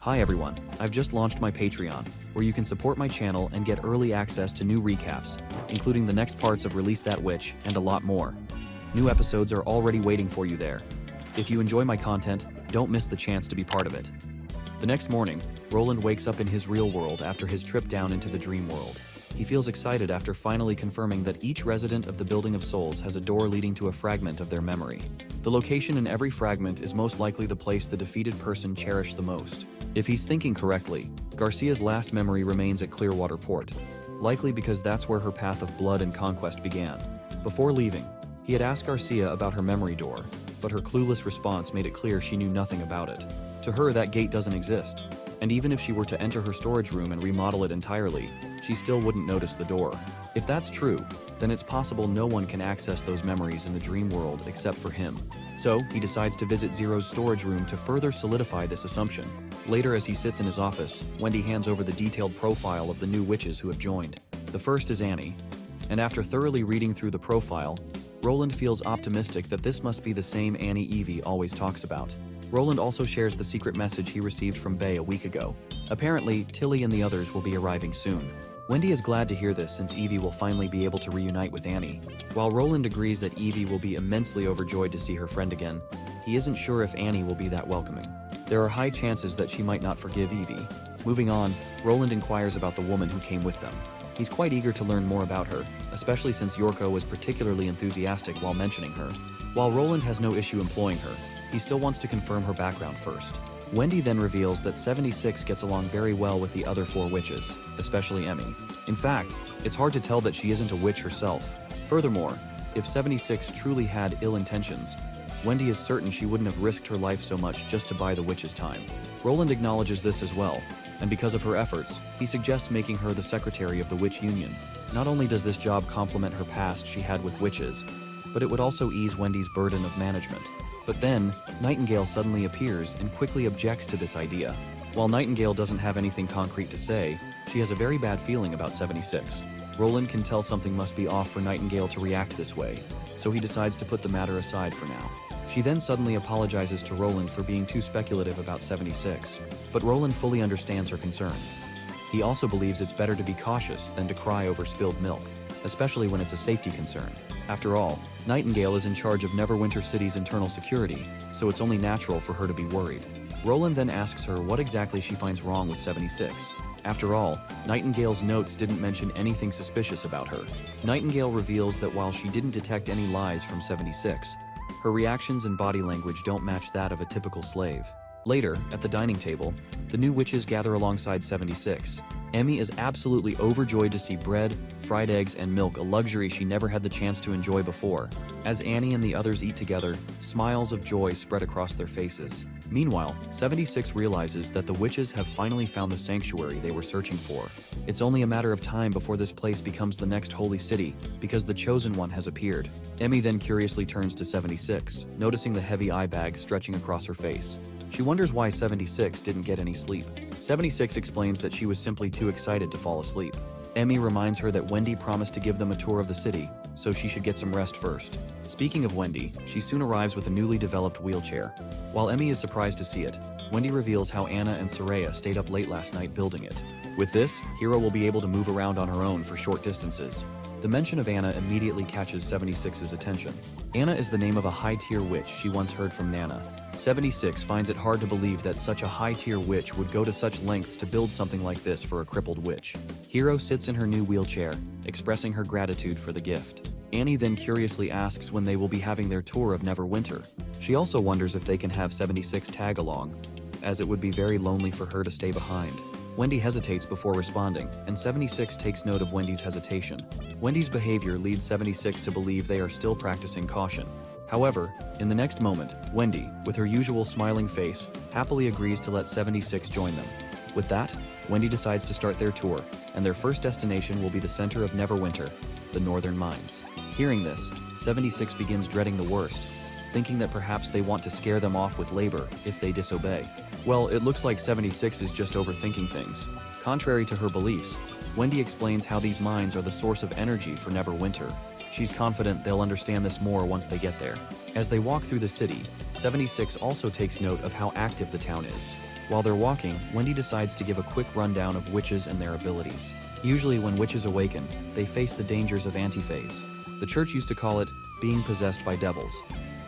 Hi everyone, I've just launched my Patreon, where you can support my channel and get early access to new recaps, including the next parts of Release That Witch and a lot more. New episodes are already waiting for you there. If you enjoy my content, don't miss the chance to be part of it. The next morning, Roland wakes up in his real world after his trip down into the dream world. He feels excited after finally confirming that each resident of the Building of Souls has a door leading to a fragment of their memory. The location in every fragment is most likely the place the defeated person cherished the most. If he's thinking correctly, Garcia's last memory remains at Clearwater Port, likely because that's where her path of blood and conquest began. Before leaving, he had asked Garcia about her memory door, but her clueless response made it clear she knew nothing about it. To her, that gate doesn't exist, and even if she were to enter her storage room and remodel it entirely, she still wouldn't notice the door. If that's true, then it's possible no one can access those memories in the dream world except for him. So, he decides to visit Zero's storage room to further solidify this assumption. Later, as he sits in his office, Wendy hands over the detailed profile of the new witches who have joined. The first is Annie, and after thoroughly reading through the profile, Roland feels optimistic that this must be the same Annie Evie always talks about. Roland also shares the secret message he received from Bay a week ago. Apparently, Tilly and the others will be arriving soon. Wendy is glad to hear this since Evie will finally be able to reunite with Annie. While Roland agrees that Evie will be immensely overjoyed to see her friend again, he isn't sure if Annie will be that welcoming. There are high chances that she might not forgive Evie. Moving on, Roland inquires about the woman who came with them. He's quite eager to learn more about her, especially since Yorko was particularly enthusiastic while mentioning her. While Roland has no issue employing her, he still wants to confirm her background first. Wendy then reveals that 76 gets along very well with the other 4 witches, especially Emmy. In fact, it's hard to tell that she isn't a witch herself. Furthermore, if 76 truly had ill intentions, Wendy is certain she wouldn't have risked her life so much just to buy the witch's time. Roland acknowledges this as well, and because of her efforts, he suggests making her the secretary of the Witch Union. Not only does this job complement her past she had with witches, but it would also ease Wendy's burden of management. But then, Nightingale suddenly appears and quickly objects to this idea. While Nightingale doesn't have anything concrete to say, she has a very bad feeling about 76. Roland can tell something must be off for Nightingale to react this way, so he decides to put the matter aside for now. She then suddenly apologizes to Roland for being too speculative about 76, but Roland fully understands her concerns. He also believes it's better to be cautious than to cry over spilled milk, especially when it's a safety concern. After all, Nightingale is in charge of Neverwinter City's internal security, so it's only natural for her to be worried. Roland then asks her what exactly she finds wrong with 76. After all, Nightingale's notes didn't mention anything suspicious about her. Nightingale reveals that while she didn't detect any lies from 76, her reactions and body language don't match that of a typical slave. Later, at the dining table, the new witches gather alongside 76. Emmy is absolutely overjoyed to see bread, fried eggs, and milk, a luxury she never had the chance to enjoy before. As Annie and the others eat together, smiles of joy spread across their faces. Meanwhile, 76 realizes that the witches have finally found the sanctuary they were searching for. It's only a matter of time before this place becomes the next holy city, because the Chosen One has appeared. Emmy then curiously turns to 76, noticing the heavy eye bag stretching across her face. She wonders why 76 didn't get any sleep. 76 explains that she was simply too excited to fall asleep. Emmy reminds her that Wendy promised to give them a tour of the city, so she should get some rest first. Speaking of Wendy, she soon arrives with a newly developed wheelchair. While Emmy is surprised to see it, Wendy reveals how Anna and Soraya stayed up late last night building it. With this, Hiro will be able to move around on her own for short distances. The mention of Anna immediately catches 76's attention. Anna is the name of a high-tier witch she once heard from Nana. 76 finds it hard to believe that such a high-tier witch would go to such lengths to build something like this for a crippled witch. Hiro sits in her new wheelchair, expressing her gratitude for the gift. Annie then curiously asks when they will be having their tour of Neverwinter. She also wonders if they can have 76 tag along, as it would be very lonely for her to stay behind. Wendy hesitates before responding, and 76 takes note of Wendy's hesitation. Wendy's behavior leads 76 to believe they are still practicing caution. However, in the next moment, Wendy, with her usual smiling face, happily agrees to let 76 join them. With that, Wendy decides to start their tour, and their first destination will be the center of Neverwinter, the Northern Mines. Hearing this, 76 begins dreading the worst, thinking that perhaps they want to scare them off with labor if they disobey. Well, it looks like 76 is just overthinking things. Contrary to her beliefs, Wendy explains how these mines are the source of energy for Neverwinter. She's confident they'll understand this more once they get there. As they walk through the city, 76 also takes note of how active the town is. While they're walking, Wendy decides to give a quick rundown of witches and their abilities. Usually when witches awaken, they face the dangers of antiphase. The church used to call it being possessed by devils.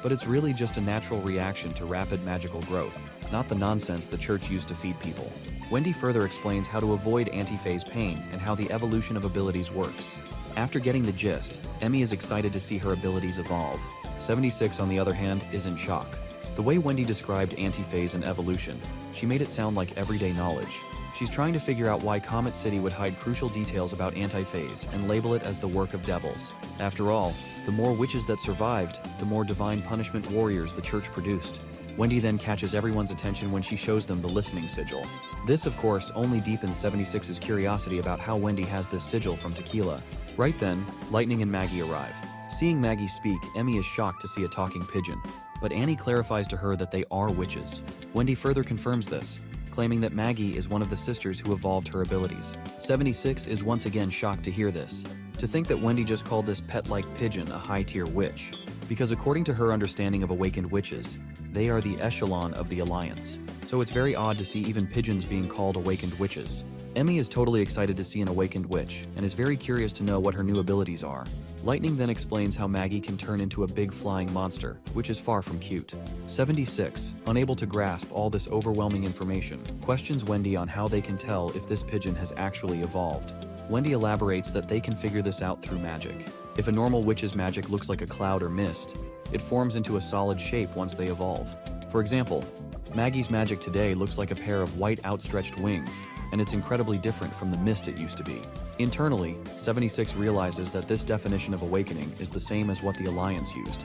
But it's really just a natural reaction to rapid magical growth, not the nonsense the church used to feed people. Wendy further explains how to avoid antiphase pain and how the evolution of abilities works. After getting the gist, Emmy is excited to see her abilities evolve. 76, on the other hand, is in shock. The way Wendy described antiphase and evolution, she made it sound like everyday knowledge. She's trying to figure out why Comet City would hide crucial details about antiphase and label it as the work of devils. After all, the more witches that survived, the more divine punishment warriors the church produced. Wendy then catches everyone's attention when she shows them the listening sigil. This, of course, only deepens 76's curiosity about how Wendy has this sigil from Tequila. Right then, Lightning and Maggie arrive. Seeing Maggie speak, Emmy is shocked to see a talking pigeon, but Annie clarifies to her that they are witches. Wendy further confirms this, claiming that Maggie is one of the sisters who evolved her abilities. 76 is once again shocked to hear this, to think that Wendy just called this pet-like pigeon a high-tier witch, because according to her understanding of awakened witches, they are the echelon of the Alliance. So it's very odd to see even pigeons being called awakened witches. Emmy is totally excited to see an awakened witch, and is very curious to know what her new abilities are. Lightning then explains how Maggie can turn into a big flying monster, which is far from cute. 76, unable to grasp all this overwhelming information, questions Wendy on how they can tell if this pigeon has actually evolved. Wendy elaborates that they can figure this out through magic. If a normal witch's magic looks like a cloud or mist, it forms into a solid shape once they evolve. For example, Maggie's magic today looks like a pair of white outstretched wings, and it's incredibly different from the mist it used to be. Internally, 76 realizes that this definition of awakening is the same as what the Alliance used,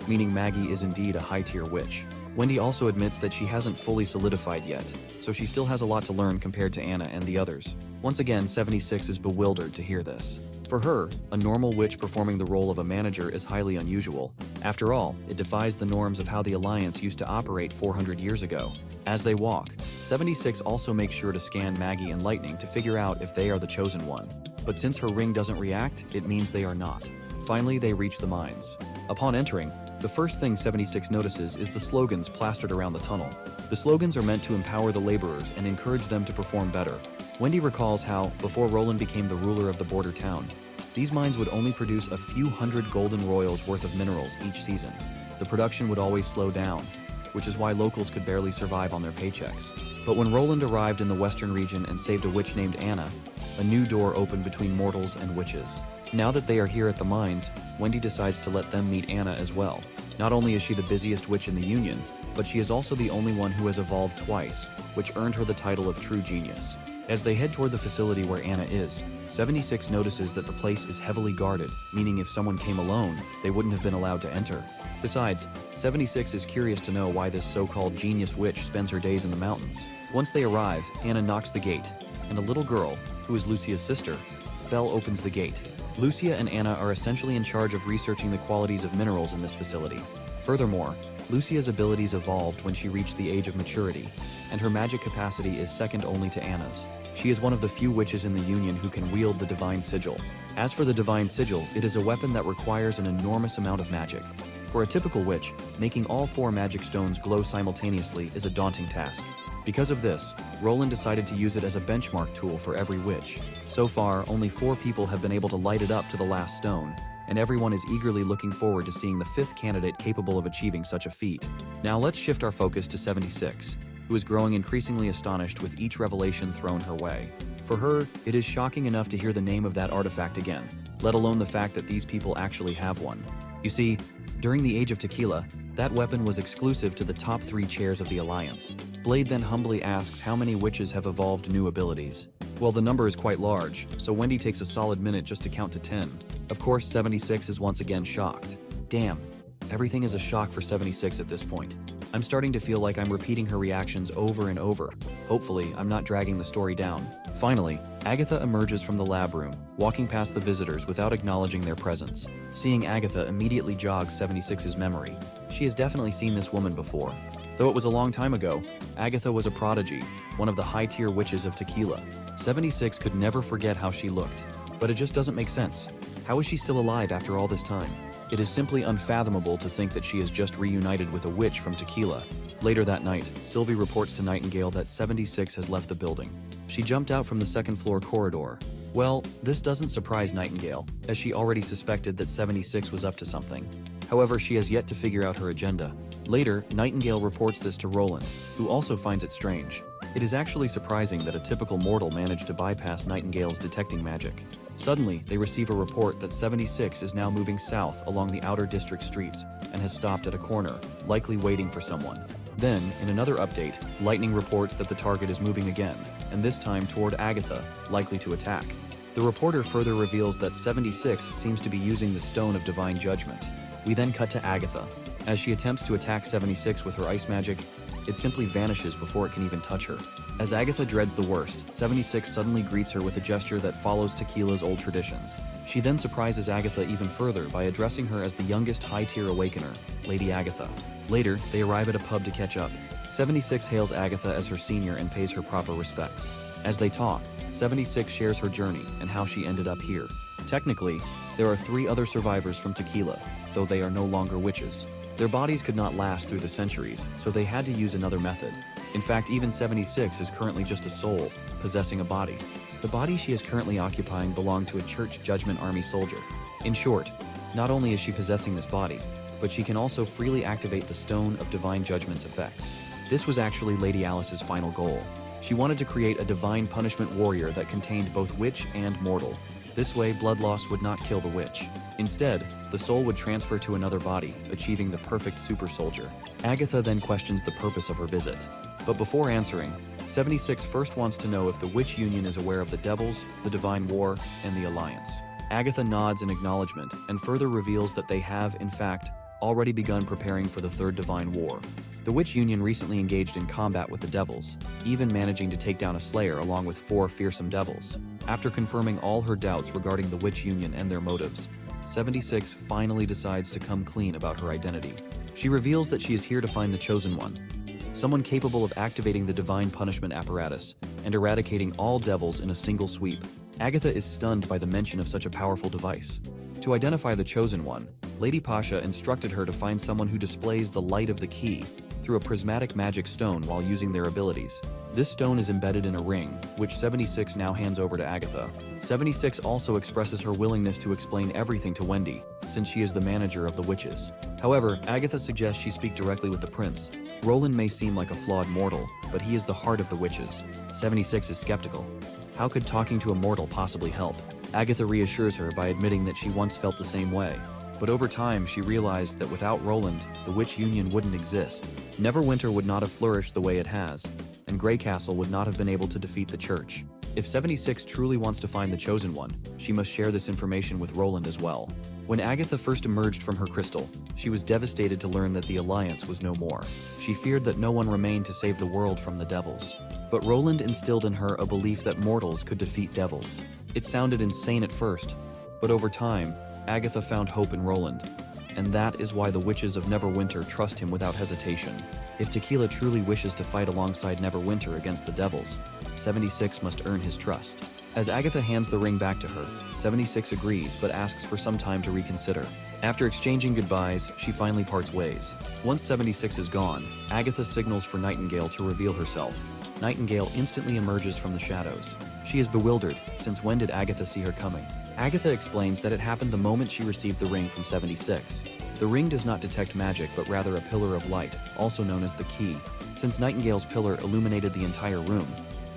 meaning Maggie is indeed a high-tier witch. Wendy also admits that she hasn't fully solidified yet, so she still has a lot to learn compared to Anna and the others. Once again, 76 is bewildered to hear this. For her, a normal witch performing the role of a manager is highly unusual. After all, it defies the norms of how the Alliance used to operate 400 years ago. As they walk, 76 also makes sure to scan Maggie and Lightning to figure out if they are the chosen one. But since her ring doesn't react, it means they are not. Finally, they reach the mines. Upon entering, the first thing 76 notices is the slogans plastered around the tunnel. The slogans are meant to empower the laborers and encourage them to perform better. Wendy recalls how, before Roland became the ruler of the border town, these mines would only produce a few hundred golden royals worth of minerals each season. The production would always slow down, which is why locals could barely survive on their paychecks. But when Roland arrived in the western region and saved a witch named Anna, a new door opened between mortals and witches. Now that they are here at the mines, Wendy decides to let them meet Anna as well. Not only is she the busiest witch in the Union, but she is also the only one who has evolved twice, which earned her the title of True Genius. As they head toward the facility where Anna is, 76 notices that the place is heavily guarded, meaning if someone came alone, they wouldn't have been allowed to enter. Besides, 76 is curious to know why this so-called genius witch spends her days in the mountains. Once they arrive, Anna knocks the gate, and a little girl, who is Lucia's sister, Belle, opens the gate. Lucia and Anna are essentially in charge of researching the qualities of minerals in this facility. Furthermore, Lucia's abilities evolved when she reached the age of maturity, and her magic capacity is second only to Anna's. She is one of the few witches in the Union who can wield the Divine Sigil. As for the Divine Sigil, it is a weapon that requires an enormous amount of magic. For a typical witch, making all 4 magic stones glow simultaneously is a daunting task. Because of this, Roland decided to use it as a benchmark tool for every witch. So far, only 4 people have been able to light it up to the last stone, and everyone is eagerly looking forward to seeing the 5th candidate capable of achieving such a feat. Now let's shift our focus to 76, who is growing increasingly astonished with each revelation thrown her way. For her, it is shocking enough to hear the name of that artifact again, let alone the fact that these people actually have one. You see, during the Age of Tequila, that weapon was exclusive to the top 3 chairs of the Alliance. Blade then humbly asks how many witches have evolved new abilities. Well, the number is quite large, so Wendy takes a solid minute just to count to 10. Of course, 76 is once again shocked. Damn, everything is a shock for 76 at this point. I'm starting to feel like I'm repeating her reactions over and over. Hopefully, I'm not dragging the story down. Finally, Agatha emerges from the lab room, walking past the visitors without acknowledging their presence. Seeing Agatha immediately jogs 76's memory. She has definitely seen this woman before. Though it was a long time ago, Agatha was a prodigy, one of the high-tier witches of Tequila. 76 could never forget how she looked. But it just doesn't make sense. How is she still alive after all this time? It is simply unfathomable to think that she is just reunited with a witch from Tequila. Later that night, Sylvie reports to Nightingale that 76 has left the building. She jumped out from the second-floor corridor. Well, this doesn't surprise Nightingale, as she already suspected that 76 was up to something. However, she has yet to figure out her agenda. Later, Nightingale reports this to Roland, who also finds it strange. It is actually surprising that a typical mortal managed to bypass Nightingale's detecting magic. Suddenly, they receive a report that 76 is now moving south along the outer district streets and has stopped at a corner, likely waiting for someone. Then, in another update, Lightning reports that the target is moving again, and this time toward Agatha, likely to attack. The reporter further reveals that 76 seems to be using the Stone of Divine Judgment. We then cut to Agatha. As she attempts to attack 76 with her ice magic, it simply vanishes before it can even touch her. As Agatha dreads the worst, 76 suddenly greets her with a gesture that follows Tequila's old traditions. She then surprises Agatha even further by addressing her as the youngest high-tier awakener, Lady Agatha. Later, they arrive at a pub to catch up. 76 hails Agatha as her senior and pays her proper respects. As they talk, 76 shares her journey and how she ended up here. Technically, there are 3 other survivors from Tequila, though they are no longer witches. Their bodies could not last through the centuries, so they had to use another method. In fact, even 76 is currently just a soul, possessing a body. The body she is currently occupying belonged to a Church Judgment Army soldier. In short, not only is she possessing this body, but she can also freely activate the Stone of Divine Judgment's effects. This was actually Lady Alice's final goal. She wanted to create a divine punishment warrior that contained both witch and mortal. This way, blood loss would not kill the witch. Instead, the soul would transfer to another body, achieving the perfect super soldier. Agatha then questions the purpose of her visit. But before answering, 76 first wants to know if the Witch Union is aware of the Devils, the Divine War, and the Alliance. Agatha nods in acknowledgement and further reveals that they have, in fact, already begun preparing for the Third Divine War. The Witch Union recently engaged in combat with the Devils, even managing to take down a Slayer along with 4 fearsome Devils. After confirming all her doubts regarding the Witch Union and their motives, 76 finally decides to come clean about her identity. She reveals that she is here to find the Chosen One, someone capable of activating the divine punishment apparatus and eradicating all devils in a single sweep. Agatha is stunned by the mention of such a powerful device. To identify the Chosen One, Lady Pasha instructed her to find someone who displays the light of the key through a prismatic magic stone while using their abilities. This stone is embedded in a ring, which 76 now hands over to Agatha. 76 also expresses her willingness to explain everything to Wendy, since she is the manager of the witches. However, Agatha suggests she speak directly with the prince. Roland may seem like a flawed mortal, but he is the heart of the witches. 76 is skeptical. How could talking to a mortal possibly help? Agatha reassures her by admitting that she once felt the same way. But over time, she realized that without Roland, the Witch Union wouldn't exist. Neverwinter would not have flourished the way it has, and Grey Castle would not have been able to defeat the Church. If 76 truly wants to find the Chosen One, she must share this information with Roland as well. When Agatha first emerged from her crystal, she was devastated to learn that the Alliance was no more. She feared that no one remained to save the world from the devils. But Roland instilled in her a belief that mortals could defeat devils. It sounded insane at first, but over time, Agatha found hope in Roland, and that is why the witches of Neverwinter trust him without hesitation. If Tequila truly wishes to fight alongside Neverwinter against the devils, 76 must earn his trust. As Agatha hands the ring back to her, 76 agrees but asks for some time to reconsider. After exchanging goodbyes, she finally parts ways. Once 76 is gone, Agatha signals for Nightingale to reveal herself. Nightingale instantly emerges from the shadows. She is bewildered, since when did Agatha see her coming? Agatha explains that it happened the moment she received the ring from 76. The ring does not detect magic, but rather a pillar of light, also known as the key. Since Nightingale's pillar illuminated the entire room,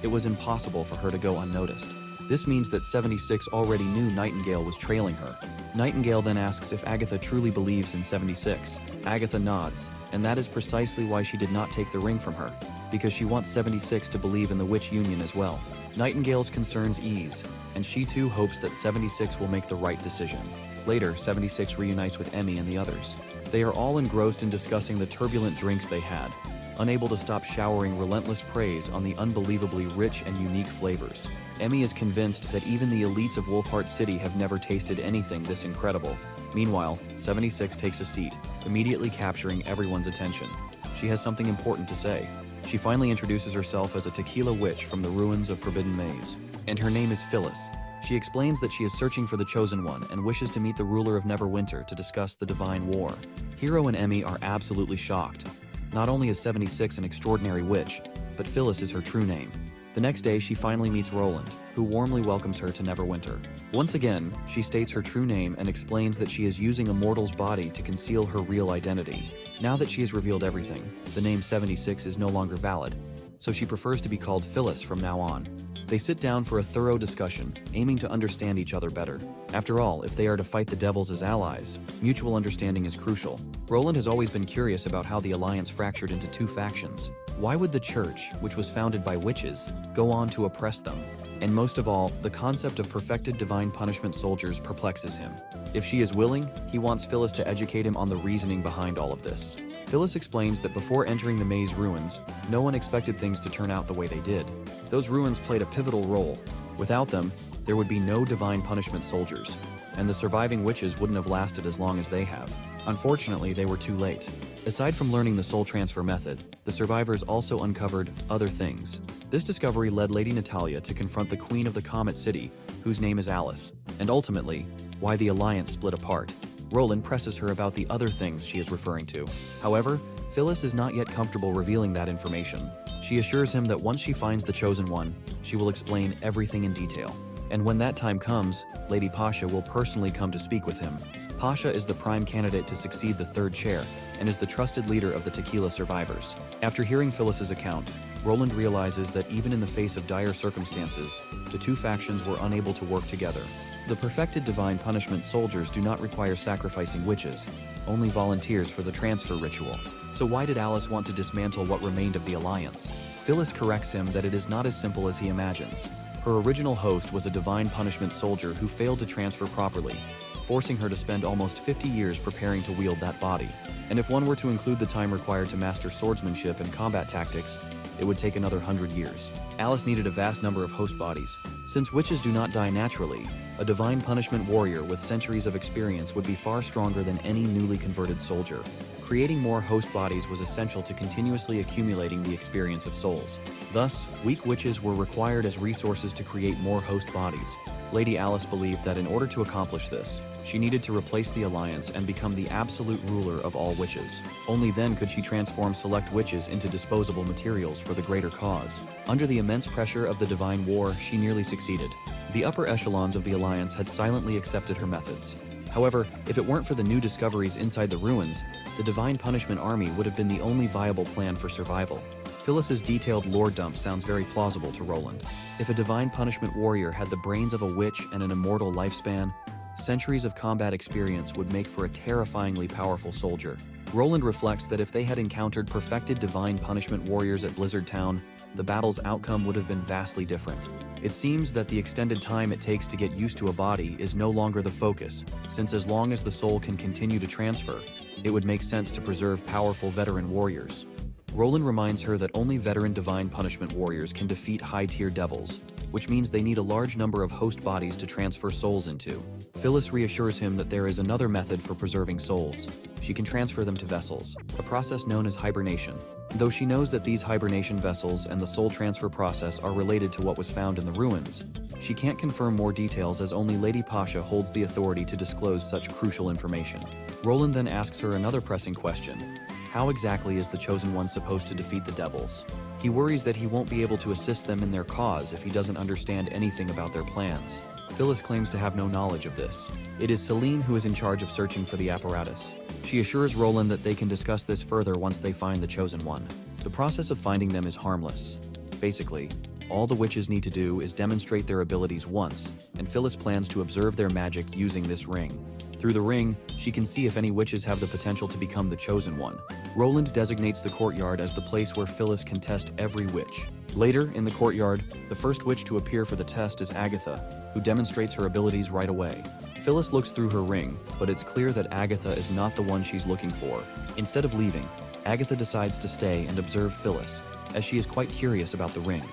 it was impossible for her to go unnoticed. This means that 76 already knew Nightingale was trailing her. Nightingale then asks if Agatha truly believes in 76. Agatha nods, and that is precisely why she did not take the ring from her, because she wants 76 to believe in the Witch Union as well. Nightingale's concerns ease, and she too hopes that 76 will make the right decision. Later, 76 reunites with Emmy and the others. They are all engrossed in discussing the turbulent drinks they had, unable to stop showering relentless praise on the unbelievably rich and unique flavors. Emmy is convinced that even the elites of Wolfheart City have never tasted anything this incredible. Meanwhile, 76 takes a seat, immediately capturing everyone's attention. She has something important to say. She finally introduces herself as a tequila witch from the ruins of Forbidden Maze, and her name is Phyllis. She explains that she is searching for the Chosen One and wishes to meet the ruler of Neverwinter to discuss the Divine War. Hero and Emmy are absolutely shocked. Not only is 76 an extraordinary witch, but Phyllis is her true name. The next day, she finally meets Roland, who warmly welcomes her to Neverwinter. Once again, she states her true name and explains that she is using a mortal's body to conceal her real identity. Now that she has revealed everything, the name 76 is no longer valid, so she prefers to be called Phyllis from now on. They sit down for a thorough discussion, aiming to understand each other better. After all, if they are to fight the devils as allies, mutual understanding is crucial. Roland has always been curious about how the alliance fractured into two factions. Why would the church, which was founded by witches, go on to oppress them? And most of all, the concept of perfected divine punishment soldiers perplexes him. If she is willing, he wants Phyllis to educate him on the reasoning behind all of this. Phyllis explains that before entering the maze ruins, no one expected things to turn out the way they did. Those ruins played a pivotal role. Without them, there would be no divine punishment soldiers, and the surviving witches wouldn't have lasted as long as they have. Unfortunately, they were too late. Aside from learning the soul transfer method, the survivors also uncovered other things. This discovery led Lady Natalia to confront the Queen of the Comet City, whose name is Alice, and ultimately, why the Alliance split apart. Roland presses her about the other things she is referring to. However, Phyllis is not yet comfortable revealing that information. She assures him that once she finds the Chosen One, she will explain everything in detail. And when that time comes, Lady Pasha will personally come to speak with him. Pasha is the prime candidate to succeed the third chair and is the trusted leader of the Tequila survivors. After hearing Phyllis's account, Roland realizes that even in the face of dire circumstances, the two factions were unable to work together. The perfected divine punishment soldiers do not require sacrificing witches, only volunteers for the transfer ritual. So why did Alice want to dismantle what remained of the Alliance? Phyllis corrects him that it is not as simple as he imagines. Her original host was a divine punishment soldier who failed to transfer properly, forcing her to spend almost 50 years preparing to wield that body. And if one were to include the time required to master swordsmanship and combat tactics, it would take another 100 years. Alice needed a vast number of host bodies. Since witches do not die naturally, a divine punishment warrior with centuries of experience would be far stronger than any newly converted soldier. Creating more host bodies was essential to continuously accumulating the experience of souls. Thus, weak witches were required as resources to create more host bodies. Lady Alice believed that in order to accomplish this, she needed to replace the Alliance and become the absolute ruler of all witches. Only then could she transform select witches into disposable materials for the greater cause. Under the immense pressure of the divine war, she nearly succeeded. The upper echelons of the Alliance had silently accepted her methods. However, if it weren't for the new discoveries inside the ruins, the Divine Punishment Army would have been the only viable plan for survival. Phyllis's detailed lore dump sounds very plausible to Roland. If a divine punishment warrior had the brains of a witch and an immortal lifespan, centuries of combat experience would make for a terrifyingly powerful soldier. Roland reflects that if they had encountered perfected divine punishment warriors at Blizzard Town, the battle's outcome would have been vastly different. It seems that the extended time it takes to get used to a body is no longer the focus, since as long as the soul can continue to transfer, it would make sense to preserve powerful veteran warriors. Roland reminds her that only veteran divine punishment warriors can defeat high-tier devils, which means they need a large number of host bodies to transfer souls into. Phyllis reassures him that there is another method for preserving souls. She can transfer them to vessels, a process known as hibernation. Though she knows that these hibernation vessels and the soul transfer process are related to what was found in the ruins, she can't confirm more details as only Lady Pasha holds the authority to disclose such crucial information. Roland then asks her another pressing question. How exactly is the Chosen One supposed to defeat the devils? He worries that he won't be able to assist them in their cause if he doesn't understand anything about their plans. Phyllis claims to have no knowledge of this. It is Celine who is in charge of searching for the apparatus. She assures Roland that they can discuss this further once they find the Chosen One. The process of finding them is harmless. Basically, all the witches need to do is demonstrate their abilities once, and Phyllis plans to observe their magic using this ring. Through the ring, she can see if any witches have the potential to become the Chosen One. Roland designates the courtyard as the place where Phyllis can test every witch. Later, in the courtyard, the first witch to appear for the test is Agatha, who demonstrates her abilities right away. Phyllis looks through her ring, but it's clear that Agatha is not the one she's looking for. Instead of leaving, Agatha decides to stay and observe Phyllis, as she is quite curious about the ring.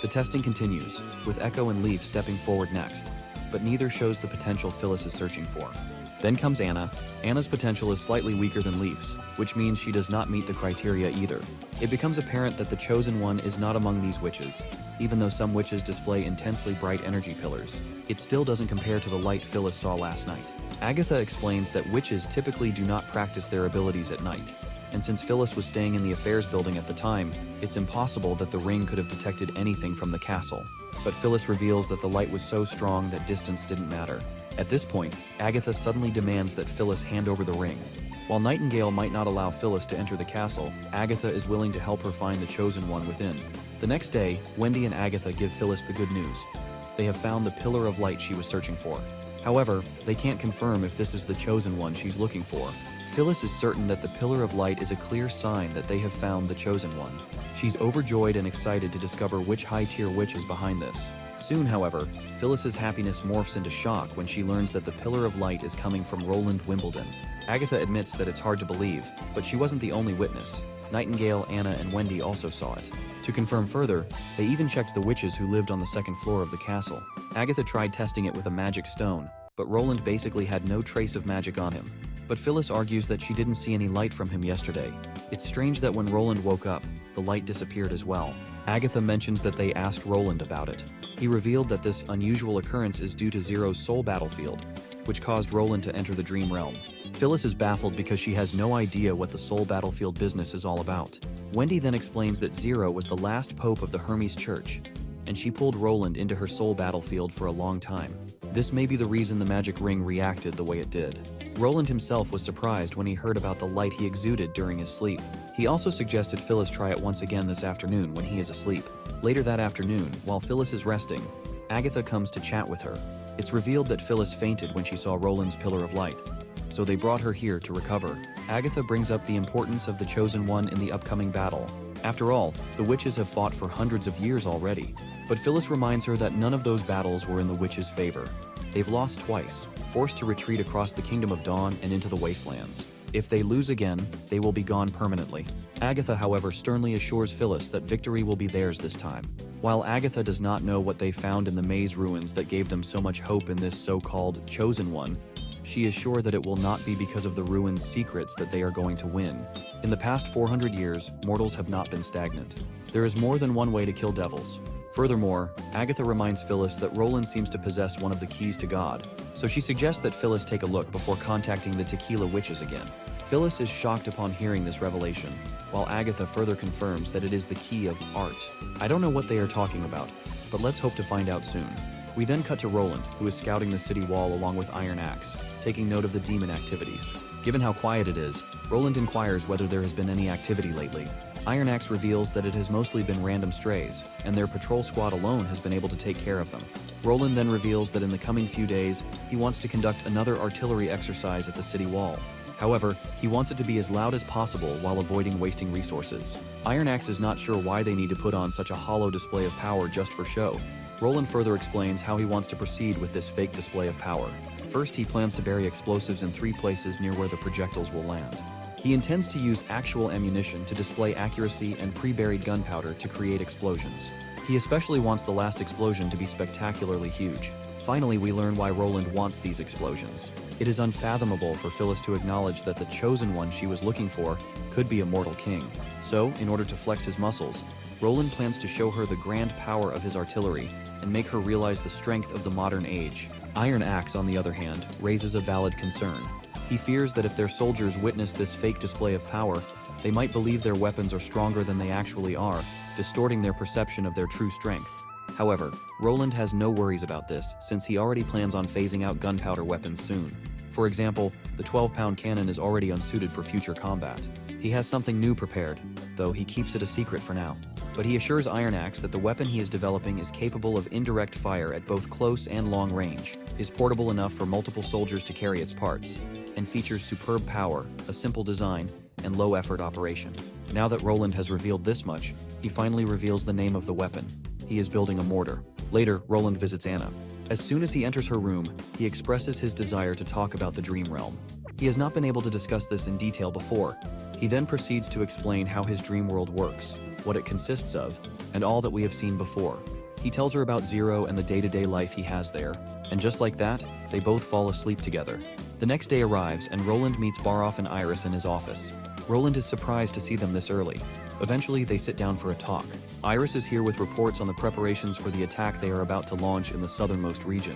The testing continues, with Echo and Leaf stepping forward next, but neither shows the potential Phyllis is searching for. Then comes Anna. Anna's potential is slightly weaker than Leaf's, which means she does not meet the criteria either. It becomes apparent that the Chosen One is not among these witches. Even though some witches display intensely bright energy pillars, it still doesn't compare to the light Phyllis saw last night. Agatha explains that witches typically do not practice their abilities at night. and since Phyllis was staying in the affairs building at the time, it's impossible that the ring could have detected anything from the castle. But Phyllis reveals that the light was so strong that distance didn't matter. At this point, Agatha suddenly demands that Phyllis hand over the ring. While Nightingale might not allow Phyllis to enter the castle, Agatha is willing to help her find the chosen one within. The next day, Wendy and Agatha give Phyllis the good news. They have found the pillar of light she was searching for. However, they can't confirm if this is the chosen one she's looking for. Phyllis is certain that the pillar of light is a clear sign that they have found the chosen one. She's overjoyed and excited to discover which high-tier witch is behind this. Soon, however, Phyllis's happiness morphs into shock when she learns that the pillar of light is coming from Roland Wimbledon. Agatha admits that it's hard to believe, but she wasn't the only witness. Nightingale, Anna, and Wendy also saw it. To confirm further, they even checked the witches who lived on the second floor of the castle. Agatha tried testing it with a magic stone, but Roland basically had no trace of magic on him. But Phyllis argues that she didn't see any light from him yesterday. It's strange that when Roland woke up, the light disappeared as well. Agatha mentions that they asked Roland about it. He revealed that this unusual occurrence is due to Zero's soul battlefield, which caused Roland to enter the dream realm. Phyllis is baffled because she has no idea what the soul battlefield business is all about. Wendy then explains that Zero was the last pope of the Hermes Church, and she pulled Roland into her soul battlefield for a long time. This may be the reason the magic ring reacted the way it did. Roland himself was surprised when he heard about the light he exuded during his sleep. He also suggested Phyllis try it once again this afternoon when he is asleep. Later that afternoon, while Phyllis is resting, Agatha comes to chat with her. It's revealed that Phyllis fainted when she saw Roland's pillar of light, so they brought her here to recover. Agatha brings up the importance of the Chosen One in the upcoming battle. After all, the witches have fought for hundreds of years already. But Phyllis reminds her that none of those battles were in the witches' favor. They've lost twice, forced to retreat across the Kingdom of Dawn and into the Wastelands. If they lose again, they will be gone permanently. Agatha, however, sternly assures Phyllis that victory will be theirs this time. While Agatha does not know what they found in the maze ruins that gave them so much hope in this so-called Chosen One, she is sure that it will not be because of the ruins' secrets that they are going to win. In the past 400 years, mortals have not been stagnant. There is more than one way to kill devils. Furthermore, Agatha reminds Phyllis that Roland seems to possess one of the keys to God, so she suggests that Phyllis take a look before contacting the TEQUILA Witches again. Phyllis is shocked upon hearing this revelation, while Agatha further confirms that it is the key of art. I don't know what they are talking about, but let's hope to find out soon. We then cut to Roland, who is scouting the city wall along with Iron Axe, taking note of the demon activities. Given how quiet it is, Roland inquires whether there has been any activity lately. Iron Axe reveals that it has mostly been random strays, and their patrol squad alone has been able to take care of them. Roland then reveals that in the coming few days, he wants to conduct another artillery exercise at the city wall. However, he wants it to be as loud as possible while avoiding wasting resources. Iron Axe is not sure why they need to put on such a hollow display of power just for show. Roland further explains how he wants to proceed with this fake display of power. First, he plans to bury explosives in 3 places near where the projectiles will land. He intends to use actual ammunition to display accuracy and pre-buried gunpowder to create explosions. He especially wants the last explosion to be spectacularly huge. Finally, we learn why Roland wants these explosions. It is unfathomable for Phyllis to acknowledge that the chosen one she was looking for could be a mortal king. So, in order to flex his muscles, Roland plans to show her the grand power of his artillery and make her realize the strength of the modern age. Iron Axe, on the other hand, raises a valid concern. He fears that if their soldiers witness this fake display of power, they might believe their weapons are stronger than they actually are, distorting their perception of their true strength. However, Roland has no worries about this, since he already plans on phasing out gunpowder weapons soon. For example, the 12-pound cannon is already unsuited for future combat. He has something new prepared, though he keeps it a secret for now. But he assures Iron Axe that the weapon he is developing is capable of indirect fire at both close and long range, is portable enough for multiple soldiers to carry its parts, and features superb power, a simple design, and low-effort operation. Now that Roland has revealed this much, he finally reveals the name of the weapon. He is building a mortar. Later, Roland visits Anna. As soon as he enters her room, he expresses his desire to talk about the dream realm. He has not been able to discuss this in detail before. He then proceeds to explain how his dream world works, what it consists of, and all that we have seen before. He tells her about Zero and the day-to-day life he has there, and just like that, they both fall asleep together. The next day arrives, and Roland meets Baroff and Iris in his office. Roland is surprised to see them this early. Eventually, they sit down for a talk. Iris is here with reports on the preparations for the attack they are about to launch in the southernmost region.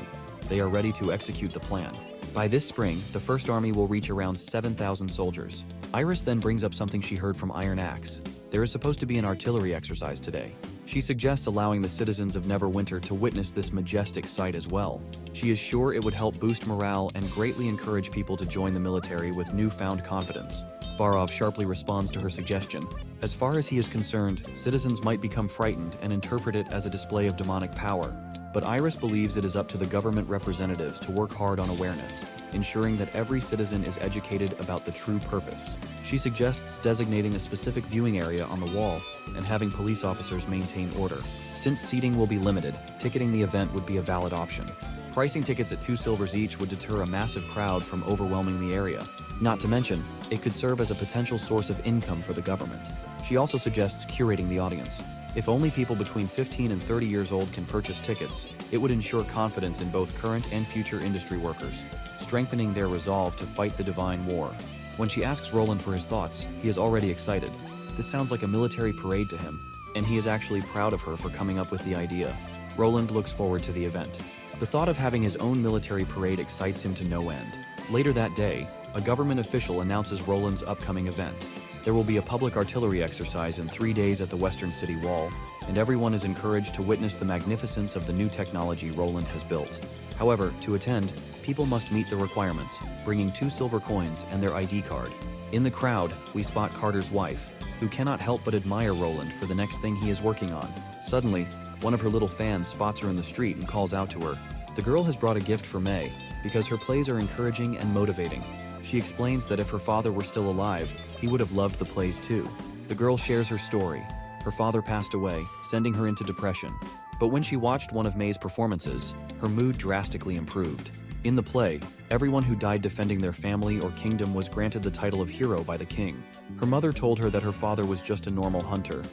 They are ready to execute the plan. By this spring, the first army will reach around 7,000 soldiers. Iris then brings up something she heard from Iron Axe. There is supposed to be an artillery exercise today. She suggests allowing the citizens of Neverwinter to witness this majestic sight as well. She is sure it would help boost morale and greatly encourage people to join the military with newfound confidence. Barov sharply responds to her suggestion. As far as he is concerned, citizens might become frightened and interpret it as a display of demonic power. But Iris believes it is up to the government representatives to work hard on awareness, ensuring that every citizen is educated about the true purpose. She suggests designating a specific viewing area on the wall and having police officers maintain order. Since seating will be limited, ticketing the event would be a valid option. Pricing tickets at 2 silvers each would deter a massive crowd from overwhelming the area. Not to mention, it could serve as a potential source of income for the government. She also suggests curating the audience. If only people between 15 and 30 years old can purchase tickets, it would ensure confidence in both current and future industry workers, strengthening their resolve to fight the divine war. When she asks Roland for his thoughts, he is already excited. This sounds like a military parade to him, and he is actually proud of her for coming up with the idea. Roland looks forward to the event. The thought of having his own military parade excites him to no end. Later that day, a government official announces Roland's upcoming event. There will be a public artillery exercise in 3 days at the Western City Wall, and everyone is encouraged to witness the magnificence of the new technology Roland has built. However, to attend, people must meet the requirements, bringing 2 silver coins and their ID card. In the crowd, we spot Carter's wife, who cannot help but admire Roland for the next thing he is working on. Suddenly, one of her little fans spots her in the street and calls out to her. The girl has brought a gift for May, because her plays are encouraging and motivating. She explains that if her father were still alive, he would have loved the plays too. The girl shares her story. Her father passed away, sending her into depression. But when she watched one of May's performances, her mood drastically improved. In the play, everyone who died defending their family or kingdom was granted the title of hero by the king. Her mother told her that her father was just a normal hunter.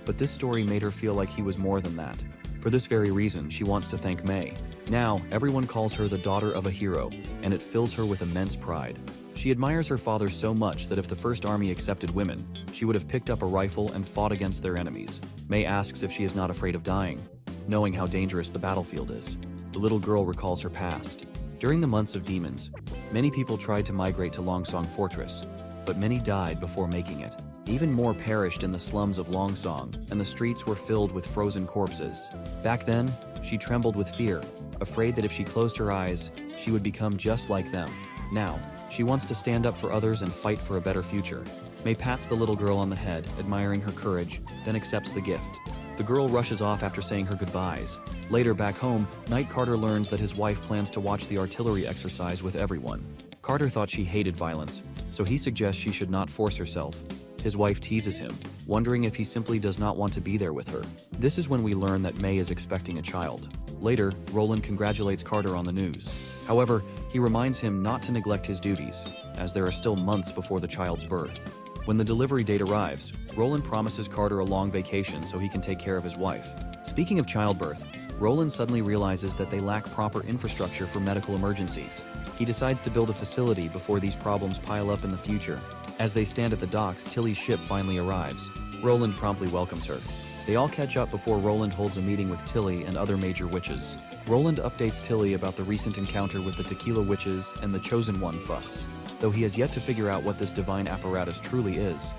But this story made her feel like he was more than that. For this very reason, she wants to thank May. Now, everyone calls her the daughter of a hero, and it fills her with immense pride. She admires her father so much that if the First Army accepted women, she would have picked up a rifle and fought against their enemies. May asks if she is not afraid of dying, knowing how dangerous the battlefield is. The little girl recalls her past. During the months of demons, many people tried to migrate to Longsong Fortress, but many died before making it. Even more perished in the slums of Longsong, and the streets were filled with frozen corpses. Back then, she trembled with fear, afraid that if she closed her eyes, she would become just like them. Now, she wants to stand up for others and fight for a better future. May pats the little girl on the head, admiring her courage, then accepts the gift. The girl rushes off after saying her goodbyes. Later, back home, Knight Carter learns that his wife plans to watch the artillery exercise with everyone. Carter thought she hated violence, so he suggests she should not force herself. His wife teases him, wondering if he simply does not want to be there with her. This is when we learn that May is expecting a child. Later, Roland congratulates Carter on the news. However, he reminds him not to neglect his duties, as there are still months before the child's birth. When the delivery date arrives, Roland promises Carter a long vacation so he can take care of his wife. Speaking of childbirth, Roland suddenly realizes that they lack proper infrastructure for medical emergencies. He decides to build a facility before these problems pile up in the future. As they stand at the docks, Tilly's ship finally arrives. Roland promptly welcomes her. They all catch up before Roland holds a meeting with Tilly and other major witches. Roland updates Tilly about the recent encounter with the TEQUILA Witches and the Chosen One fuss, though he has yet to figure out what this divine apparatus truly is.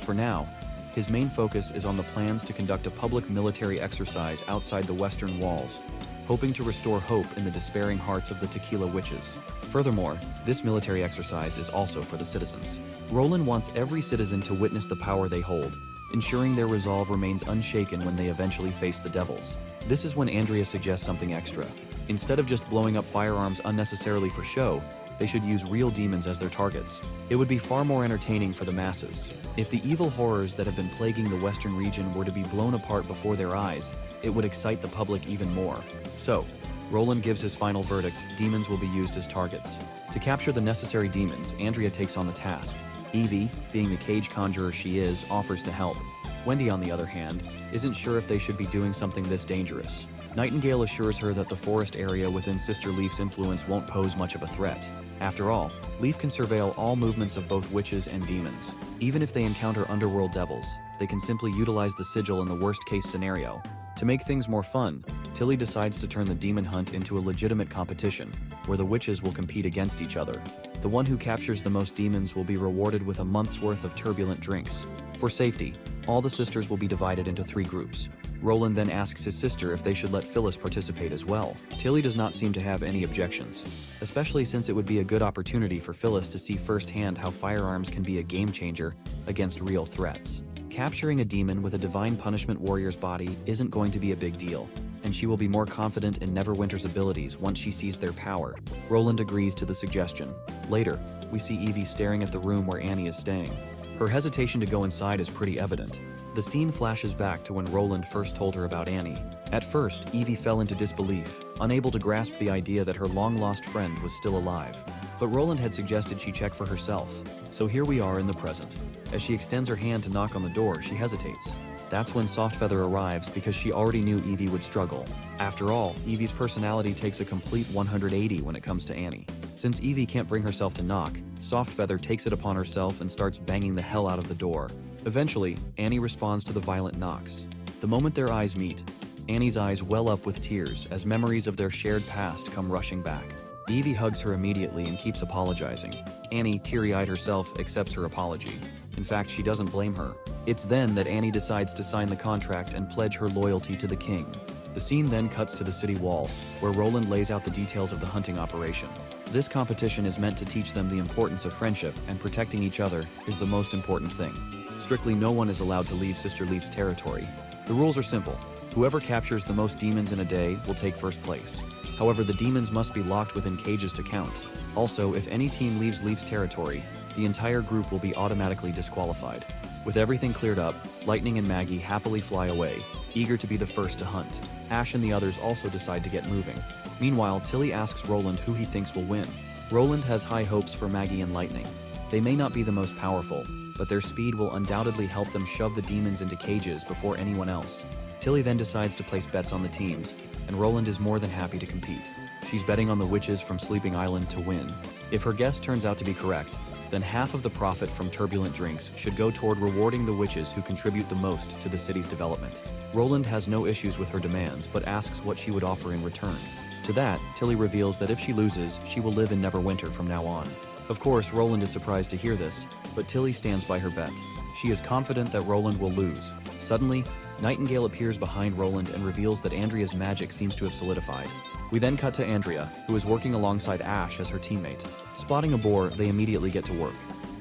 For now, his main focus is on the plans to conduct a public military exercise outside the western walls, hoping to restore hope in the despairing hearts of the TEQUILA Witches. Furthermore, this military exercise is also for the citizens. Roland wants every citizen to witness the power they hold, ensuring their resolve remains unshaken when they eventually face the devils. This is when Andrea suggests something extra. Instead of just blowing up firearms unnecessarily for show, they should use real demons as their targets. It would be far more entertaining for the masses. If the evil horrors that have been plaguing the western region were to be blown apart before their eyes, it would excite the public even more. So, Roland gives his final verdict: demons will be used as targets. To capture the necessary demons, Andrea takes on the task. Evie, being the cage conjurer she is, offers to help. Wendy, on the other hand, isn't sure if they should be doing something this dangerous. Nightingale assures her that the forest area within Sister Leaf's influence won't pose much of a threat. After all, Leaf can surveil all movements of both witches and demons. Even if they encounter underworld devils, they can simply utilize the sigil in the worst-case scenario. To make things more fun, Tilly decides to turn the demon hunt into a legitimate competition, where the witches will compete against each other. The one who captures the most demons will be rewarded with a month's worth of turbulent drinks. For safety, all the sisters will be divided into 3 groups. Roland then asks his sister if they should let Phyllis participate as well. Tilly does not seem to have any objections, especially since it would be a good opportunity for Phyllis to see firsthand how firearms can be a game changer against real threats. Capturing a demon with a divine punishment warrior's body isn't going to be a big deal, and she will be more confident in Neverwinter's abilities once she sees their power. Roland agrees to the suggestion. Later, we see Evie staring at the room where Annie is staying. Her hesitation to go inside is pretty evident. The scene flashes back to when Roland first told her about Annie. At first, Evie fell into disbelief, unable to grasp the idea that her long-lost friend was still alive. But Roland had suggested she check for herself, so here we are in the present. As she extends her hand to knock on the door, she hesitates. That's when Softfeather arrives because she already knew Evie would struggle. After all, Evie's personality takes a complete 180 when it comes to Annie. Since Evie can't bring herself to knock, Softfeather takes it upon herself and starts banging the hell out of the door. Eventually, Annie responds to the violent knocks. The moment their eyes meet, Annie's eyes well up with tears as memories of their shared past come rushing back. Evie hugs her immediately and keeps apologizing. Annie, teary-eyed herself, accepts her apology. In fact, she doesn't blame her. It's then that Annie decides to sign the contract and pledge her loyalty to the king. The scene then cuts to the city wall, where Roland lays out the details of the hunting operation. This competition is meant to teach them the importance of friendship, and protecting each other is the most important thing. Strictly, no one is allowed to leave Sister Leaf's territory. The rules are simple. Whoever captures the most demons in a day will take first place. However, the demons must be locked within cages to count. Also, if any team leaves Leaf's territory, the entire group will be automatically disqualified. With everything cleared up, Lightning and Maggie happily fly away, eager to be the first to hunt. Ash and the others also decide to get moving. Meanwhile, Tilly asks Roland who he thinks will win. Roland has high hopes for Maggie and Lightning. They may not be the most powerful, but their speed will undoubtedly help them shove the demons into cages before anyone else. Tilly then decides to place bets on the teams, and Roland is more than happy to compete. She's betting on the witches from Sleeping Island to win. If her guess turns out to be correct, then half of the profit from turbulent drinks should go toward rewarding the witches who contribute the most to the city's development. Roland has no issues with her demands, but asks what she would offer in return. To that, Tilly reveals that if she loses, she will live in Neverwinter from now on. Of course, Roland is surprised to hear this, but Tilly stands by her bet. She is confident that Roland will lose. Suddenly, Nightingale appears behind Roland and reveals that Andrea's magic seems to have solidified. We then cut to Andrea, who is working alongside Ash as her teammate. Spotting a boar, they immediately get to work.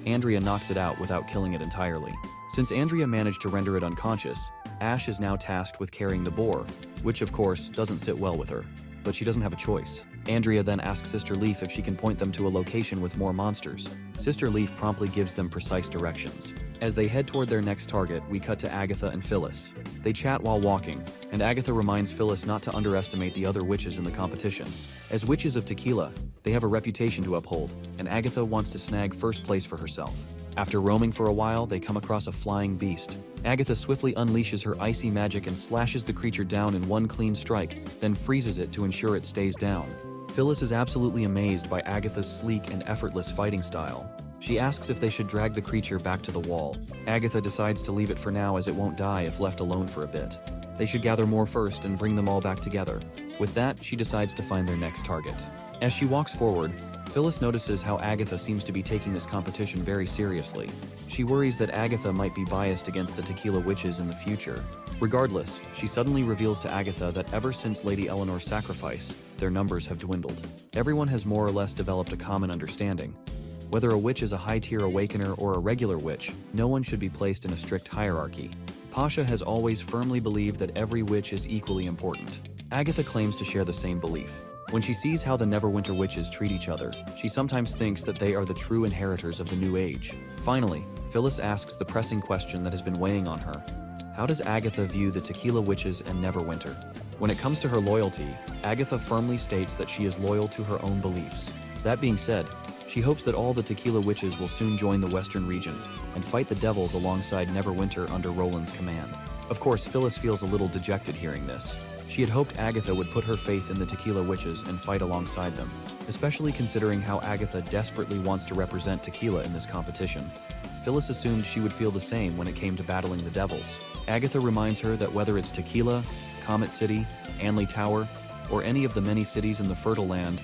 Andrea knocks it out without killing it entirely. Since Andrea managed to render it unconscious, Ash is now tasked with carrying the boar, which of course doesn't sit well with her, but she doesn't have a choice. Andrea then asks Sister Leaf if she can point them to a location with more monsters. Sister Leaf promptly gives them precise directions. As they head toward their next target, we cut to Agatha and Phyllis. They chat while walking, and Agatha reminds Phyllis not to underestimate the other witches in the competition. As witches of Tequila, they have a reputation to uphold, and Agatha wants to snag first place for herself. After roaming for a while, they come across a flying beast. Agatha swiftly unleashes her icy magic and slashes the creature down in one clean strike, then freezes it to ensure it stays down. Phyllis is absolutely amazed by Agatha's sleek and effortless fighting style. She asks if they should drag the creature back to the wall. Agatha decides to leave it for now as it won't die if left alone for a bit. They should gather more first and bring them all back together. With that, she decides to find their next target. As she walks forward, Phyllis notices how Agatha seems to be taking this competition very seriously. She worries that Agatha might be biased against the Tequila Witches in the future. Regardless, she suddenly reveals to Agatha that ever since Lady Eleanor's sacrifice, their numbers have dwindled. Everyone has more or less developed a common understanding. Whether a witch is a high-tier awakener or a regular witch, no one should be placed in a strict hierarchy. Pasha has always firmly believed that every witch is equally important. Agatha claims to share the same belief. When she sees how the Neverwinter witches treat each other, she sometimes thinks that they are the true inheritors of the new age. Finally, Phyllis asks the pressing question that has been weighing on her. How does Agatha view the Tequila Witches and Neverwinter? When it comes to her loyalty, Agatha firmly states that she is loyal to her own beliefs. That being said, she hopes that all the Tequila Witches will soon join the Western region and fight the Devils alongside Neverwinter under Roland's command. Of course, Phyllis feels a little dejected hearing this. She had hoped Agatha would put her faith in the Tequila Witches and fight alongside them, especially considering how Agatha desperately wants to represent Tequila in this competition. Phyllis assumed she would feel the same when it came to battling the Devils. Agatha reminds her that whether it's Tequila, Comet City, Anley Tower, or any of the many cities in the Fertile Land,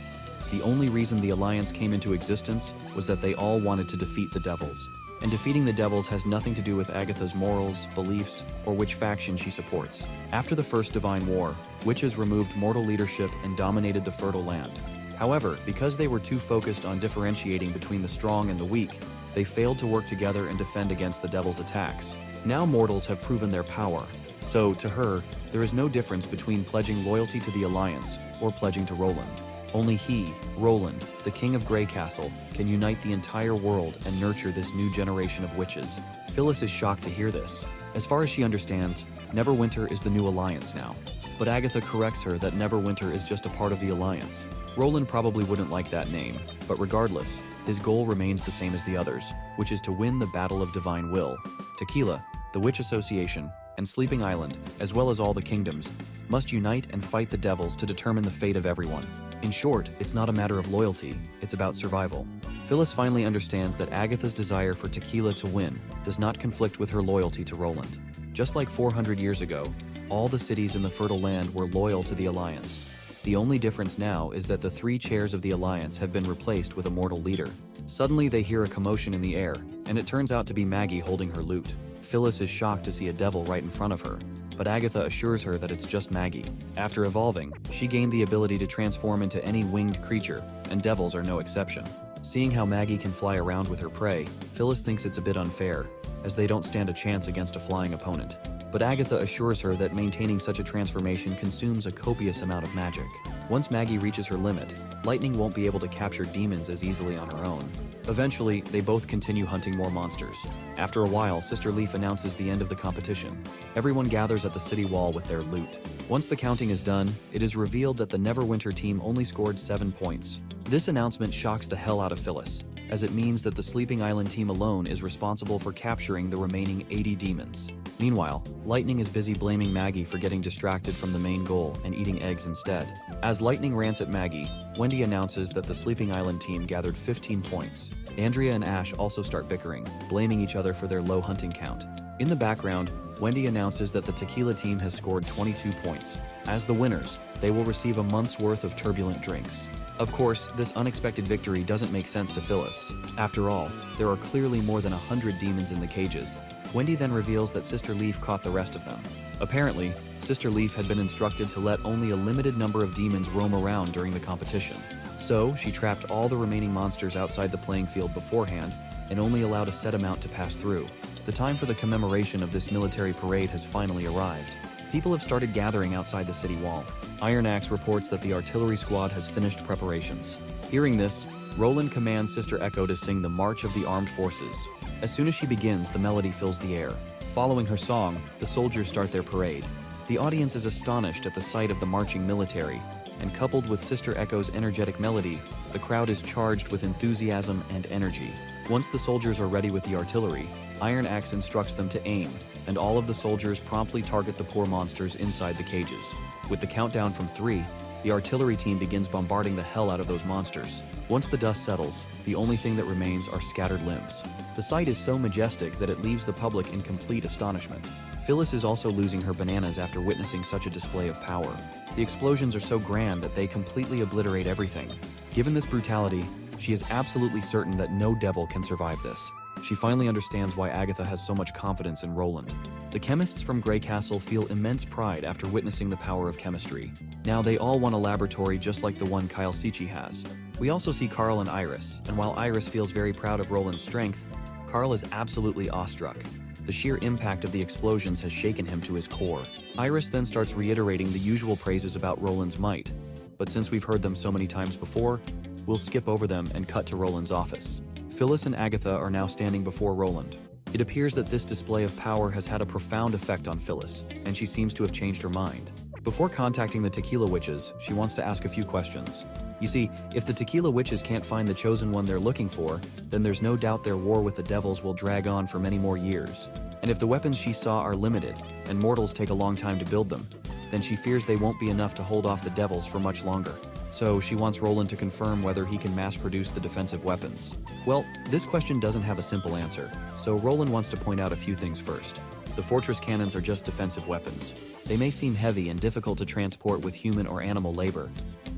the only reason the Alliance came into existence was that they all wanted to defeat the Devils. And defeating the Devils has nothing to do with Agatha's morals, beliefs, or which faction she supports. After the First Divine War, witches removed mortal leadership and dominated the Fertile Land. However, because they were too focused on differentiating between the strong and the weak, they failed to work together and defend against the Devil's attacks. Now mortals have proven their power, so to her, there is no difference between pledging loyalty to the Alliance or pledging to Roland. Only he, Roland, the King of Grey Castle, can unite the entire world and nurture this new generation of witches. Phyllis is shocked to hear this. As far as she understands, Neverwinter is the new Alliance now. But Agatha corrects her that Neverwinter is just a part of the Alliance. Roland probably wouldn't like that name, but regardless, his goal remains the same as the others, which is to win the Battle of Divine Will. Tequila, the Witch Association, and Sleeping Island, as well as all the kingdoms, must unite and fight the Devils to determine the fate of everyone. In short, it's not a matter of loyalty, it's about survival. Phyllis finally understands that Agatha's desire for Tequila to win does not conflict with her loyalty to Roland. Just like 400 years ago, all the cities in the Fertile Land were loyal to the Alliance. The only difference now is that the 3 chairs of the Alliance have been replaced with a mortal leader. Suddenly they hear a commotion in the air, and it turns out to be Maggie holding her lute. Phyllis is shocked to see a devil right in front of her, but Agatha assures her that it's just Maggie. After evolving, she gained the ability to transform into any winged creature, and devils are no exception. Seeing how Maggie can fly around with her prey, Phyllis thinks it's a bit unfair, as they don't stand a chance against a flying opponent. But Agatha assures her that maintaining such a transformation consumes a copious amount of magic. Once Maggie reaches her limit, Lightning won't be able to capture demons as easily on her own. Eventually, they both continue hunting more monsters. After a while, Sister Leaf announces the end of the competition. Everyone gathers at the city wall with their loot. Once the counting is done, it is revealed that the Neverwinter team only scored 7 points. This announcement shocks the hell out of Phyllis, as it means that the Sleeping Island team alone is responsible for capturing the remaining 80 demons. Meanwhile, Lightning is busy blaming Maggie for getting distracted from the main goal and eating eggs instead. As Lightning rants at Maggie, Wendy announces that the Sleeping Island team gathered 15 points. Andrea and Ash also start bickering, blaming each other for their low hunting count. In the background, Wendy announces that the Tequila team has scored 22 points. As the winners, they will receive a month's worth of turbulent drinks. Of course, this unexpected victory doesn't make sense to Phyllis. After all, there are clearly more than 100 demons in the cages. Wendy then reveals that Sister Leaf caught the rest of them. Apparently, Sister Leaf had been instructed to let only a limited number of demons roam around during the competition. So, she trapped all the remaining monsters outside the playing field beforehand and only allowed a set amount to pass through. The time for the commemoration of this military parade has finally arrived. People have started gathering outside the city wall. Iron Axe reports that the artillery squad has finished preparations. Hearing this, Roland commands Sister Echo to sing the March of the Armed Forces. As soon as she begins, the melody fills the air. Following her song, the soldiers start their parade. The audience is astonished at the sight of the marching military, and coupled with Sister Echo's energetic melody, the crowd is charged with enthusiasm and energy. Once the soldiers are ready with the artillery, Iron Axe instructs them to aim, and all of the soldiers promptly target the poor monsters inside the cages. With the countdown from 3, the artillery team begins bombarding the hell out of those monsters. Once the dust settles, the only thing that remains are scattered limbs. The sight is so majestic that it leaves the public in complete astonishment. Phyllis is also losing her bananas after witnessing such a display of power. The explosions are so grand that they completely obliterate everything. Given this brutality, she is absolutely certain that no devil can survive this. She finally understands why Agatha has so much confidence in Roland. The chemists from Grey Castle feel immense pride after witnessing the power of chemistry. Now they all want a laboratory just like the one Kyle Sichi has. We also see Carl and Iris, and while Iris feels very proud of Roland's strength, Carl is absolutely awestruck. The sheer impact of the explosions has shaken him to his core. Iris then starts reiterating the usual praises about Roland's might, but since we've heard them so many times before, we'll skip over them and cut to Roland's office. Phyllis and Agatha are now standing before Roland. It appears that this display of power has had a profound effect on Phyllis, and she seems to have changed her mind. Before contacting the Tequila Witches, she wants to ask a few questions. You see, if the Tequila Witches can't find the chosen one they're looking for, then there's no doubt their war with the devils will drag on for many more years. And if the weapons she saw are limited, and mortals take a long time to build them, then she fears they won't be enough to hold off the devils for much longer. So she wants Roland to confirm whether he can mass-produce the defensive weapons. Well, this question doesn't have a simple answer, so Roland wants to point out a few things first. The fortress cannons are just defensive weapons. They may seem heavy and difficult to transport with human or animal labor,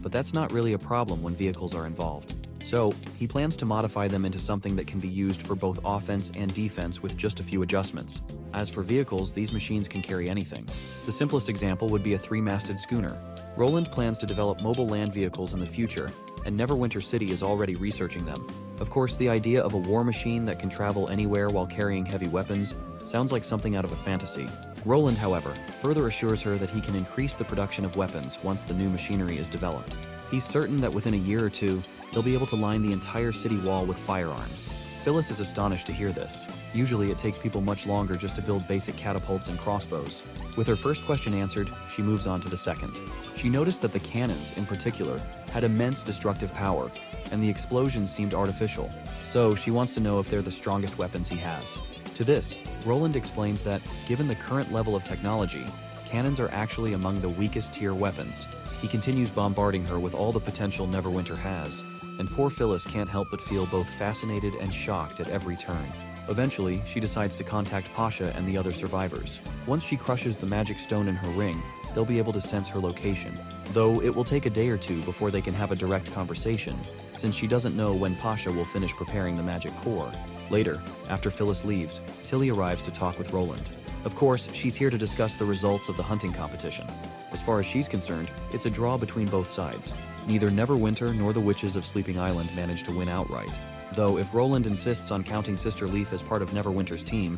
but that's not really a problem when vehicles are involved. So, he plans to modify them into something that can be used for both offense and defense with just a few adjustments. As for vehicles, these machines can carry anything. The simplest example would be a three-masted schooner. Roland plans to develop mobile land vehicles in the future, and Neverwinter City is already researching them. Of course, the idea of a war machine that can travel anywhere while carrying heavy weapons sounds like something out of a fantasy. Roland, however, further assures her that he can increase the production of weapons once the new machinery is developed. He's certain that within a year or two, they'll be able to line the entire city wall with firearms. Phyllis is astonished to hear this. Usually it takes people much longer just to build basic catapults and crossbows. With her first question answered, she moves on to the second. She noticed that the cannons, in particular, had immense destructive power, and the explosions seemed artificial. So she wants to know if they're the strongest weapons he has. To this, Roland explains that, given the current level of technology, cannons are actually among the weakest tier weapons. He continues bombarding her with all the potential Neverwinter has, and poor Phyllis can't help but feel both fascinated and shocked at every turn. Eventually, she decides to contact Pasha and the other survivors. Once she crushes the magic stone in her ring, they'll be able to sense her location, though it will take a day or two before they can have a direct conversation, since she doesn't know when Pasha will finish preparing the magic core. Later, after Phyllis leaves, Tilly arrives to talk with Roland. Of course, she's here to discuss the results of the hunting competition. As far as she's concerned, it's a draw between both sides. Neither Neverwinter nor the witches of Sleeping Island managed to win outright. Though if Roland insists on counting Sister Leaf as part of Neverwinter's team,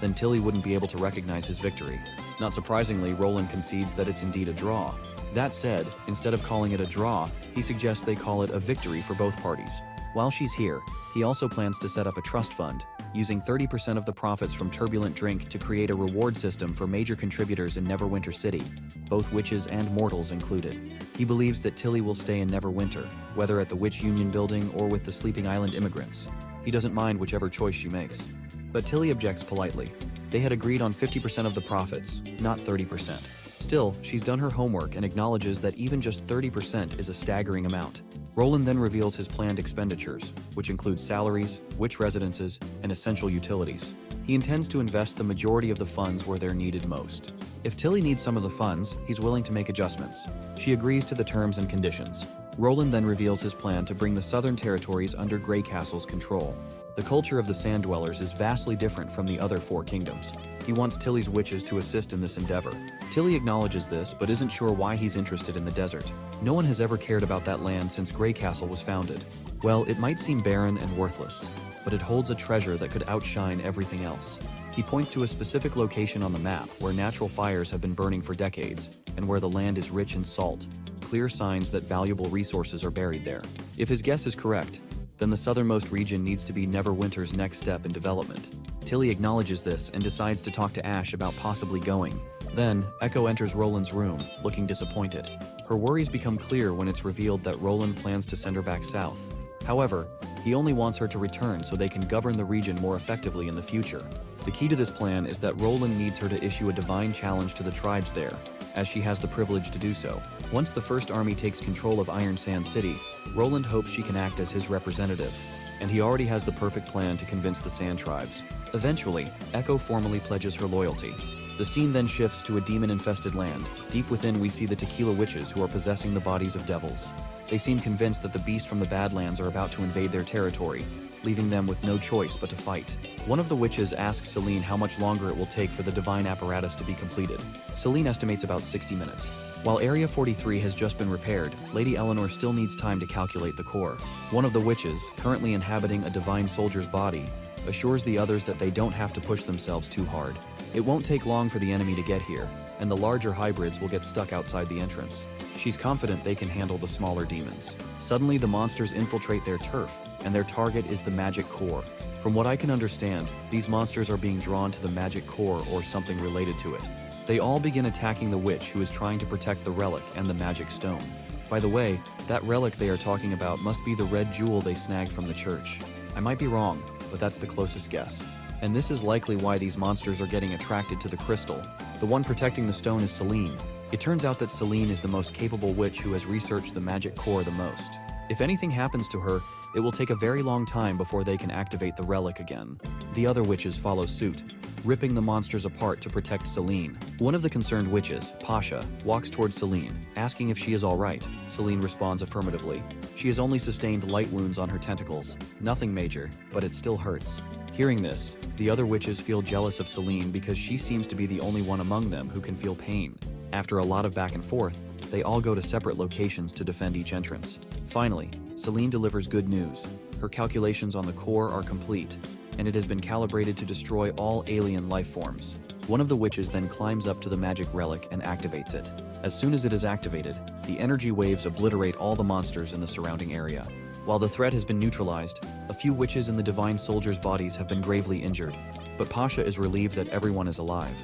then Tilly wouldn't be able to recognize his victory. Not surprisingly, Roland concedes that it's indeed a draw. That said, instead of calling it a draw, he suggests they call it a victory for both parties. While she's here, he also plans to set up a trust fund, using 30% of the profits from Turbulent Drink to create a reward system for major contributors in Neverwinter City, both witches and mortals included. He believes that Tilly will stay in Neverwinter, whether at the Witch Union building or with the Sleeping Island immigrants. He doesn't mind whichever choice she makes. But Tilly objects politely. They had agreed on 50% of the profits, not 30%. Still, she's done her homework and acknowledges that even just 30% is a staggering amount. Roland then reveals his planned expenditures, which include salaries, witch residences, and essential utilities. He intends to invest the majority of the funds where they're needed most. If Tilly needs some of the funds, he's willing to make adjustments. She agrees to the terms and conditions. Roland then reveals his plan to bring the southern territories under Grey Castle's control. The culture of the Sand Dwellers is vastly different from the other four kingdoms. He wants Tilly's witches to assist in this endeavor. Tilly acknowledges this, but isn't sure why he's interested in the desert. No one has ever cared about that land since Grey Castle was founded. Well, it might seem barren and worthless, but it holds a treasure that could outshine everything else. He points to a specific location on the map where natural fires have been burning for decades, and where the land is rich in salt, clear signs that valuable resources are buried there. If his guess is correct, then the southernmost region needs to be Neverwinter's next step in development. Tilly acknowledges this and decides to talk to Ash about possibly going. Then, Echo enters Roland's room, looking disappointed. Her worries become clear when it's revealed that Roland plans to send her back south. However, he only wants her to return so they can govern the region more effectively in the future. The key to this plan is that Roland needs her to issue a divine challenge to the tribes there, as she has the privilege to do so. Once the First Army takes control of Iron Sand City, Roland hopes she can act as his representative, and he already has the perfect plan to convince the Sand Tribes. Eventually, Echo formally pledges her loyalty. The scene then shifts to a demon-infested land. Deep within, we see the Tequila Witches who are possessing the bodies of devils. They seem convinced that the beasts from the Badlands are about to invade their territory, leaving them with no choice but to fight. One of the witches asks Celine how much longer it will take for the divine apparatus to be completed. Celine estimates about 60 minutes. While Area 43 has just been repaired, Lady Eleanor still needs time to calculate the core. One of the witches, currently inhabiting a divine soldier's body, assures the others that they don't have to push themselves too hard. It won't take long for the enemy to get here, and the larger hybrids will get stuck outside the entrance. She's confident they can handle the smaller demons. Suddenly, the monsters infiltrate their turf, and their target is the magic core. From what I can understand, these monsters are being drawn to the magic core or something related to it. They all begin attacking the witch who is trying to protect the relic and the magic stone. By the way, that relic they are talking about must be the red jewel they snagged from the church. I might be wrong, but that's the closest guess. And this is likely why these monsters are getting attracted to the crystal. The one protecting the stone is Celine. It turns out that Celine is the most capable witch who has researched the magic core the most. If anything happens to her, it will take a very long time before they can activate the relic again. The other witches follow suit. ripping the monsters apart to protect Celine. One of the concerned witches, Pasha, walks towards Celine, asking if she is alright. Celine responds affirmatively. She has only sustained light wounds on her tentacles. Nothing major, but it still hurts. Hearing this, the other witches feel jealous of Celine because she seems to be the only one among them who can feel pain. After a lot of back and forth, they all go to separate locations to defend each entrance. Finally, Celine delivers good news. Her calculations on the core are complete, and it has been calibrated to destroy all alien life forms. One of the witches then climbs up to the magic relic and activates it. As soon as it is activated, the energy waves obliterate all the monsters in the surrounding area. While the threat has been neutralized, a few witches in the divine soldiers' bodies have been gravely injured, but Pasha is relieved that everyone is alive.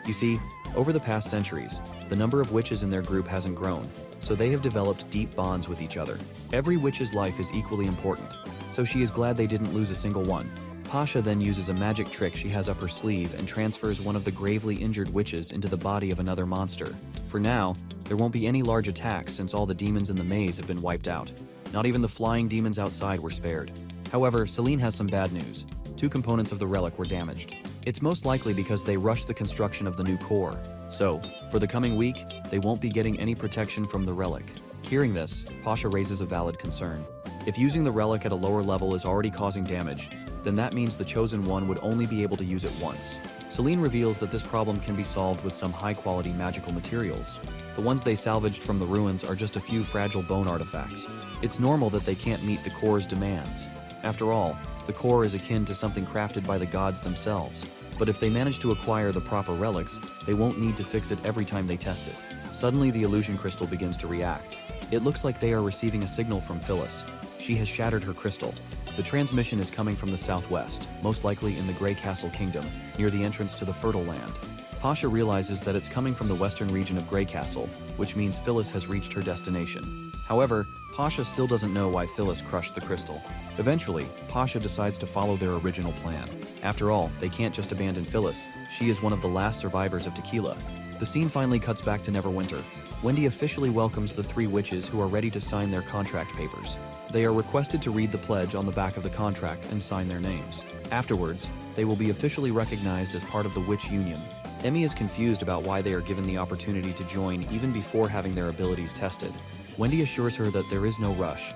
You see, over the past centuries, the number of witches in their group hasn't grown, so they have developed deep bonds with each other. Every witch's life is equally important, so she is glad they didn't lose a single one. Pasha then uses a magic trick she has up her sleeve and transfers one of the gravely injured witches into the body of another monster. For now, there won't be any large attacks since all the demons in the maze have been wiped out. Not even the flying demons outside were spared. However, Celine has some bad news. 2 components of the relic were damaged. It's most likely because they rushed the construction of the new core. So, for the coming week, they won't be getting any protection from the relic. Hearing this, Pasha raises a valid concern. If using the relic at a lower level is already causing damage, then that means the Chosen One would only be able to use it once. Celine reveals that this problem can be solved with some high-quality magical materials. The ones they salvaged from the ruins are just a few fragile bone artifacts. It's normal that they can't meet the core's demands. After all, the core is akin to something crafted by the gods themselves. But if they manage to acquire the proper relics, they won't need to fix it every time they test it. Suddenly, the illusion crystal begins to react. It looks like they are receiving a signal from Phyllis. She has shattered her crystal. The transmission is coming from the southwest, most likely in the Grey Castle Kingdom, near the entrance to the Fertile Land. Pasha realizes that it's coming from the western region of Grey Castle, which means Phyllis has reached her destination. However, Pasha still doesn't know why Phyllis crushed the crystal. Eventually, Pasha decides to follow their original plan. After all, they can't just abandon Phyllis. She is one of the last survivors of Tequila. The scene finally cuts back to Neverwinter. Wendy officially welcomes the 3 witches who are ready to sign their contract papers. They are requested to read the pledge on the back of the contract and sign their names. Afterwards, they will be officially recognized as part of the Witch Union. Emmy is confused about why they are given the opportunity to join even before having their abilities tested. Wendy assures her that there is no rush.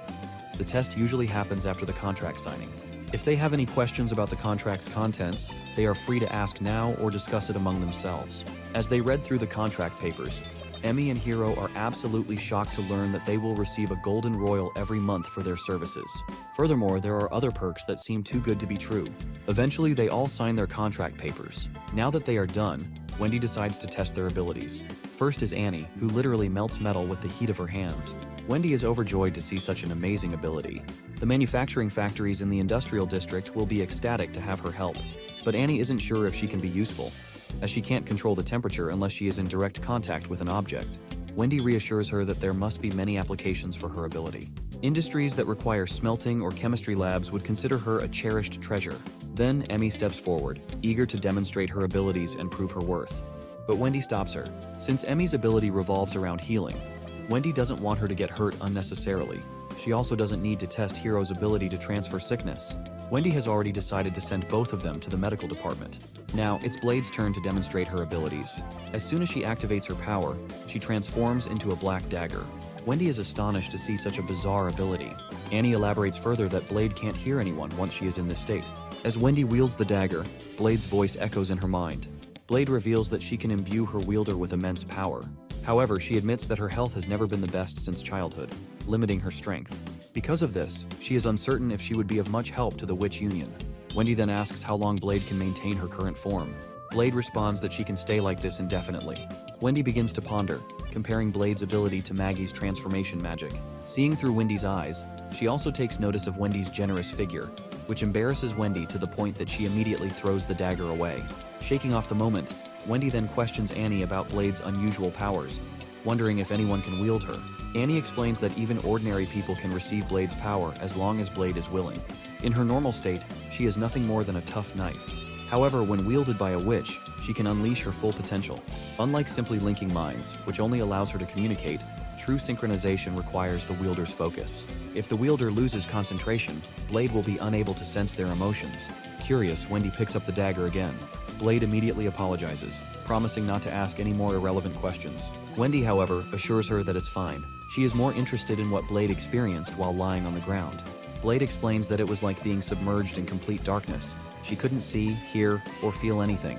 The test usually happens after the contract signing. If they have any questions about the contract's contents, they are free to ask now or discuss it among themselves. As they read through the contract papers, Emmy and Hiro are absolutely shocked to learn that they will receive a golden royal every month for their services. Furthermore, there are other perks that seem too good to be true. Eventually, they all sign their contract papers. Now that they are done, Wendy decides to test their abilities. First is Annie, who literally melts metal with the heat of her hands. Wendy is overjoyed to see such an amazing ability. The manufacturing factories in the industrial district will be ecstatic to have her help. But Annie isn't sure if she can be useful, as she can't control the temperature unless she is in direct contact with an object. Wendy reassures her that there must be many applications for her ability. Industries that require smelting or chemistry labs would consider her a cherished treasure. Then Emmy steps forward, eager to demonstrate her abilities and prove her worth. But Wendy stops her. Since Emmy's ability revolves around healing, Wendy doesn't want her to get hurt unnecessarily. She also doesn't need to test Hiro's ability to transfer sickness. Wendy has already decided to send both of them to the medical department. Now, it's Blade's turn to demonstrate her abilities. As soon as she activates her power, she transforms into a black dagger. Wendy is astonished to see such a bizarre ability. Annie elaborates further that Blade can't hear anyone once she is in this state. As Wendy wields the dagger, Blade's voice echoes in her mind. Blade reveals that she can imbue her wielder with immense power. However, she admits that her health has never been the best since childhood, limiting her strength. Because of this, she is uncertain if she would be of much help to the Witch Union. Wendy then asks how long Blade can maintain her current form. Blade responds that she can stay like this indefinitely. Wendy begins to ponder, comparing Blade's ability to Maggie's transformation magic. Seeing through Wendy's eyes, she also takes notice of Wendy's generous figure, which embarrasses Wendy to the point that she immediately throws the dagger away. Shaking off the moment, Wendy then questions Annie about Blade's unusual powers, wondering if anyone can wield her. Annie explains that even ordinary people can receive Blade's power as long as Blade is willing. In her normal state, she is nothing more than a tough knife. However, when wielded by a witch, she can unleash her full potential. Unlike simply linking minds, which only allows her to communicate, true synchronization requires the wielder's focus. If the wielder loses concentration, Blade will be unable to sense their emotions. Curious, Wendy picks up the dagger again. Blade immediately apologizes, promising not to ask any more irrelevant questions. Wendy, however, assures her that it's fine. She is more interested in what Blade experienced while lying on the ground. Blade explains that it was like being submerged in complete darkness. She couldn't see, hear, or feel anything,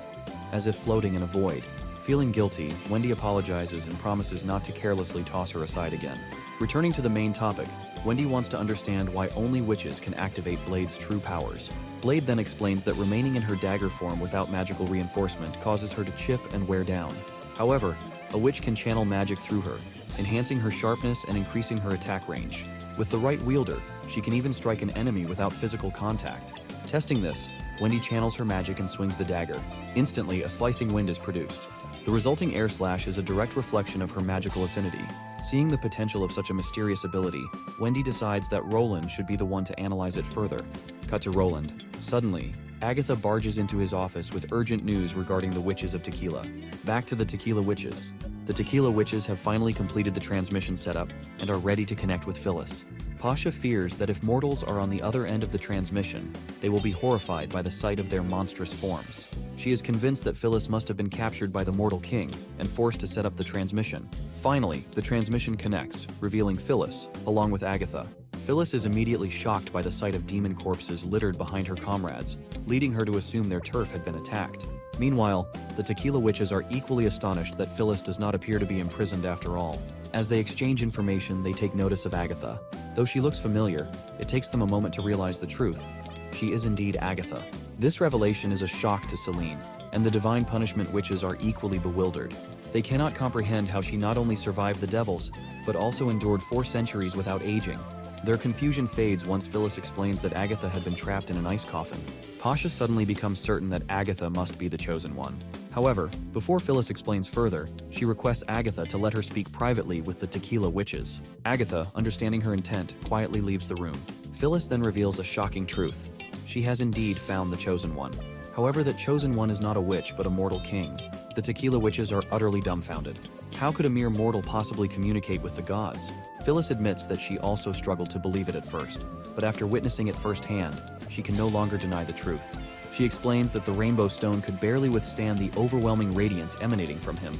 as if floating in a void. Feeling guilty, Wendy apologizes and promises not to carelessly toss her aside again. Returning to the main topic, Wendy wants to understand why only witches can activate Blade's true powers. Blade then explains that remaining in her dagger form without magical reinforcement causes her to chip and wear down. However, a witch can channel magic through her, enhancing her sharpness and increasing her attack range. With the right wielder, she can even strike an enemy without physical contact. Testing this, Wendy channels her magic and swings the dagger. Instantly, a slicing wind is produced. The resulting air slash is a direct reflection of her magical affinity. Seeing the potential of such a mysterious ability, Wendy decides that Roland should be the one to analyze it further. Cut to Roland. Suddenly, Agatha barges into his office with urgent news regarding the witches of Tequila. Back to the Tequila Witches. The Tequila Witches have finally completed the transmission setup and are ready to connect with Phyllis. Pasha fears that if mortals are on the other end of the transmission, they will be horrified by the sight of their monstrous forms. She is convinced that Phyllis must have been captured by the mortal king and forced to set up the transmission. Finally, the transmission connects, revealing Phyllis, along with Agatha. Phyllis is immediately shocked by the sight of demon corpses littered behind her comrades, leading her to assume their turf had been attacked. Meanwhile, the Tequila Witches are equally astonished that Phyllis does not appear to be imprisoned after all. As they exchange information, they take notice of Agatha. Though she looks familiar, it takes them a moment to realize the truth. She is indeed Agatha. This revelation is a shock to Celine, and the Divine Punishment Witches are equally bewildered. They cannot comprehend how she not only survived the devils, but also endured 4 centuries without aging. Their confusion fades once Phyllis explains that Agatha had been trapped in an ice coffin. Pasha suddenly becomes certain that Agatha must be the chosen one. However, before Phyllis explains further, she requests Agatha to let her speak privately with the Tequila Witches. Agatha, understanding her intent, quietly leaves the room. Phyllis then reveals a shocking truth. She has indeed found the chosen one. However, that chosen one is not a witch but a mortal king. The Tequila Witches are utterly dumbfounded. How could a mere mortal possibly communicate with the gods? Phyllis admits that she also struggled to believe it at first, but after witnessing it firsthand, she can no longer deny the truth. She explains that the rainbow stone could barely withstand the overwhelming radiance emanating from him,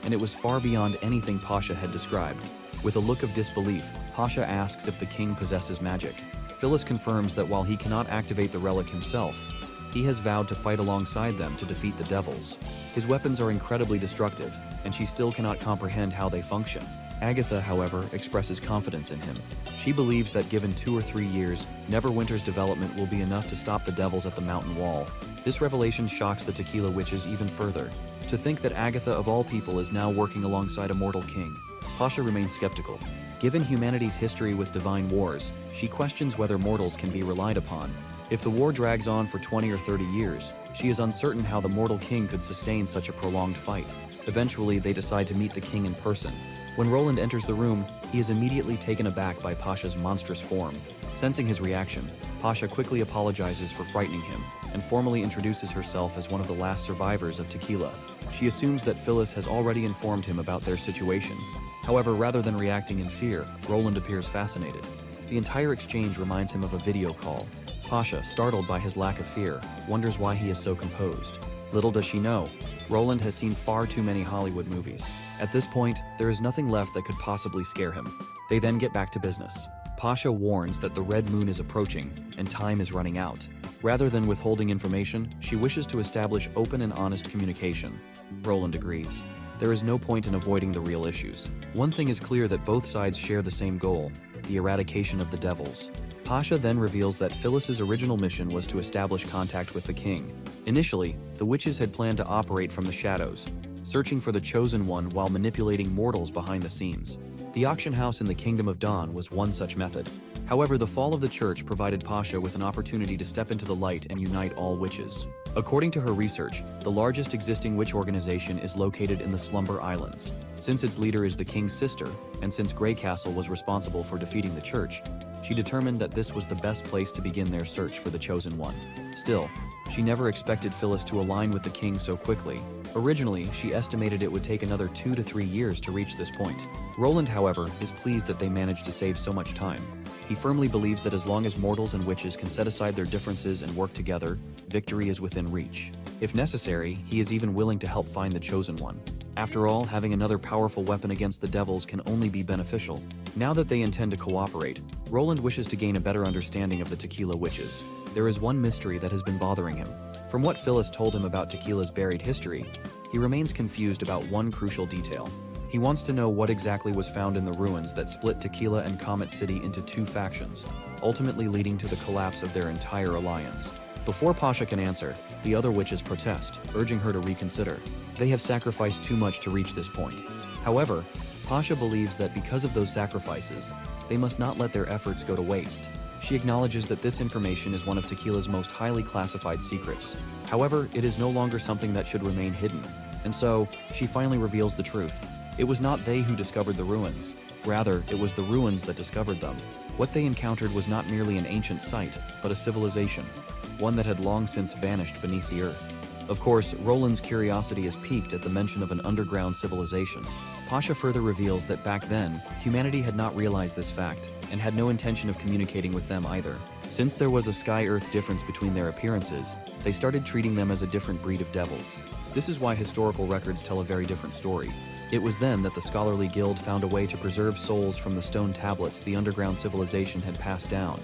and it was far beyond anything Pasha had described. With a look of disbelief, Pasha asks if the king possesses magic. Phyllis confirms that while he cannot activate the relic himself, he has vowed to fight alongside them to defeat the devils. His weapons are incredibly destructive, and she still cannot comprehend how they function. Agatha, however, expresses confidence in him. She believes that given 2 or 3 years, Neverwinter's development will be enough to stop the devils at the mountain wall. This revelation shocks the Tequila Witches even further. To think that Agatha of all people is now working alongside a mortal king. Pasha remains skeptical. Given humanity's history with divine wars, she questions whether mortals can be relied upon. If the war drags on for 20 or 30 years, she is uncertain how the mortal king could sustain such a prolonged fight. Eventually, they decide to meet the king in person. When Roland enters the room, he is immediately taken aback by Pasha's monstrous form. Sensing his reaction, Pasha quickly apologizes for frightening him and formally introduces herself as one of the last survivors of Tequila. She assumes that Phyllis has already informed him about their situation. However, rather than reacting in fear, Roland appears fascinated. The entire exchange reminds him of a video call. Pasha, startled by his lack of fear, wonders why he is so composed. Little does she know, Roland has seen far too many Hollywood movies. At this point, there is nothing left that could possibly scare him. They then get back to business. Pasha warns that the red moon is approaching and time is running out. Rather than withholding information, she wishes to establish open and honest communication. Roland agrees. There is no point in avoiding the real issues. One thing is clear, that both sides share the same goal: the eradication of the devils. Pasha then reveals that Phyllis's original mission was to establish contact with the king. Initially, the witches had planned to operate from the shadows, searching for the chosen one while manipulating mortals behind the scenes. The auction house in the Kingdom of Dawn was one such method. However, the fall of the church provided Pasha with an opportunity to step into the light and unite all witches. According to her research, the largest existing witch organization is located in the Slumber Islands. Since its leader is the king's sister, and since Grey Castle was responsible for defeating the church, she determined that this was the best place to begin their search for the chosen one. Still, she never expected Phyllis to align with the king so quickly. Originally, she estimated it would take another 2 to 3 years to reach this point. Roland, however, is pleased that they managed to save so much time. He firmly believes that as long as mortals and witches can set aside their differences and work together, victory is within reach. If necessary, he is even willing to help find the chosen one. After all, having another powerful weapon against the devils can only be beneficial. Now that they intend to cooperate, Roland wishes to gain a better understanding of the Tequila Witches. There is one mystery that has been bothering him. From what Phyllis told him about Tequila's buried history, he remains confused about one crucial detail. He wants to know what exactly was found in the ruins that split Tequila and Comet City into two factions, ultimately leading to the collapse of their entire alliance. Before Pasha can answer, the other witches protest, urging her to reconsider. They have sacrificed too much to reach this point. However, Pasha believes that because of those sacrifices, they must not let their efforts go to waste. She acknowledges that this information is one of Tequila's most highly classified secrets. However, it is no longer something that should remain hidden, and so she finally reveals the truth. It was not they who discovered the ruins. Rather, it was the ruins that discovered them. What they encountered was not merely an ancient site, but a civilization, one that had long since vanished beneath the earth. Of course, Roland's curiosity is piqued at the mention of an underground civilization. Pasha further reveals that back then, humanity had not realized this fact, and had no intention of communicating with them either. Since there was a sky-earth difference between their appearances, they started treating them as a different breed of devils. This is why historical records tell a very different story. It was then that the Scholarly Guild found a way to preserve souls from the stone tablets the underground civilization had passed down,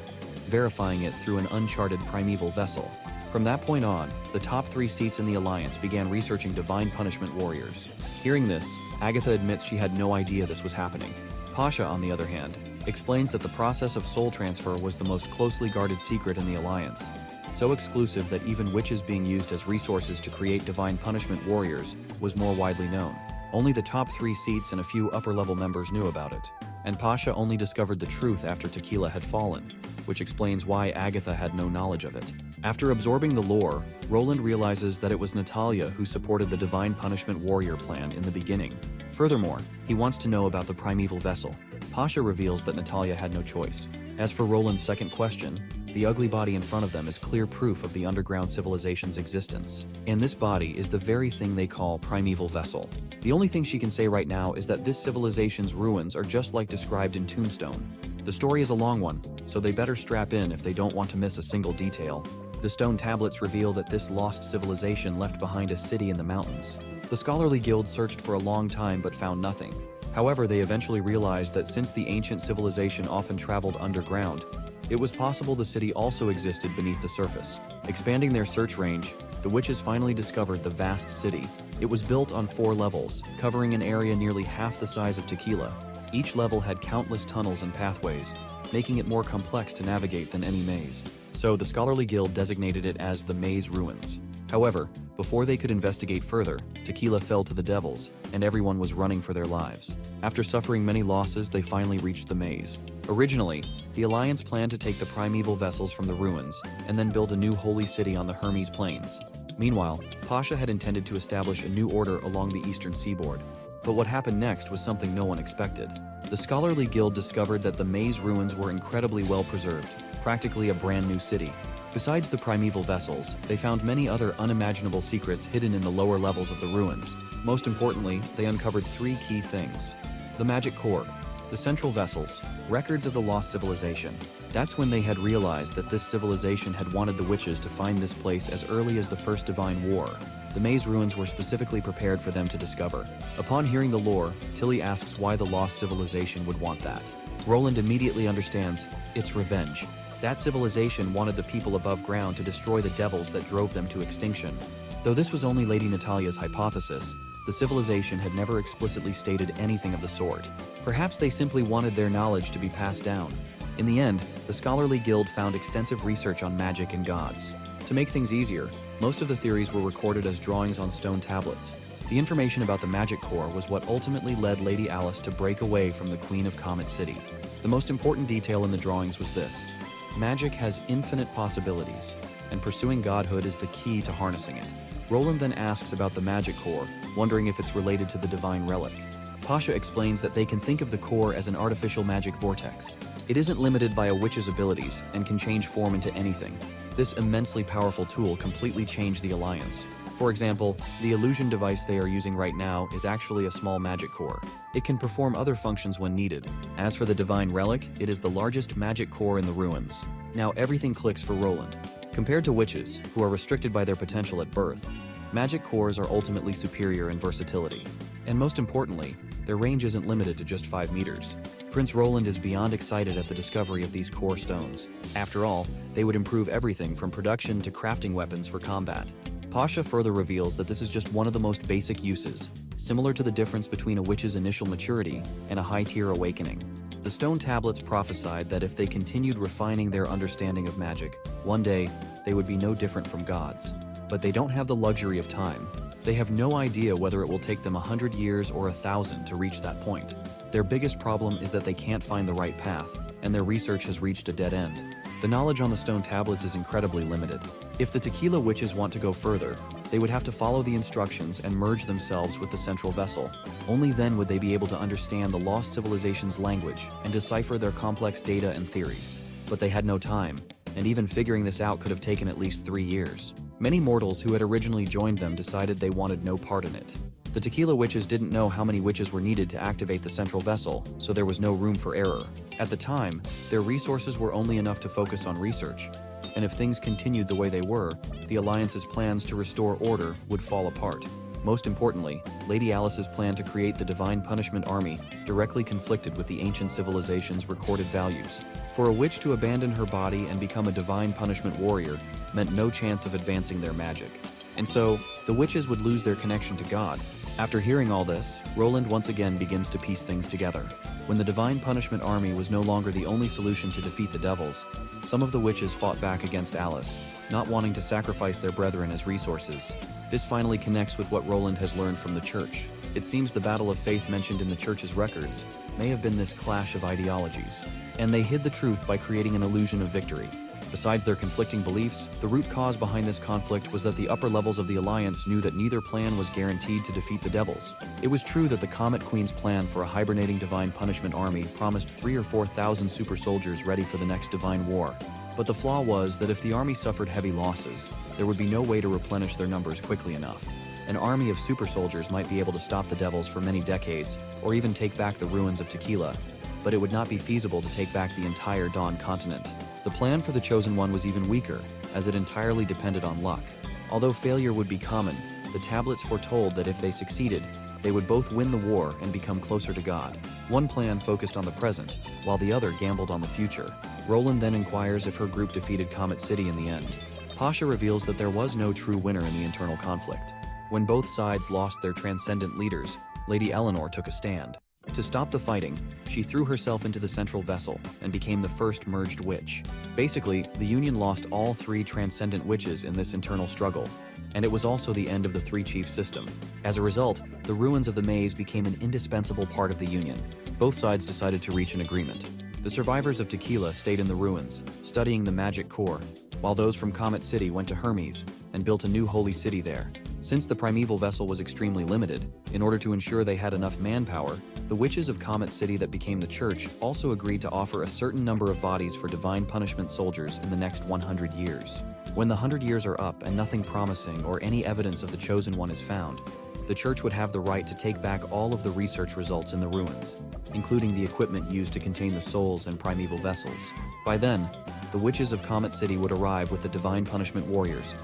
verifying it through an uncharted primeval vessel. From that point on, the top 3 seats in the Alliance began researching divine punishment warriors. Hearing this, Agatha admits she had no idea this was happening. Pasha, on the other hand, explains that the process of soul transfer was the most closely guarded secret in the Alliance, so exclusive that even witches being used as resources to create divine punishment warriors was more widely known. Only the top 3 seats and a few upper-level members knew about it, and Pasha only discovered the truth after Tequila had fallen, which explains why Agatha had no knowledge of it. After absorbing the lore, Roland realizes that it was Natalia who supported the Divine Punishment Warrior plan in the beginning. Furthermore, he wants to know about the primeval vessel. Pasha reveals that Natalia had no choice. As for Roland's second question, the ugly body in front of them is clear proof of the underground civilization's existence. And this body is the very thing they call primeval vessel. The only thing she can say right now is that this civilization's ruins are just like described in Tombstone. The story is a long one, so they better strap in if they don't want to miss a single detail. The stone tablets reveal that this lost civilization left behind a city in the mountains. The Scholarly Guild searched for a long time but found nothing. However, they eventually realized that since the ancient civilization often traveled underground, it was possible the city also existed beneath the surface. Expanding their search range, the witches finally discovered the vast city. It was built on 4 levels, covering an area nearly half the size of Tequila. Each level had countless tunnels and pathways, making it more complex to navigate than any maze. So the Scholarly Guild designated it as the Maze Ruins. However, before they could investigate further, Tequila fell to the devils, and everyone was running for their lives. After suffering many losses, they finally reached the maze. Originally, the Alliance planned to take the primeval vessels from the ruins, and then build a new holy city on the Hermes Plains. Meanwhile, Pasha had intended to establish a new order along the eastern seaboard. But what happened next was something no one expected. The Scholarly Guild discovered that the maze ruins were incredibly well preserved, practically a brand new city. Besides the primeval vessels, they found many other unimaginable secrets hidden in the lower levels of the ruins. Most importantly, they uncovered 3 key things. The magic core, the central vessels, records of the lost civilization. That's when they had realized that this civilization had wanted the witches to find this place as early as the First Divine War. The maze ruins were specifically prepared for them to discover. Upon hearing the lore, Tilly asks why the lost civilization would want that. Roland immediately understands, it's revenge. That civilization wanted the people above ground to destroy the devils that drove them to extinction. Though this was only Lady Natalia's hypothesis, the civilization had never explicitly stated anything of the sort. Perhaps they simply wanted their knowledge to be passed down. In the end, the Scholarly Guild found extensive research on magic and gods. To make things easier, most of the theories were recorded as drawings on stone tablets. The information about the magic core was what ultimately led Lady Alice to break away from the Queen of Comet City. The most important detail in the drawings was this: magic has infinite possibilities, and pursuing godhood is the key to harnessing it. Roland then asks about the magic core, wondering if it's related to the divine relic. Pasha explains that they can think of the core as an artificial magic vortex. It isn't limited by a witch's abilities and can change form into anything. This immensely powerful tool completely changed the Alliance. For example, the illusion device they are using right now is actually a small magic core. It can perform other functions when needed. As for the divine relic, it is the largest magic core in the ruins. Now everything clicks for Roland. Compared to witches, who are restricted by their potential at birth, magic cores are ultimately superior in versatility. And most importantly, their range isn't limited to just 5 meters. Prince Roland is beyond excited at the discovery of these core stones. After all, they would improve everything from production to crafting weapons for combat. Pasha further reveals that this is just one of the most basic uses, similar to the difference between a witch's initial maturity and a high-tier awakening. The stone tablets prophesied that if they continued refining their understanding of magic, one day they would be no different from gods. But they don't have the luxury of time. They have no idea whether it will take them 100 years or 1,000 to reach that point. Their biggest problem is that they can't find the right path, and their research has reached a dead end. The knowledge on the stone tablets is incredibly limited. If the Tequila Witches want to go further, they would have to follow the instructions and merge themselves with the central vessel. Only then would they be able to understand the lost civilization's language and decipher their complex data and theories. But they had no time, and even figuring this out could have taken at least 3 years. Many mortals who had originally joined them decided they wanted no part in it. The Tequila Witches didn't know how many witches were needed to activate the central vessel, so there was no room for error. At the time, their resources were only enough to focus on research, and if things continued the way they were, the Alliance's plans to restore order would fall apart. Most importantly, Lady Alice's plan to create the Divine Punishment Army directly conflicted with the ancient civilization's recorded values. For a witch to abandon her body and become a Divine Punishment warrior meant no chance of advancing their magic. And so, the witches would lose their connection to God. After hearing all this, Roland once again begins to piece things together. When the Divine Punishment Army was no longer the only solution to defeat the devils, some of the witches fought back against Alice, not wanting to sacrifice their brethren as resources. This finally connects with what Roland has learned from the Church. It seems the battle of faith mentioned in the Church's records may have been this clash of ideologies, and they hid the truth by creating an illusion of victory. Besides their conflicting beliefs, the root cause behind this conflict was that the upper levels of the Alliance knew that neither plan was guaranteed to defeat the devils. It was true that the Comet Queen's plan for a hibernating Divine Punishment Army promised 3,000 or 4,000 super soldiers ready for the next Divine War. But the flaw was that if the army suffered heavy losses, there would be no way to replenish their numbers quickly enough. An army of super soldiers might be able to stop the devils for many decades, or even take back the ruins of Tequila, but it would not be feasible to take back the entire Dawn continent. The plan for the Chosen One was even weaker, as it entirely depended on luck. Although failure would be common, the tablets foretold that if they succeeded, they would both win the war and become closer to God. One plan focused on the present, while the other gambled on the future. Roland then inquires if her group defeated Comet City in the end. Pasha reveals that there was no true winner in the internal conflict. When both sides lost their transcendent leaders, Lady Eleanor took a stand. To stop the fighting, she threw herself into the central vessel and became the first merged witch. Basically, the Union lost all 3 transcendent witches in this internal struggle, and it was also the end of the 3-chief system. As a result, the ruins of the maze became an indispensable part of the Union. Both sides decided to reach an agreement. The survivors of Tequila stayed in the ruins, studying the magic core, while those from Comet City went to Hermes and built a new holy city there. Since the primeval vessel was extremely limited, in order to ensure they had enough manpower, the witches of Comet City that became the Church also agreed to offer a certain number of bodies for Divine Punishment soldiers in the next 100 years. When the 100 years are up and nothing promising or any evidence of the Chosen One is found, the Church would have the right to take back all of the research results in the ruins, including the equipment used to contain the souls and primeval vessels. By then, the witches of Comet City would arrive with the Divine Punishment warriors,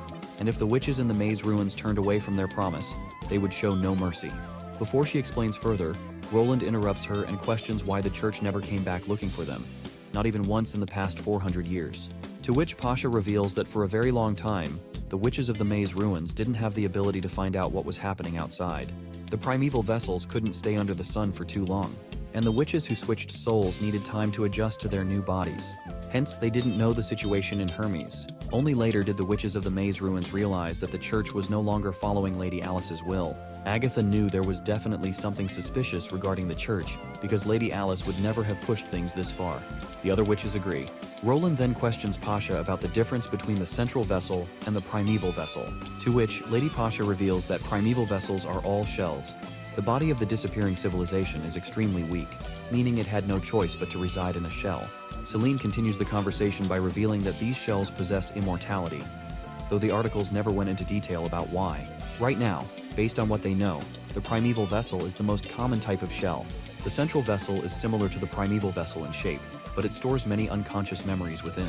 and if the witches in the maze ruins turned away from their promise, they would show no mercy. Before she explains further, Roland interrupts her and questions why the Church never came back looking for them, not even once in the past 400 years. To which Pasha reveals that for a very long time, the witches of the maze ruins didn't have the ability to find out what was happening outside. The primeval vessels couldn't stay under the sun for too long, and the witches who switched souls needed time to adjust to their new bodies. Hence, they didn't know the situation in Hermes. Only later did the witches of the maze ruins realize that the Church was no longer following Lady Alice's will. Agatha knew there was definitely something suspicious regarding the Church, because Lady Alice would never have pushed things this far. The other witches agree. Roland then questions Pasha about the difference between the central vessel and the primeval vessel, to which Lady Pasha reveals that primeval vessels are all shells. The body of the disappearing civilization is extremely weak, meaning it had no choice but to reside in a shell. Celine continues the conversation by revealing that these shells possess immortality. though the articles never went into detail about why. Right now, based on what they know, the primeval vessel is the most common type of shell. The central vessel is similar to the primeval vessel in shape, but it stores many unconscious memories within.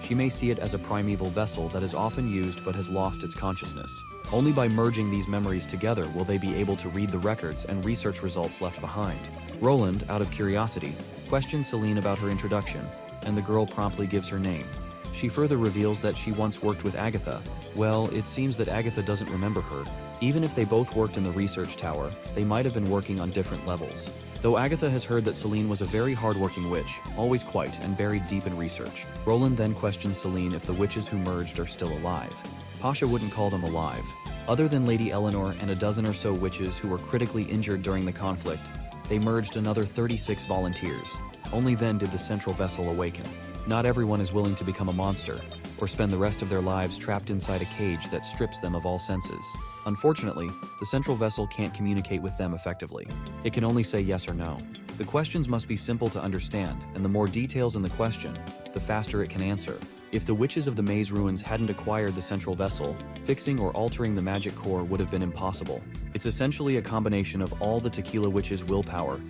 She may see it as a primeval vessel that is often used but has lost its consciousness. Only by merging these memories together will they be able to read the records and research results left behind. Roland, out of curiosity, questions Celine about her introduction, and the girl promptly gives her name. She further reveals that she once worked with Agatha. Well, it seems that Agatha doesn't remember her. Even if they both worked in the research tower, they might have been working on different levels. Though Agatha has heard that Celine was a very hardworking witch, always quiet and buried deep in research. Roland then questions Celine if the witches who merged are still alive. Pasha wouldn't call them alive. Other than Lady Eleanor and a dozen or so witches who were critically injured during the conflict, they merged another 36 volunteers. Only then did the central vessel awaken. Not everyone is willing to become a monster, or spend the rest of their lives trapped inside a cage that strips them of all senses. Unfortunately, the central vessel can't communicate with them effectively. It can only say yes or no. The questions must be simple to understand, and the more details in the question, the faster it can answer. If the witches of the maze ruins hadn't acquired the central vessel, fixing or altering the magic core would have been impossible. It's essentially a combination of all the Tequila Witches' willpower,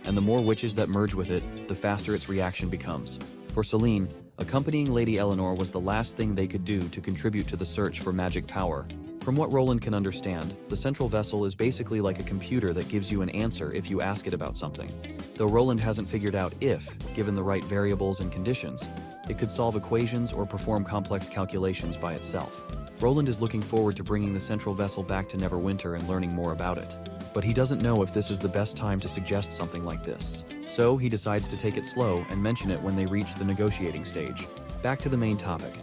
and the more witches that merge with it, the faster its reaction becomes. For Celine, accompanying Lady Eleanor was the last thing they could do to contribute to the search for magic power. From what Roland can understand, the central vessel is basically like a computer that gives you an answer if you ask it about something. Though Roland hasn't figured out if, given the right variables and conditions, it could solve equations or perform complex calculations by itself. Roland is looking forward to bringing the central vessel back to Neverwinter and learning more about it. But he doesn't know if this is the best time to suggest something like this. So he decides to take it slow and mention it when they reach the negotiating stage. Back to the main topic.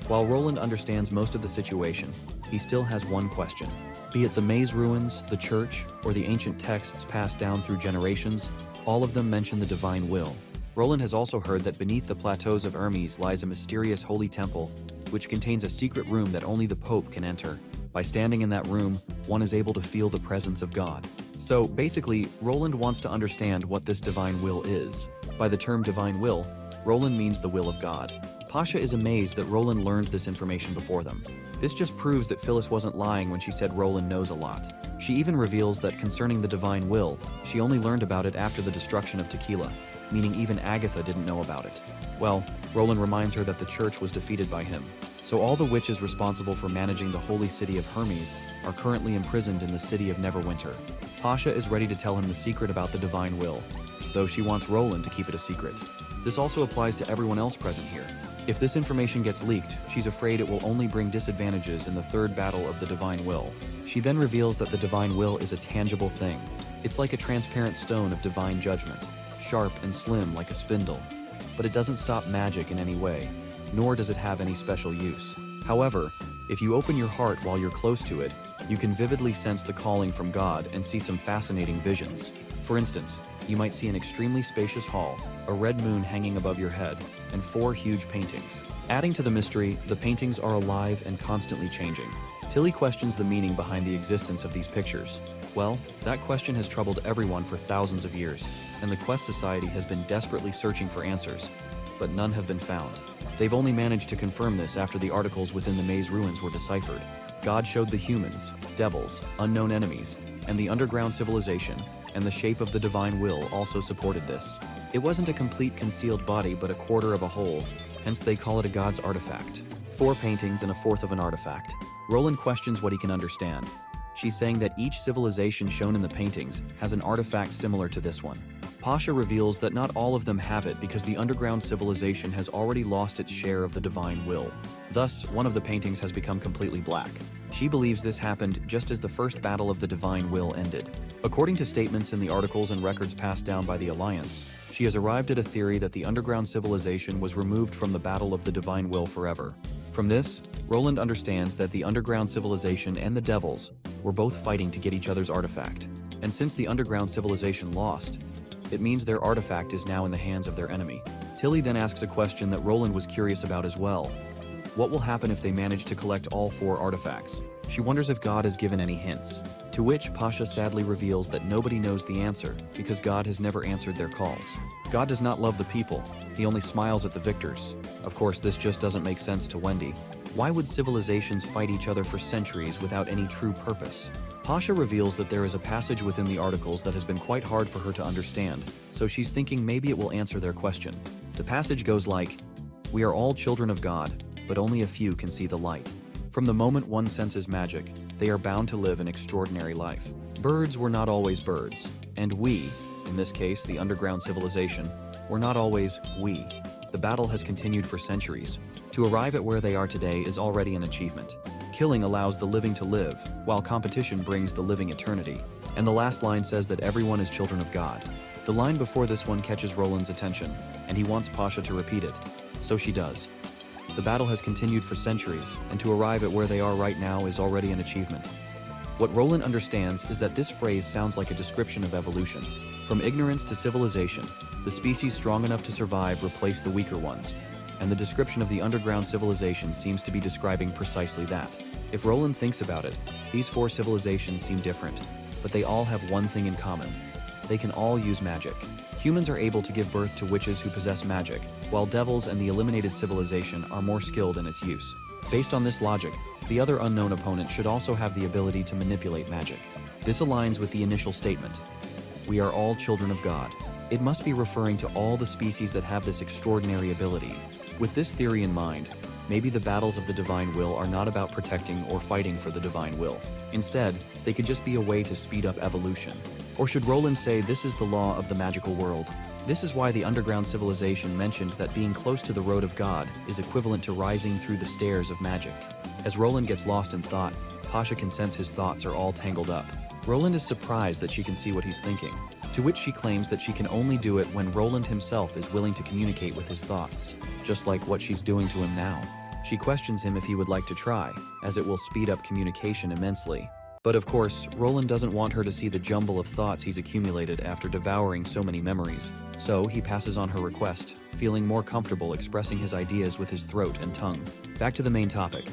While Roland understands most of the situation, he still has one question. Be it the maze ruins, the church, or the ancient texts passed down through generations, all of them mention the divine will. Roland has also heard that beneath the plateaus of Hermes lies a mysterious holy temple, which contains a secret room that only the Pope can enter. By standing in that room, one is able to feel the presence of God. So basically, Roland wants to understand what this divine will is. By the term divine will, Roland means the will of God. Pasha is amazed that Roland learned this information before them. This just proves that Phyllis wasn't lying when she said Roland knows a lot. She even reveals that concerning the divine will, she only learned about it after the destruction of Tequila, meaning even Agatha didn't know about it. Well, Roland reminds her that the church was defeated by him. So all the witches responsible for managing the holy city of Hermes are currently imprisoned in the city of Neverwinter. Pasha is ready to tell him the secret about the divine will, though she wants Roland to keep it a secret. This also applies to everyone else present here. If this information gets leaked, she's afraid it will only bring disadvantages in the third battle of the divine will. She then reveals that the divine will is a tangible thing. It's like a transparent stone of divine judgment, sharp and slim like a spindle. But it doesn't stop magic in any way, nor does it have any special use. However, if you open your heart while you're close to it, you can vividly sense the calling from God and see some fascinating visions. For instance, you might see an extremely spacious hall, a red moon hanging above your head, and 4 huge paintings. Adding to the mystery, the paintings are alive and constantly changing. Tilly questions the meaning behind the existence of these pictures. Well, that question has troubled everyone for thousands of years, and the Quest Society has been desperately searching for answers, but none have been found. They've only managed to confirm this after the articles within the maze ruins were deciphered. God showed the humans, devils, unknown enemies, and the underground civilization, and the shape of the divine will also supported this. It wasn't a complete concealed body but a quarter of a whole, hence they call it a god's artifact. 4 paintings and a fourth of an artifact. Roland questions what he can understand. She's saying that each civilization shown in the paintings has an artifact similar to this one. Pasha reveals that not all of them have it because the underground civilization has already lost its share of the divine will. Thus, one of the paintings has become completely black. She believes this happened just as the first battle of the divine will ended. According to statements in the articles and records passed down by the Alliance, she has arrived at a theory that the underground civilization was removed from the battle of the divine will forever. From this, Roland understands that the underground civilization and the devils were both fighting to get each other's artifact. And since the underground civilization lost, it means their artifact is now in the hands of their enemy. Tilly then asks a question that Roland was curious about as well. What will happen if they manage to collect all 4 artifacts? She wonders if God has given any hints. To which Pasha sadly reveals that nobody knows the answer because God has never answered their calls. God does not love the people, he only smiles at the victors. Of course, this just doesn't make sense to Wendy. Why would civilizations fight each other for centuries without any true purpose? Pasha reveals that there is a passage within the articles that has been quite hard for her to understand, so she's thinking maybe it will answer their question. The passage goes like, "We are all children of God, but only a few can see the light. From the moment one senses magic, they are bound to live an extraordinary life. Birds were not always birds, and we, in this case the underground civilization, were not always we. The battle has continued for centuries. To arrive at where they are today is already an achievement. Killing allows the living to live, while competition brings the living eternity." And the last line says that everyone is children of God. The line before this one catches Roland's attention, and he wants Pasha to repeat it. So she does. The battle has continued for centuries, and to arrive at where they are right now is already an achievement. What Roland understands is that this phrase sounds like a description of evolution. From ignorance to civilization, the species strong enough to survive replace the weaker ones, and the description of the underground civilization seems to be describing precisely that. If Roland thinks about it, these four civilizations seem different, but they all have one thing in common. They can all use magic. Humans are able to give birth to witches who possess magic, while devils and the eliminated civilization are more skilled in its use. Based on this logic, the other unknown opponent should also have the ability to manipulate magic. This aligns with the initial statement. We are all children of God. It must be referring to all the species that have this extraordinary ability. With this theory in mind, maybe the battles of the divine will are not about protecting or fighting for the divine will. Instead, they could just be a way to speed up evolution. Or should Roland say this is the law of the magical world? This is why the underground civilization mentioned that being close to the road of God is equivalent to rising through the stairs of magic. As Roland gets lost in thought, Pasha can sense his thoughts are all tangled up. Roland is surprised that she can see what he's thinking, to which she claims that she can only do it when Roland himself is willing to communicate with his thoughts, just like what she's doing to him now. She questions him if he would like to try, as it will speed up communication immensely. But of course, Roland doesn't want her to see the jumble of thoughts he's accumulated after devouring so many memories, so he passes on her request, feeling more comfortable expressing his ideas with his throat and tongue. Back to the main topic.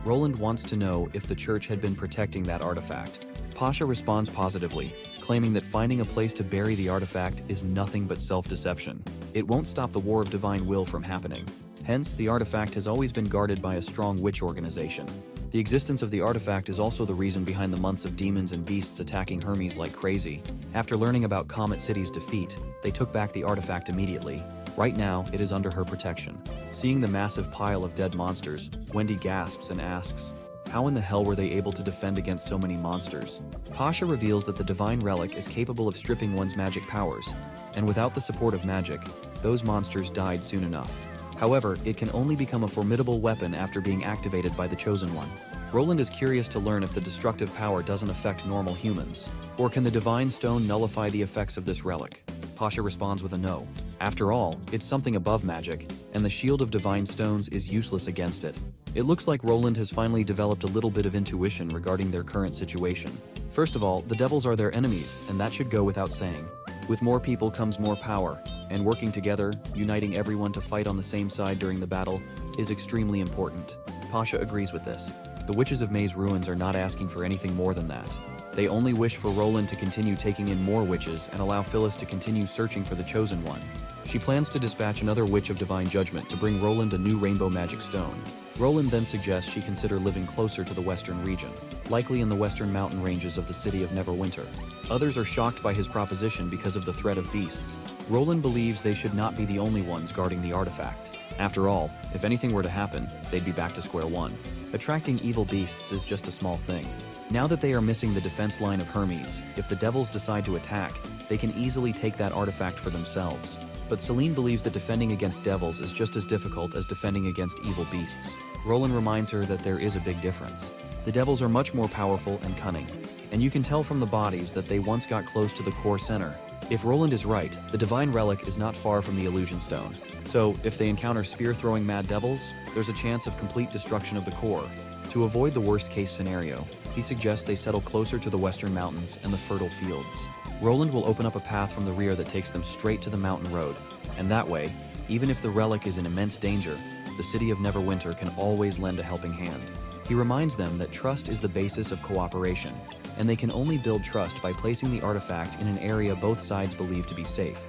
Roland wants to know if the church had been protecting that artifact. Pasha responds positively, claiming that finding a place to bury the artifact is nothing but self-deception. It won't stop the war of divine will from happening. Hence, the artifact has always been guarded by a strong witch organization. The existence of the artifact is also the reason behind the months of demons and beasts attacking Hermes like crazy. After learning about Comet City's defeat, they took back the artifact immediately. Right now, it is under her protection. Seeing the massive pile of dead monsters, Wendy gasps and asks, how in the hell were they able to defend against so many monsters? Pasha reveals that the divine relic is capable of stripping one's magic powers, and without the support of magic, those monsters died soon enough. However, it can only become a formidable weapon after being activated by the Chosen One. Roland is curious to learn if the destructive power doesn't affect normal humans. Or can the Divine Stone nullify the effects of this relic? Pasha responds with a no. After all, it's something above magic, and the Shield of Divine Stones is useless against it. It looks like Roland has finally developed a little bit of intuition regarding their current situation. First of all, the devils are their enemies, and that should go without saying. With more people comes more power, and working together, uniting everyone to fight on the same side during the battle, is extremely important. Pasha agrees with this. The Witches of May's ruins are not asking for anything more than that. They only wish for Roland to continue taking in more witches and allow Phyllis to continue searching for the Chosen One. She plans to dispatch another Witch of Divine Judgment to bring Roland a new rainbow magic stone. Roland then suggests she consider living closer to the western region, likely in the western mountain ranges of the city of Neverwinter. Others are shocked by his proposition because of the threat of beasts. Roland believes they should not be the only ones guarding the artifact. After all, if anything were to happen, they'd be back to square one. Attracting evil beasts is just a small thing. Now that they are missing the defense line of Hermes, if the devils decide to attack, they can easily take that artifact for themselves. But Celine believes that defending against devils is just as difficult as defending against evil beasts. Roland reminds her that there is a big difference. The devils are much more powerful and cunning, and you can tell from the bodies that they once got close to the core center. If Roland is right, the divine relic is not far from the illusion stone. So, if they encounter spear-throwing mad devils, there's a chance of complete destruction of the core. To avoid the worst-case scenario, he suggests they settle closer to the western mountains and the fertile fields. Roland will open up a path from the rear that takes them straight to the mountain road, and that way, even if the relic is in immense danger, the city of Neverwinter can always lend a helping hand. He reminds them that trust is the basis of cooperation, and they can only build trust by placing the artifact in an area both sides believe to be safe.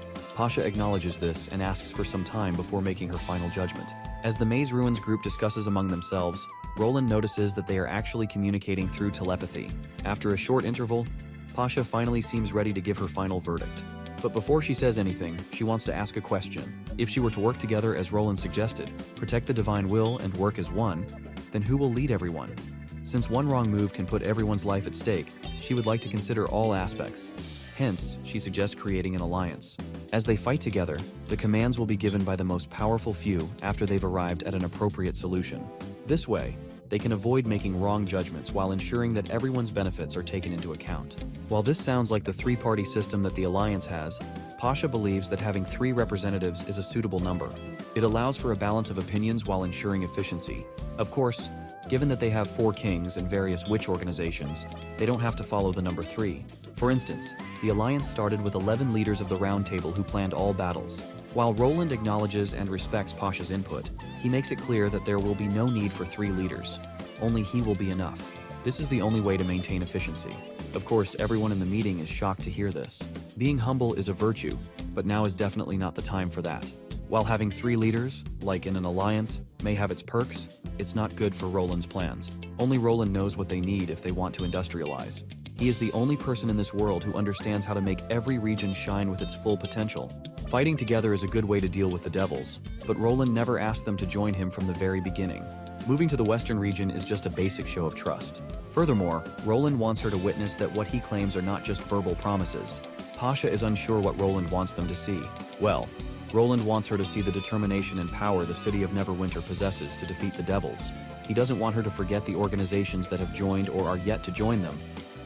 Pasha acknowledges this and asks for some time before making her final judgment. As the Maze Ruins group discusses among themselves, Roland notices that they are actually communicating through telepathy. After a short interval, Pasha finally seems ready to give her final verdict. But before she says anything, she wants to ask a question. If she were to work together as Roland suggested, protect the divine will and work as one, then who will lead everyone? Since one wrong move can put everyone's life at stake, she would like to consider all aspects. Hence, she suggests creating an alliance. As they fight together, the commands will be given by the most powerful few after they've arrived at an appropriate solution. This way, they can avoid making wrong judgments while ensuring that everyone's benefits are taken into account. While this sounds like the three-party system that the Alliance has, Pasha believes that having 3 representatives is a suitable number. It allows for a balance of opinions while ensuring efficiency. Of course, given that they have 4 kings and various witch organizations, they don't have to follow the number 3. For instance, the Alliance started with 11 leaders of the Round Table who planned all battles. While Roland acknowledges and respects Pasha's input, he makes it clear that there will be no need for 3 leaders. Only he will be enough. This is the only way to maintain efficiency. Of course, everyone in the meeting is shocked to hear this. Being humble is a virtue, but now is definitely not the time for that. While having 3 leaders, like in an alliance, may have its perks, it's not good for Roland's plans. Only Roland knows what they need if they want to industrialize. He is the only person in this world who understands how to make every region shine with its full potential. Fighting together is a good way to deal with the devils, but Roland never asked them to join him from the very beginning. Moving to the Western region is just a basic show of trust. Furthermore, Roland wants her to witness that what he claims are not just verbal promises. Pasha is unsure what Roland wants them to see. Well, Roland wants her to see the determination and power the city of Neverwinter possesses to defeat the devils. He doesn't want her to forget the organizations that have joined or are yet to join them,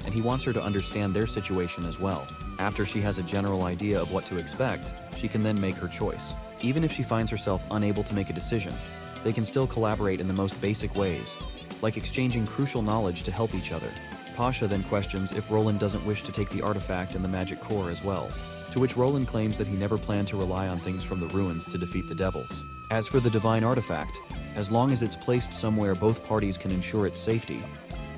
and he wants her to understand their situation as well. After she has a general idea of what to expect, she can then make her choice. Even if she finds herself unable to make a decision, they can still collaborate in the most basic ways, like exchanging crucial knowledge to help each other. Pasha then questions if Roland doesn't wish to take the artifact and the magic core as well, to which Roland claims that he never planned to rely on things from the ruins to defeat the devils. As for the divine artifact, as long as it's placed somewhere both parties can ensure its safety,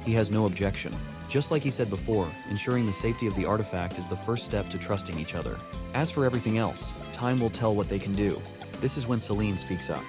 he has no objection. Just like he said before, ensuring the safety of the artifact is the first step to trusting each other. As for everything else, time will tell what they can do. This is when Celine speaks up.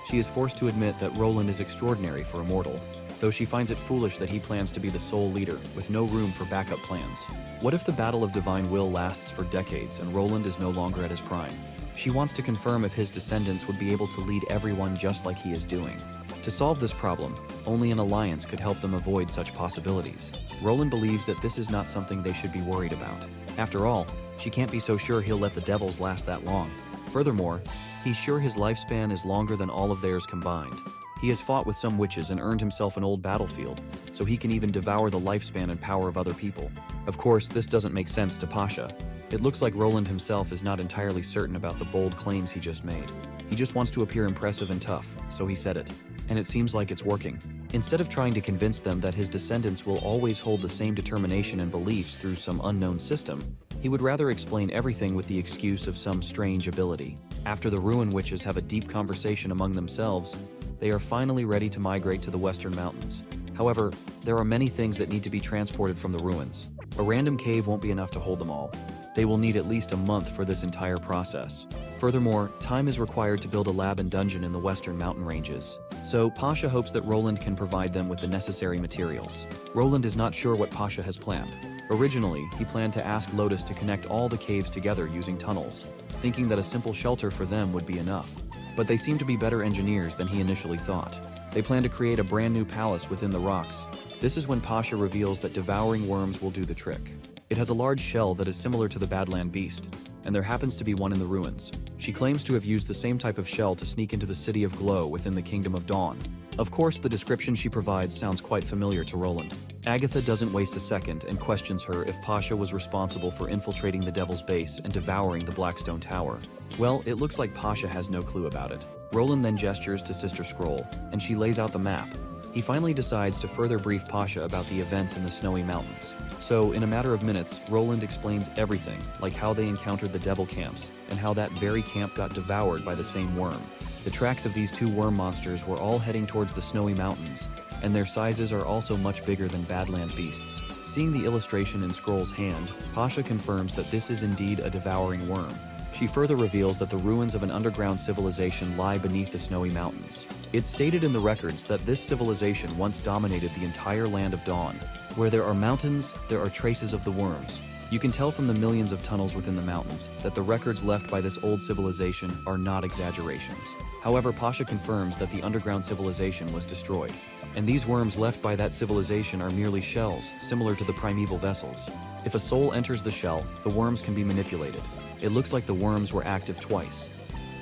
She is forced to admit that Roland is extraordinary for a mortal, though she finds it foolish that he plans to be the sole leader, with no room for backup plans. What if the battle of divine will lasts for decades and Roland is no longer at his prime? She wants to confirm if his descendants would be able to lead everyone just like he is doing. To solve this problem, only an alliance could help them avoid such possibilities. Roland believes that this is not something they should be worried about. After all, she can't be so sure he'll let the devils last that long. Furthermore, he's sure his lifespan is longer than all of theirs combined. He has fought with some witches and earned himself an old battlefield, so he can even devour the lifespan and power of other people. Of course, this doesn't make sense to Pasha. It looks like Roland himself is not entirely certain about the bold claims he just made. He just wants to appear impressive and tough, so he said it. And it seems like it's working. Instead of trying to convince them that his descendants will always hold the same determination and beliefs through some unknown system, he would rather explain everything with the excuse of some strange ability. After the Ruin Witches have a deep conversation among themselves, they are finally ready to migrate to the Western Mountains. However, there are many things that need to be transported from the ruins. A random cave won't be enough to hold them all. They will need at least a month for this entire process. Furthermore, time is required to build a lab and dungeon in the Western Mountain ranges. So, Pasha hopes that Roland can provide them with the necessary materials. Roland is not sure what Pasha has planned. Originally, he planned to ask Lotus to connect all the caves together using tunnels, thinking that a simple shelter for them would be enough. But they seem to be better engineers than he initially thought. They plan to create a brand new palace within the rocks. This is when Pasha reveals that devouring worms will do the trick. It has a large shell that is similar to the Badland beast, and there happens to be one in the ruins. She claims to have used the same type of shell to sneak into the City of Glow within the Kingdom of Dawn. Of course, the description she provides sounds quite familiar to Roland. Agatha doesn't waste a second and questions her if Pasha was responsible for infiltrating the Devil's base and devouring the Blackstone Tower. Well, it looks like Pasha has no clue about it. Roland then gestures to Sister Scroll, and she lays out the map. He finally decides to further brief Pasha about the events in the Snowy Mountains. So, in a matter of minutes, Roland explains everything, like how they encountered the devil camps, and how that very camp got devoured by the same worm. The tracks of these 2 worm monsters were all heading towards the Snowy Mountains, and their sizes are also much bigger than Badland beasts. Seeing the illustration in Scroll's hand, Pasha confirms that this is indeed a devouring worm. She further reveals that the ruins of an underground civilization lie beneath the snowy mountains. It's stated in the records that this civilization once dominated the entire land of Dawn. Where there are mountains, there are traces of the worms. You can tell from the millions of tunnels within the mountains that the records left by this old civilization are not exaggerations. However, Pasha confirms that the underground civilization was destroyed, and these worms left by that civilization are merely shells, similar to the primeval vessels. If a soul enters the shell, the worms can be manipulated. It looks like the worms were active twice.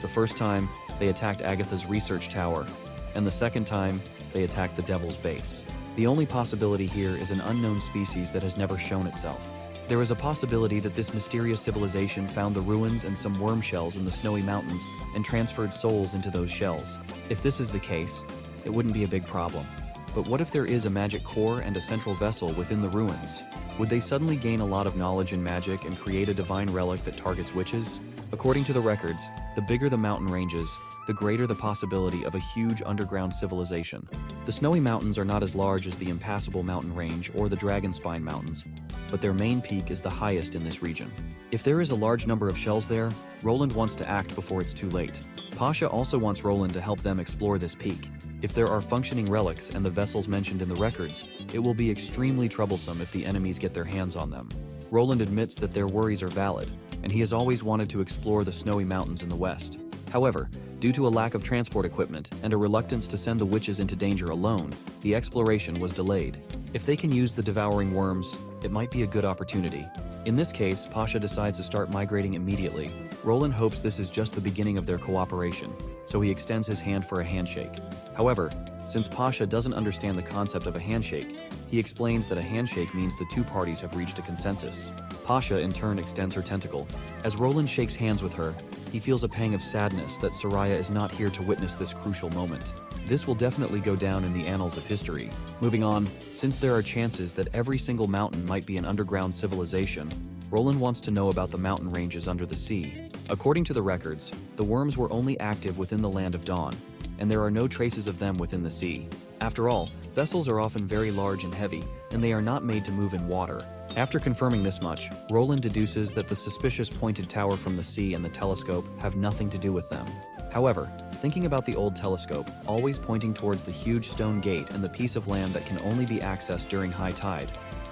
The first time, they attacked Agatha's research tower, and the second time, they attacked the Devil's base. The only possibility here is an unknown species that has never shown itself. There is a possibility that this mysterious civilization found the ruins and some worm shells in the snowy mountains and transferred souls into those shells. If this is the case, it wouldn't be a big problem. But what if there is a magic core and a central vessel within the ruins? Would they suddenly gain a lot of knowledge in magic and create a divine relic that targets witches? According to the records, the bigger the mountain ranges, the greater the possibility of a huge underground civilization. The snowy mountains are not as large as the impassable mountain range or the Dragonspine Mountains, but their main peak is the highest in this region. If there is a large number of shells there, Roland wants to act before it's too late. Pasha also wants Roland to help them explore this peak. If there are functioning relics and the vessels mentioned in the records, it will be extremely troublesome if the enemies get their hands on them. Roland admits that their worries are valid, and he has always wanted to explore the snowy mountains in the west. However, due to a lack of transport equipment and a reluctance to send the witches into danger alone, the exploration was delayed. If they can use the devouring worms, it might be a good opportunity. In this case, Pasha decides to start migrating immediately. Roland hopes this is just the beginning of their cooperation, so he extends his hand for a handshake. However, since Pasha doesn't understand the concept of a handshake, he explains that a handshake means the two parties have reached a consensus. Pasha in turn extends her tentacle. As Roland shakes hands with her, he feels a pang of sadness that Soraya is not here to witness this crucial moment. This will definitely go down in the annals of history. Moving on, since there are chances that every single mountain might be an underground civilization, Roland wants to know about the mountain ranges under the sea. According to the records, the worms were only active within the Land of Dawn, and there are no traces of them within the sea. After all, vessels are often very large and heavy, and they are not made to move in water. After confirming this much, Roland deduces that the suspicious pointed tower from the sea and the telescope have nothing to do with them. However, thinking about the old telescope, always pointing towards the huge stone gate and the piece of land that can only be accessed during high tide,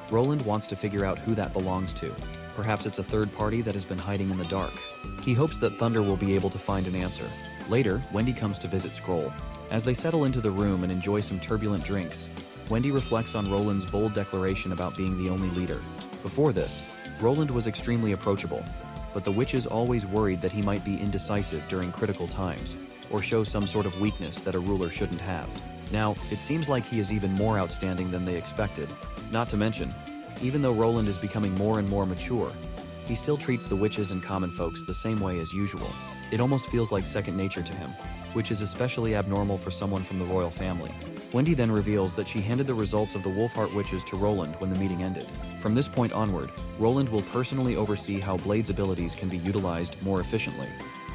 Roland wants to figure out who that belongs to. Perhaps it's a third party that has been hiding in the dark. He hopes that Thunder will be able to find an answer. Later, Wendy comes to visit Scroll. As they settle into the room and enjoy some turbulent drinks, Wendy reflects on Roland's bold declaration about being the only leader. Before this, Roland was extremely approachable, but the witches always worried that he might be indecisive during critical times, or show some sort of weakness that a ruler shouldn't have. Now, it seems like he is even more outstanding than they expected. Not to mention, even though Roland is becoming more and more mature, he still treats the witches and common folks the same way as usual. It almost feels like second nature to him, which is especially abnormal for someone from the royal family. Wendy then reveals that she handed the results of the Wolfheart witches to Roland when the meeting ended. From this point onward, Roland will personally oversee how Blade's abilities can be utilized more efficiently.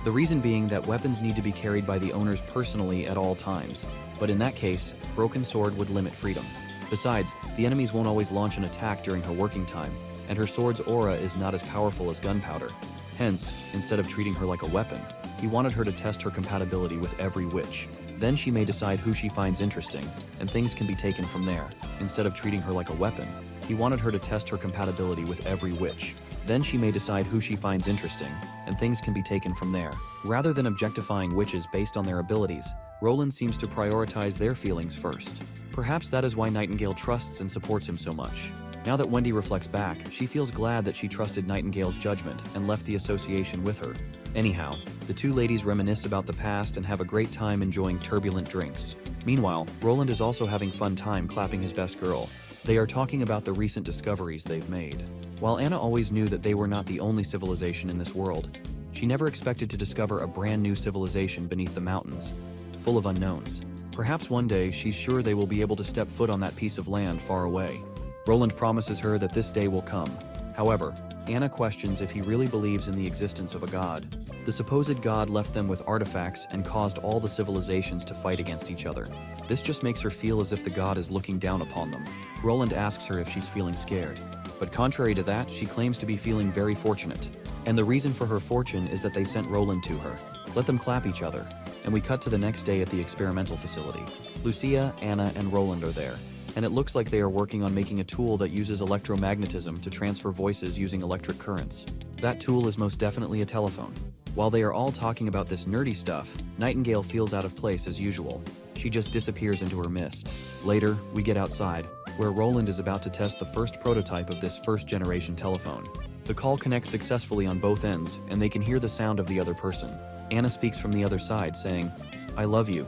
The reason being that weapons need to be carried by the owners personally at all times, but in that case, Broken Sword would limit freedom. Besides, the enemies won't always launch an attack during her working time, and her sword's aura is not as powerful as gunpowder. Hence, instead of treating her like a weapon, he wanted her to test her compatibility with every witch. Then she may decide who she finds interesting, and things can be taken from there. Instead of treating her like a weapon, he wanted her to test her compatibility with every witch. Then she may decide who she finds interesting, and things can be taken from there. Rather than objectifying witches based on their abilities, Roland seems to prioritize their feelings first. Perhaps that is why Nightingale trusts and supports him so much. Now that Wendy reflects back, she feels glad that she trusted Nightingale's judgment and left the association with her. Anyhow, the two ladies reminisce about the past and have a great time enjoying turbulent drinks. Meanwhile, Roland is also having fun time clapping his best girl. They are talking about the recent discoveries they've made. While Anna always knew that they were not the only civilization in this world, she never expected to discover a brand new civilization beneath the mountains, full of unknowns. Perhaps one day she's sure they will be able to step foot on that piece of land far away. Roland promises her that this day will come. However, Anna questions if he really believes in the existence of a god. The supposed god left them with artifacts and caused all the civilizations to fight against each other. This just makes her feel as if the god is looking down upon them. Roland asks her if she's feeling scared, but contrary to that, she claims to be feeling very fortunate. And the reason for her fortune is that they sent Roland to her. Let them clap each other. And we cut to the next day at the experimental facility. Lucia, Anna, and Roland are there. And it looks like they are working on making a tool that uses electromagnetism to transfer voices using electric currents. That tool is most definitely a telephone. While they are all talking about this nerdy stuff, Nightingale feels out of place as usual. She just disappears into her mist. Later, we get outside, where Roland is about to test the first prototype of this first-generation telephone. The call connects successfully on both ends, and they can hear the sound of the other person. Anna speaks from the other side, saying, "I love you,"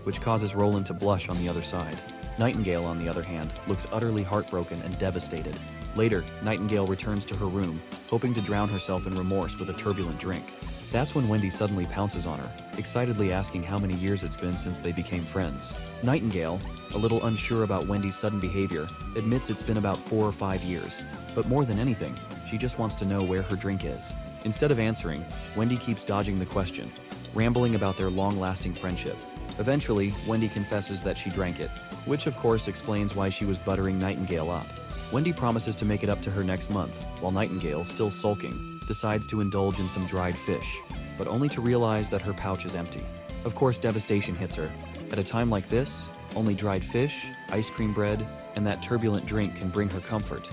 which causes Roland to blush on the other side. Nightingale, on the other hand, looks utterly heartbroken and devastated. Later, Nightingale returns to her room, hoping to drown herself in remorse with a turbulent drink. That's when Wendy suddenly pounces on her, excitedly asking how many years it's been since they became friends. Nightingale, a little unsure about Wendy's sudden behavior, admits it's been about 4 or 5 years. But more than anything, she just wants to know where her drink is. Instead of answering, Wendy keeps dodging the question, rambling about their long-lasting friendship. Eventually, Wendy confesses that she drank it, which of course explains why she was buttering Nightingale up. Wendy promises to make it up to her next month, while Nightingale, still sulking, decides to indulge in some dried fish, but only to realize that her pouch is empty. Of course, devastation hits her. At a time like this, only dried fish, ice cream bread, and that turbulent drink can bring her comfort.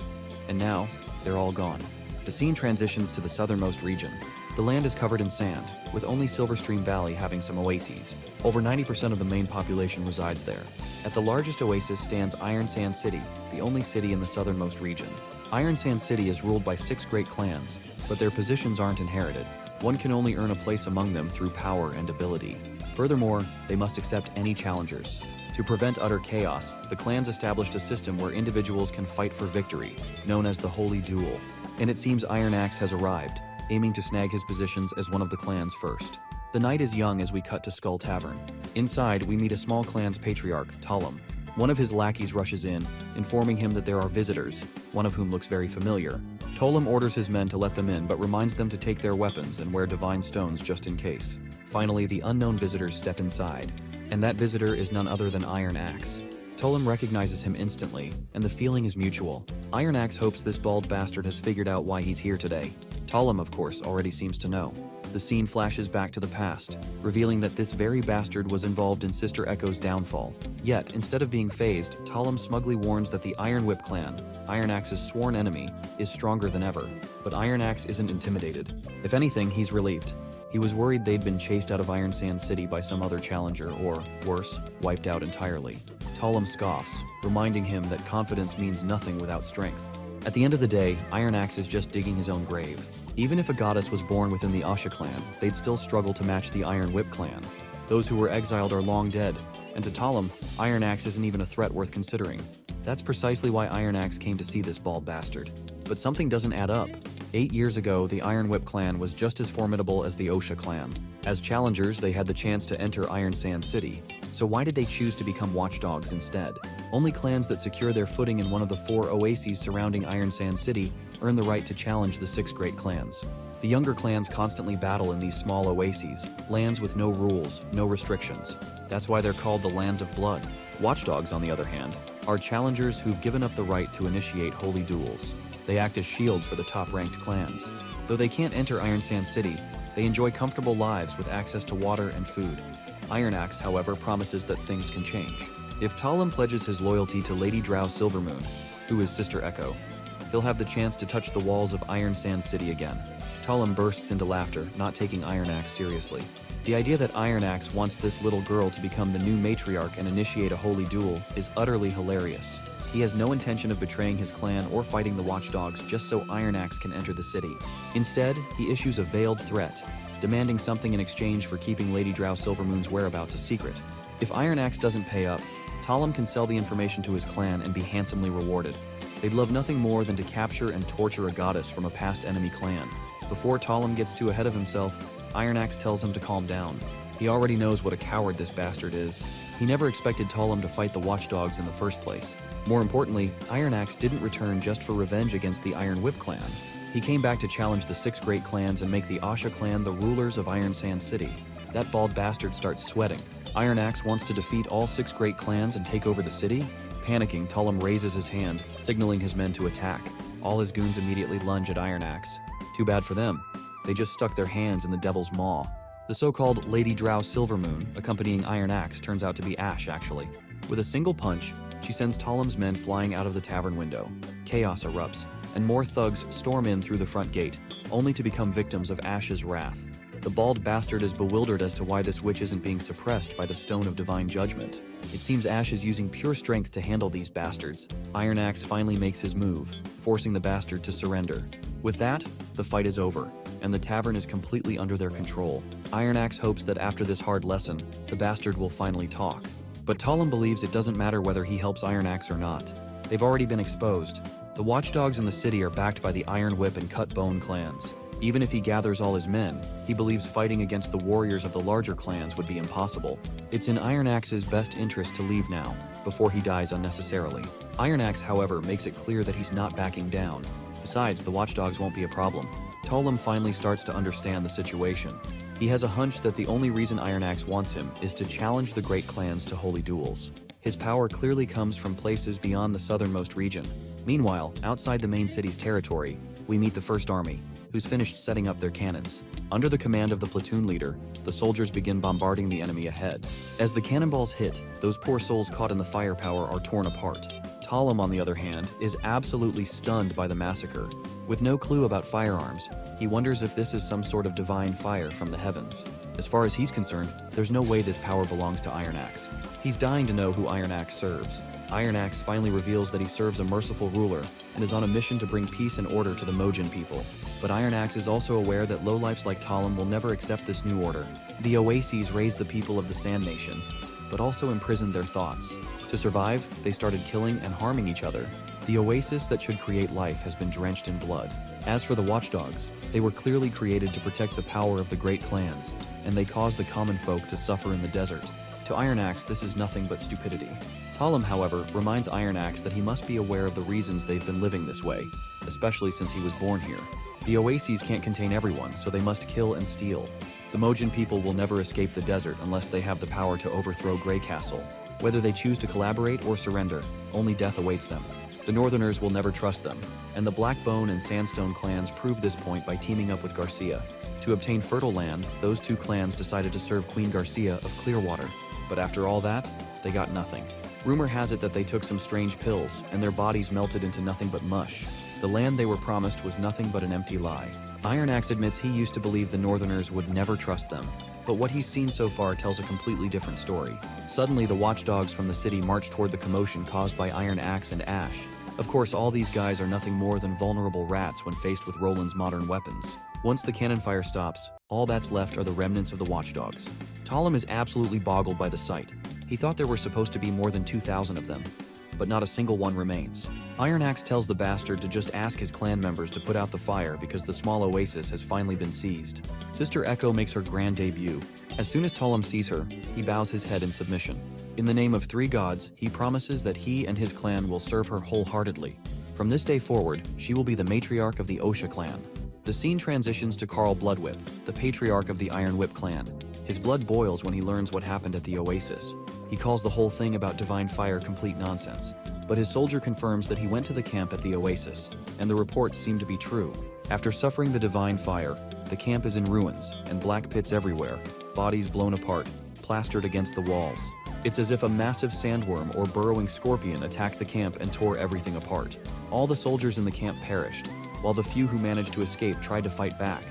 And now, they're all gone. The scene transitions to the southernmost region. The land is covered in sand, with only Silverstream Valley having some oases. Over 90% of the main population resides there. At the largest oasis stands Iron Sand City, the only city in the southernmost region. Iron Sand City is ruled by 6 great clans, but their positions aren't inherited. One can only earn a place among them through power and ability. Furthermore, they must accept any challengers. To prevent utter chaos, the clans established a system where individuals can fight for victory, known as the Holy Duel. And it seems Iron Axe has arrived, aiming to snag his positions as one of the clans first. The night is young as we cut to Skull Tavern. Inside, we meet a small clan's patriarch, Talim. One of his lackeys rushes in, informing him that there are visitors, one of whom looks very familiar. Talim orders his men to let them in, but reminds them to take their weapons and wear divine stones just in case. Finally, the unknown visitors step inside, and that visitor is none other than Iron Axe. Talim recognizes him instantly, and the feeling is mutual. Iron Axe hopes this bald bastard has figured out why he's here today. Talim, of course, already seems to know. The scene flashes back to the past, revealing that this very bastard was involved in Sister Echo's downfall. Yet, instead of being fazed, Talim smugly warns that the Iron Whip clan, Iron Axe's sworn enemy, is stronger than ever. But Iron Axe isn't intimidated. If anything, he's relieved. He was worried they'd been chased out of Iron Sand City by some other challenger or, worse, wiped out entirely. Talim scoffs, reminding him that confidence means nothing without strength. At the end of the day, Iron Axe is just digging his own grave. Even if a goddess was born within the Asha clan, they'd still struggle to match the Iron Whip clan. Those who were exiled are long dead, and to Talim, Iron Axe isn't even a threat worth considering. That's precisely why Iron Axe came to see this bald bastard. But something doesn't add up. 8 years ago, the Iron Whip clan was just as formidable as the Osha clan. As challengers, they had the chance to enter Iron Sand City. So why did they choose to become watchdogs instead? Only clans that secure their footing in one of the 4 oases surrounding Iron Sand City earn the right to challenge the 6 great clans. The younger clans constantly battle in these small oases, lands with no rules, no restrictions. That's why they're called the Lands of Blood. Watchdogs, on the other hand, are challengers who've given up the right to initiate holy duels. They act as shields for the top-ranked clans. Though they can't enter Iron Sand City, they enjoy comfortable lives with access to water and food. Iron Axe, however, promises that things can change. If Talim pledges his loyalty to Lady Drow Silvermoon, who is Sister Echo, he'll have the chance to touch the walls of Iron Sand City again. Talim bursts into laughter, not taking Iron Axe seriously. The idea that Iron Axe wants this little girl to become the new matriarch and initiate a holy duel is utterly hilarious. He has no intention of betraying his clan or fighting the watchdogs just so Iron Axe can enter the city. Instead, he issues a veiled threat, demanding something in exchange for keeping Lady Drow Silvermoon's whereabouts a secret. If Iron Axe doesn't pay up, Talim can sell the information to his clan and be handsomely rewarded. They'd love nothing more than to capture and torture a goddess from a past enemy clan. Before Talim gets too ahead of himself, Iron Axe tells him to calm down. He already knows what a coward this bastard is. He never expected Talim to fight the watchdogs in the first place. More importantly, Iron Axe didn't return just for revenge against the Iron Whip clan. He came back to challenge the 6 great clans and make the Asha clan the rulers of Iron Sand City. That bald bastard starts sweating. Iron Axe wants to defeat all 6 great clans and take over the city? Panicking, Talim raises his hand, signaling his men to attack. All his goons immediately lunge at Iron Axe. Too bad for them. they just stuck their hands in the devil's maw. The so-called Lady Drow Silvermoon, accompanying Iron Axe, turns out to be Ash, actually. With a single punch, she sends Talem's men flying out of the tavern window. Chaos erupts, and more thugs storm in through the front gate, only to become victims of Ash's wrath. The bald bastard is bewildered as to why this witch isn't being suppressed by the Stone of Divine Judgment. It seems Ash is using pure strength to handle these bastards. Iron Axe finally makes his move, forcing the bastard to surrender. With that, the fight is over, and the tavern is completely under their control. Iron Axe hopes that after this hard lesson, the bastard will finally talk. But Talem believes it doesn't matter whether he helps Iron Axe or not. They've already been exposed. The watchdogs in the city are backed by the Iron Whip and Cut Bone clans. Even if he gathers all his men, he believes fighting against the warriors of the larger clans would be impossible. It's in Iron Axe's best interest to leave now, before he dies unnecessarily. Iron Axe, however, makes it clear that he's not backing down. Besides, the watchdogs won't be a problem. Talem finally starts to understand the situation. He has a hunch that the only reason Iron Axe wants him is to challenge the great clans to holy duels. His power clearly comes from places beyond the southernmost region. Meanwhile, outside the main city's territory, we meet the First Army, who's finished setting up their cannons. Under the command of the platoon leader, the soldiers begin bombarding the enemy ahead. As the cannonballs hit, those poor souls caught in the firepower are torn apart. Talem, on the other hand, is absolutely stunned by the massacre. With no clue about firearms, he wonders if this is some sort of divine fire from the heavens. As far as he's concerned, there's no way this power belongs to Iron Axe. He's dying to know who Iron Axe serves. Iron Axe finally reveals that he serves a merciful ruler and is on a mission to bring peace and order to the Mojin people. But Iron Axe is also aware that lowlifes like Talem will never accept this new order. The Oases raised the people of the Sand Nation, but also imprisoned their thoughts. To survive, they started killing and harming each other. The oasis that should create life has been drenched in blood. As for the watchdogs, they were clearly created to protect the power of the great clans, and they caused the common folk to suffer in the desert. To Iron Axe, this is nothing but stupidity. Talem, however, reminds Iron Axe that he must be aware of the reasons they've been living this way, especially since he was born here. The oases can't contain everyone, so they must kill and steal. The Mojin people will never escape the desert unless they have the power to overthrow Grey Castle. Whether they choose to collaborate or surrender, only death awaits them. The Northerners will never trust them, and the Blackbone and Sandstone clans prove this point by teaming up with Garcia. To obtain fertile land, those two clans decided to serve Queen Garcia of Clearwater. But after all that, they got nothing. Rumor has it that they took some strange pills, and their bodies melted into nothing but mush. The land they were promised was nothing but an empty lie. Iron Axe admits he used to believe the Northerners would never trust them, but what he's seen so far tells a completely different story. Suddenly, the watchdogs from the city march toward the commotion caused by Iron Axe and Ash. Of course, all these guys are nothing more than vulnerable rats when faced with Roland's modern weapons. Once the cannon fire stops, all that's left are the remnants of the watchdogs. Talem is absolutely boggled by the sight. He thought there were supposed to be more than 2,000 of them, but not a single one remains. Iron Axe tells the bastard to just ask his clan members to put out the fire because the small oasis has finally been seized. Sister Echo makes her grand debut. As soon as Talem sees her, he bows his head in submission. In the name of 3 gods, he promises that he and his clan will serve her wholeheartedly. From this day forward, she will be the matriarch of the Osha clan. The scene transitions to Carl Bloodwhip, the patriarch of the Iron Whip clan. His blood boils when he learns what happened at the oasis. He calls the whole thing about divine fire complete nonsense. But his soldier confirms that he went to the camp at the oasis, and the reports seem to be true. After suffering the divine fire, the camp is in ruins, and black pits everywhere, bodies blown apart, plastered against the walls. It's as if a massive sandworm or burrowing scorpion attacked the camp and tore everything apart. All the soldiers in the camp perished, while the few who managed to escape tried to fight back,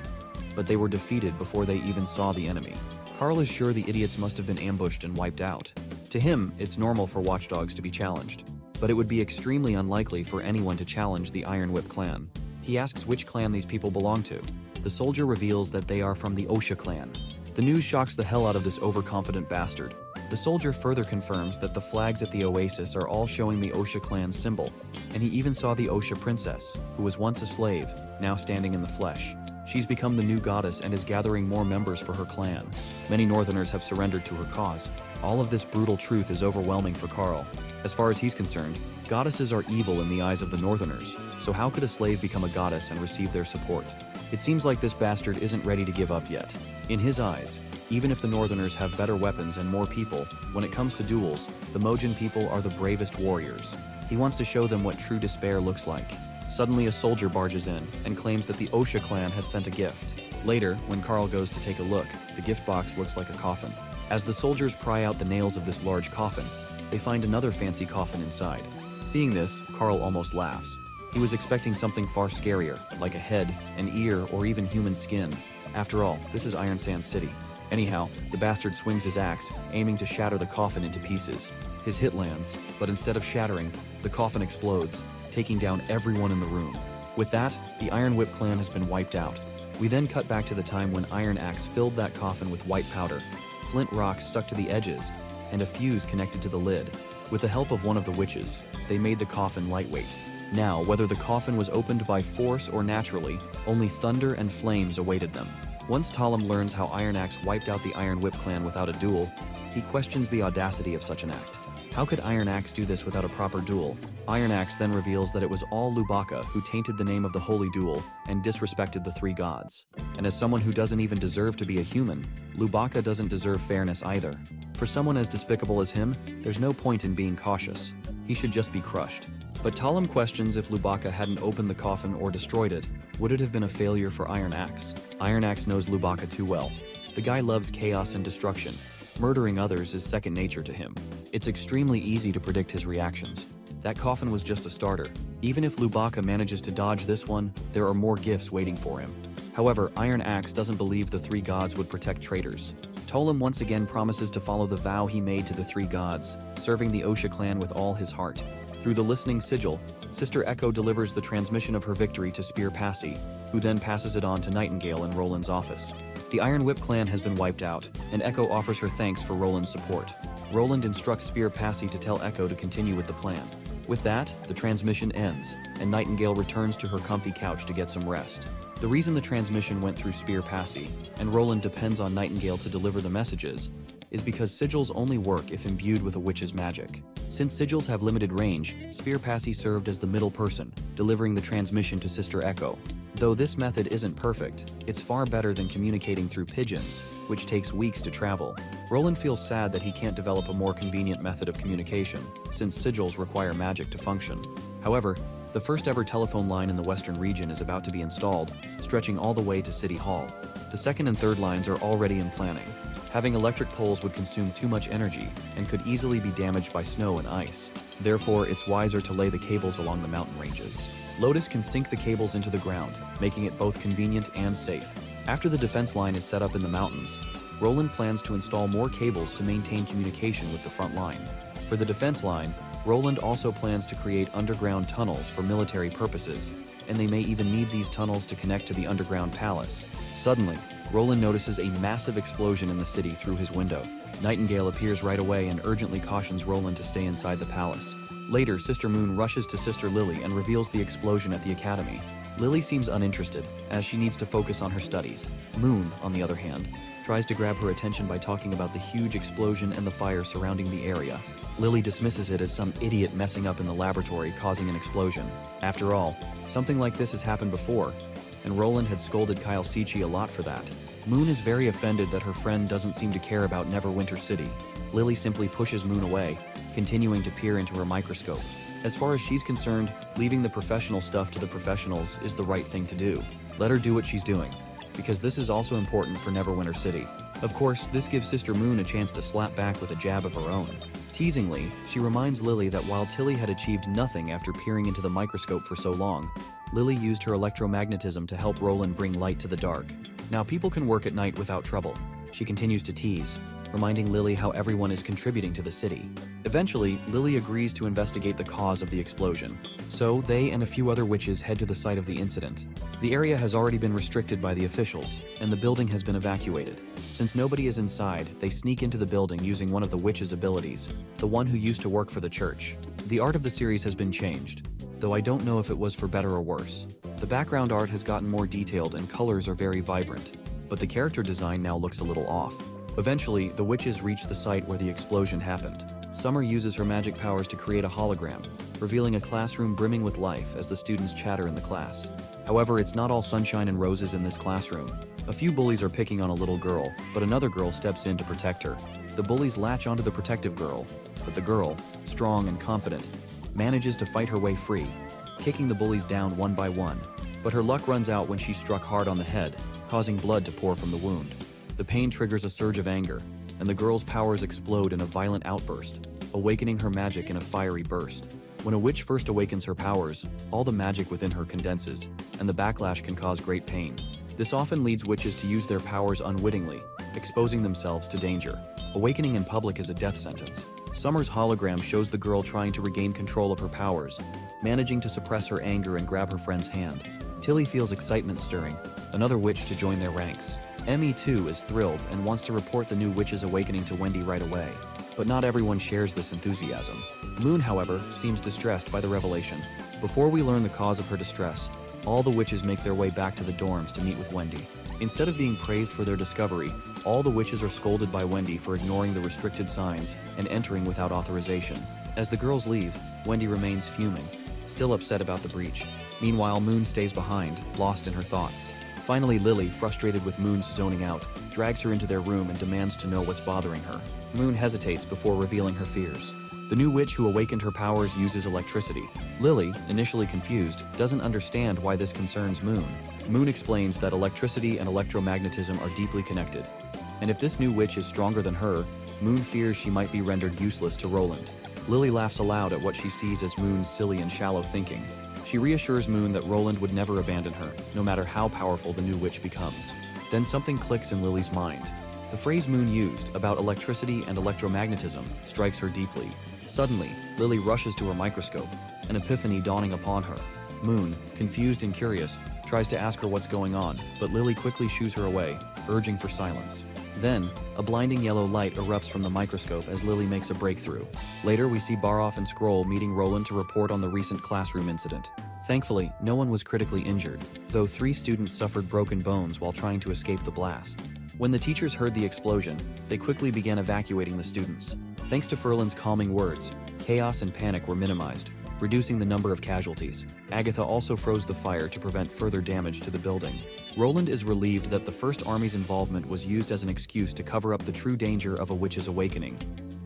but they were defeated before they even saw the enemy. Carl is sure the idiots must have been ambushed and wiped out. To him, it's normal for watchdogs to be challenged, but it would be extremely unlikely for anyone to challenge the Iron Whip clan. He asks which clan these people belong to. The soldier reveals that they are from the Osha clan. The news shocks the hell out of this overconfident bastard. The soldier further confirms that the flags at the oasis are all showing the Osha clan symbol, and he even saw the Osha princess, who was once a slave, now standing in the flesh. She's become the new goddess and is gathering more members for her clan. Many Northerners have surrendered to her cause. All of this brutal truth is overwhelming for Carl. As far as he's concerned, goddesses are evil in the eyes of the Northerners, so how could a slave become a goddess and receive their support? It seems like this bastard isn't ready to give up yet. In his eyes, even if the Northerners have better weapons and more people, when it comes to duels, the Mojin people are the bravest warriors. He wants to show them what true despair looks like. Suddenly a soldier barges in and claims that the Osha clan has sent a gift. Later, when Carl goes to take a look, the gift box looks like a coffin. As the soldiers pry out the nails of this large coffin, they find another fancy coffin inside. Seeing this, Carl almost laughs. He was expecting something far scarier, like a head, an ear, or even human skin. After all, this is Iron Sand City. Anyhow, the bastard swings his axe, aiming to shatter the coffin into pieces. His hit lands, but instead of shattering, the coffin explodes, taking down everyone in the room. With that, the Iron Whip clan has been wiped out. We then cut back to the time when Iron Axe filled that coffin with white powder, flint rocks stuck to the edges, and a fuse connected to the lid. With the help of one of the witches, they made the coffin lightweight. Now, whether the coffin was opened by force or naturally, only thunder and flames awaited them. Once Talum learns how Iron Axe wiped out the Iron Whip clan without a duel, he questions the audacity of such an act. How could Iron Axe do this without a proper duel? Iron Axe then reveals that it was all Lubaka who tainted the name of the Holy Duel and disrespected the three gods. And as someone who doesn't even deserve to be a human, Lubaka doesn't deserve fairness either. For someone as despicable as him, there's no point in being cautious. He should just be crushed. But Talum questions if Lubaka hadn't opened the coffin or destroyed it, would it have been a failure for Iron Axe? Iron Axe knows Lubaka too well. The guy loves chaos and destruction. Murdering others is second nature to him. It's extremely easy to predict his reactions. That coffin was just a starter. Even if Lubaka manages to dodge this one, there are more gifts waiting for him. However, Iron Axe doesn't believe the three gods would protect traitors. Tolim once again promises to follow the vow he made to the three gods, serving the Osha clan with all his heart. Through the listening sigil, Sister Echo delivers the transmission of her victory to Spear Passy, who then passes it on to Nightingale in Roland's office. The Iron Whip clan has been wiped out, and Echo offers her thanks for Roland's support. Roland instructs Spear Passy to tell Echo to continue with the plan. With that, the transmission ends, and Nightingale returns to her comfy couch to get some rest. The reason the transmission went through Spear Passy, and Roland depends on Nightingale to deliver the messages, is because sigils only work if imbued with a witch's magic. Since sigils have limited range, Spear Passy served as the middle person, delivering the transmission to Sister Echo. Though this method isn't perfect, it's far better than communicating through pigeons, which takes weeks to travel. Roland feels sad that he can't develop a more convenient method of communication, since sigils require magic to function. However, the first ever telephone line in the Western region is about to be installed, stretching all the way to City Hall. The second and third lines are already in planning. Having electric poles would consume too much energy and could easily be damaged by snow and ice. Therefore, it's wiser to lay the cables along the mountain ranges. Lotus can sink the cables into the ground, making it both convenient and safe. After the defense line is set up in the mountains, Roland plans to install more cables to maintain communication with the front line. For the defense line, Roland also plans to create underground tunnels for military purposes, and they may even need these tunnels to connect to the underground palace. Suddenly, Roland notices a massive explosion in the city through his window. Nightingale appears right away and urgently cautions Roland to stay inside the palace. Later, Sister Moon rushes to Sister Lily and reveals the explosion at the academy. Lily seems uninterested, as she needs to focus on her studies. Moon, on the other hand, tries to grab her attention by talking about the huge explosion and the fire surrounding the area. Lily dismisses it as some idiot messing up in the laboratory causing an explosion. After all, something like this has happened before, and Roland had scolded Kyle Sichi a lot for that. Moon is very offended that her friend doesn't seem to care about Neverwinter City. Lily simply pushes Moon away, continuing to peer into her microscope. As far as she's concerned, leaving the professional stuff to the professionals is the right thing to do. Let her do what she's doing, because this is also important for Neverwinter City. Of course, this gives Sister Moon a chance to slap back with a jab of her own. Teasingly, she reminds Lily that while Tilly had achieved nothing after peering into the microscope for so long, Lily used her electromagnetism to help Roland bring light to the dark. Now people can work at night without trouble. She continues to tease, reminding Lily how everyone is contributing to the city. Eventually, Lily agrees to investigate the cause of the explosion. So they and a few other witches head to the site of the incident. The area has already been restricted by the officials, and the building has been evacuated. Since nobody is inside, they sneak into the building using one of the witches' abilities, the one who used to work for the church. The art of the series has been changed, though I don't know if it was for better or worse. The background art has gotten more detailed and colors are very vibrant, but the character design now looks a little off. Eventually, the witches reach the site where the explosion happened. Summer uses her magic powers to create a hologram, revealing a classroom brimming with life as the students chatter in the class. However, it's not all sunshine and roses in this classroom. A few bullies are picking on a little girl, but another girl steps in to protect her. The bullies latch onto the protective girl, but the girl, strong and confident, manages to fight her way free, kicking the bullies down one by one. But her luck runs out when she's struck hard on the head, causing blood to pour from the wound. The pain triggers a surge of anger, and the girl's powers explode in a violent outburst, awakening her magic in a fiery burst. When a witch first awakens her powers, all the magic within her condenses, and the backlash can cause great pain. This often leads witches to use their powers unwittingly, exposing themselves to danger. Awakening in public is a death sentence. Summer's hologram shows the girl trying to regain control of her powers, managing to suppress her anger and grab her friend's hand. Tilly feels excitement stirring, another witch to join their ranks. Emmy, too, is thrilled and wants to report the new witch's awakening to Wendy right away. But not everyone shares this enthusiasm. Moon, however, seems distressed by the revelation. Before we learn the cause of her distress, all the witches make their way back to the dorms to meet with Wendy. Instead of being praised for their discovery, all the witches are scolded by Wendy for ignoring the restricted signs and entering without authorization. As the girls leave, Wendy remains fuming, still upset about the breach. Meanwhile, Moon stays behind, lost in her thoughts. Finally, Lily, frustrated with Moon's zoning out, drags her into their room and demands to know what's bothering her. Moon hesitates before revealing her fears. The new witch who awakened her powers uses electricity. Lily, initially confused, doesn't understand why this concerns Moon. Moon explains that electricity and electromagnetism are deeply connected, and if this new witch is stronger than her, Moon fears she might be rendered useless to Roland. Lily laughs aloud at what she sees as Moon's silly and shallow thinking. She reassures Moon that Roland would never abandon her, no matter how powerful the new witch becomes. Then something clicks in Lily's mind. The phrase Moon used about electricity and electromagnetism strikes her deeply. Suddenly, Lily rushes to her microscope, an epiphany dawning upon her. Moon, confused and curious, tries to ask her what's going on, but Lily quickly shoos her away, urging for silence. Then, a blinding yellow light erupts from the microscope as Lily makes a breakthrough. Later, we see Baroff and Scroll meeting Roland to report on the recent classroom incident. Thankfully, no one was critically injured, though 3 students suffered broken bones while trying to escape the blast. When the teachers heard the explosion, they quickly began evacuating the students. Thanks to Ferland's calming words, chaos and panic were minimized, reducing the number of casualties. Agatha also froze the fire to prevent further damage to the building. Roland is relieved that the First Army's involvement was used as an excuse to cover up the true danger of a witch's awakening,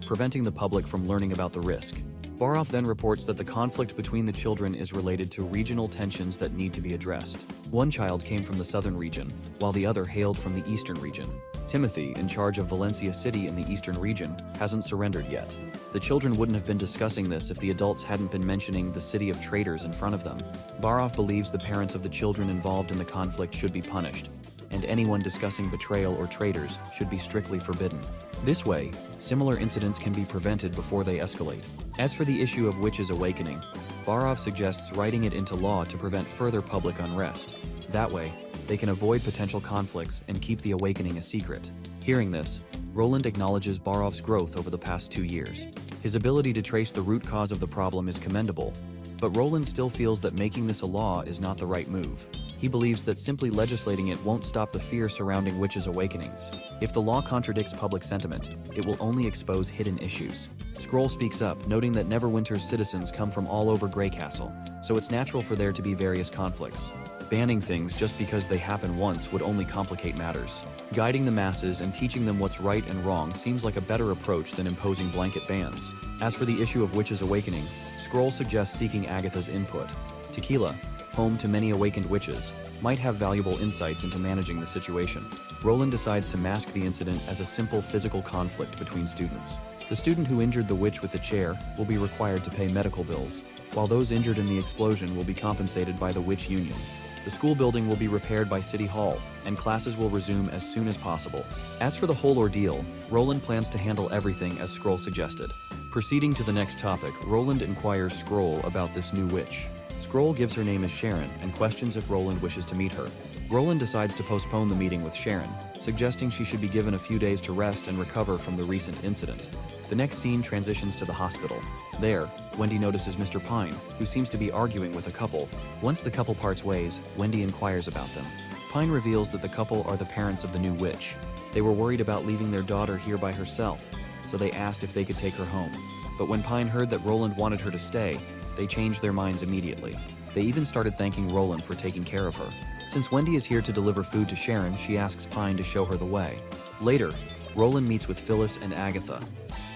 preventing the public from learning about the risk. Baroff then reports that the conflict between the children is related to regional tensions that need to be addressed. One child came from the southern region, while the other hailed from the eastern region. Timothy, in charge of Valencia City in the eastern region, hasn't surrendered yet. The children wouldn't have been discussing this if the adults hadn't been mentioning the city of traitors in front of them. Baroff believes the parents of the children involved in the conflict should be punished, and anyone discussing betrayal or traitors should be strictly forbidden. This way, similar incidents can be prevented before they escalate. As for the issue of witches awakening, Baroff suggests writing it into law to prevent further public unrest. That way, they can avoid potential conflicts and keep the awakening a secret. Hearing this, Roland acknowledges Baroff's growth over the past 2 years. His ability to trace the root cause of the problem is commendable, but Roland still feels that making this a law is not the right move. He believes that simply legislating it won't stop the fear surrounding witches' awakenings. If the law contradicts public sentiment, it will only expose hidden issues. Scroll speaks up, noting that Neverwinter's citizens come from all over Greycastle, so it's natural for there to be various conflicts. Banning things just because they happen once would only complicate matters. Guiding the masses and teaching them what's right and wrong seems like a better approach than imposing blanket bans. As for the issue of witches' awakening, Scroll suggests seeking Agatha's input. Tequila, home to many awakened witches, might have valuable insights into managing the situation. Roland decides to mask the incident as a simple physical conflict between students. The student who injured the witch with the chair will be required to pay medical bills, while those injured in the explosion will be compensated by the witch union. The school building will be repaired by City Hall, and classes will resume as soon as possible. As for the whole ordeal, Roland plans to handle everything as Scroll suggested. Proceeding to the next topic, Roland inquires Scroll about this new witch. Scroll gives her name as Sharon and questions if Roland wishes to meet her. Roland decides to postpone the meeting with Sharon, suggesting she should be given a few days to rest and recover from the recent incident. The next scene transitions to the hospital. There, Wendy notices Mr. Pine, who seems to be arguing with a couple. Once the couple parts ways, Wendy inquires about them. Pine reveals that the couple are the parents of the new witch. They were worried about leaving their daughter here by herself, so they asked if they could take her home. But when Pine heard that Roland wanted her to stay, they changed their minds immediately. They even started thanking Roland for taking care of her. Since Wendy is here to deliver food to Sharon, she asks Pine to show her the way. Later, Roland meets with Phyllis and Agatha.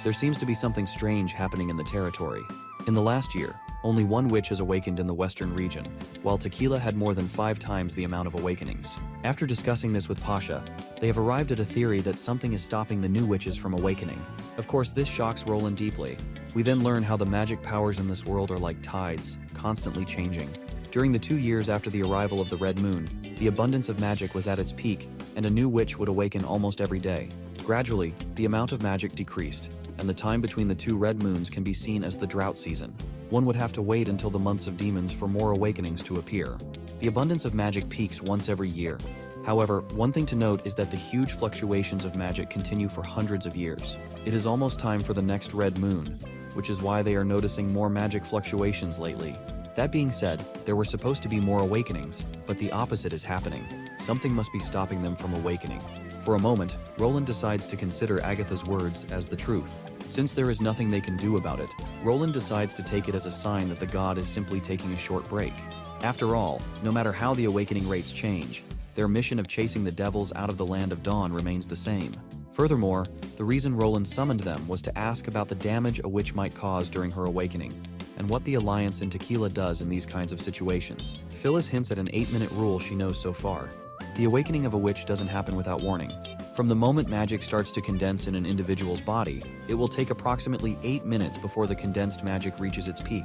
There seems to be something strange happening in the territory. In the last year, Only one witch has awakened in the western region, while Tequila had more than 5 times the amount of awakenings. After discussing this with Pasha, they have arrived at a theory that something is stopping the new witches from awakening. Of course, this shocks Roland deeply. We then learn how the magic powers in this world are like tides, constantly changing. During the 2 years after the arrival of the Red Moon, the abundance of magic was at its peak, and a new witch would awaken almost every day. Gradually, the amount of magic decreased, and the time between the 2 red moons can be seen as the drought season. One would have to wait until the months of demons for more awakenings to appear. The abundance of magic peaks once every year. However, one thing to note is that the huge fluctuations of magic continue for hundreds of years. It is almost time for the next red moon, which is why they are noticing more magic fluctuations lately. That being said, there were supposed to be more awakenings, but the opposite is happening. Something must be stopping them from awakening. For a moment, Roland decides to consider Agatha's words as the truth. Since there is nothing they can do about it, Roland decides to take it as a sign that the god is simply taking a short break. After all, no matter how the awakening rates change, their mission of chasing the devils out of the Land of Dawn remains the same. Furthermore, the reason Roland summoned them was to ask about the damage a witch might cause during her awakening, and what the Alliance in Tequila does in these kinds of situations. Phyllis hints at an 8-minute rule she knows so far. The awakening of a witch doesn't happen without warning. From the moment magic starts to condense in an individual's body, it will take approximately 8 minutes before the condensed magic reaches its peak.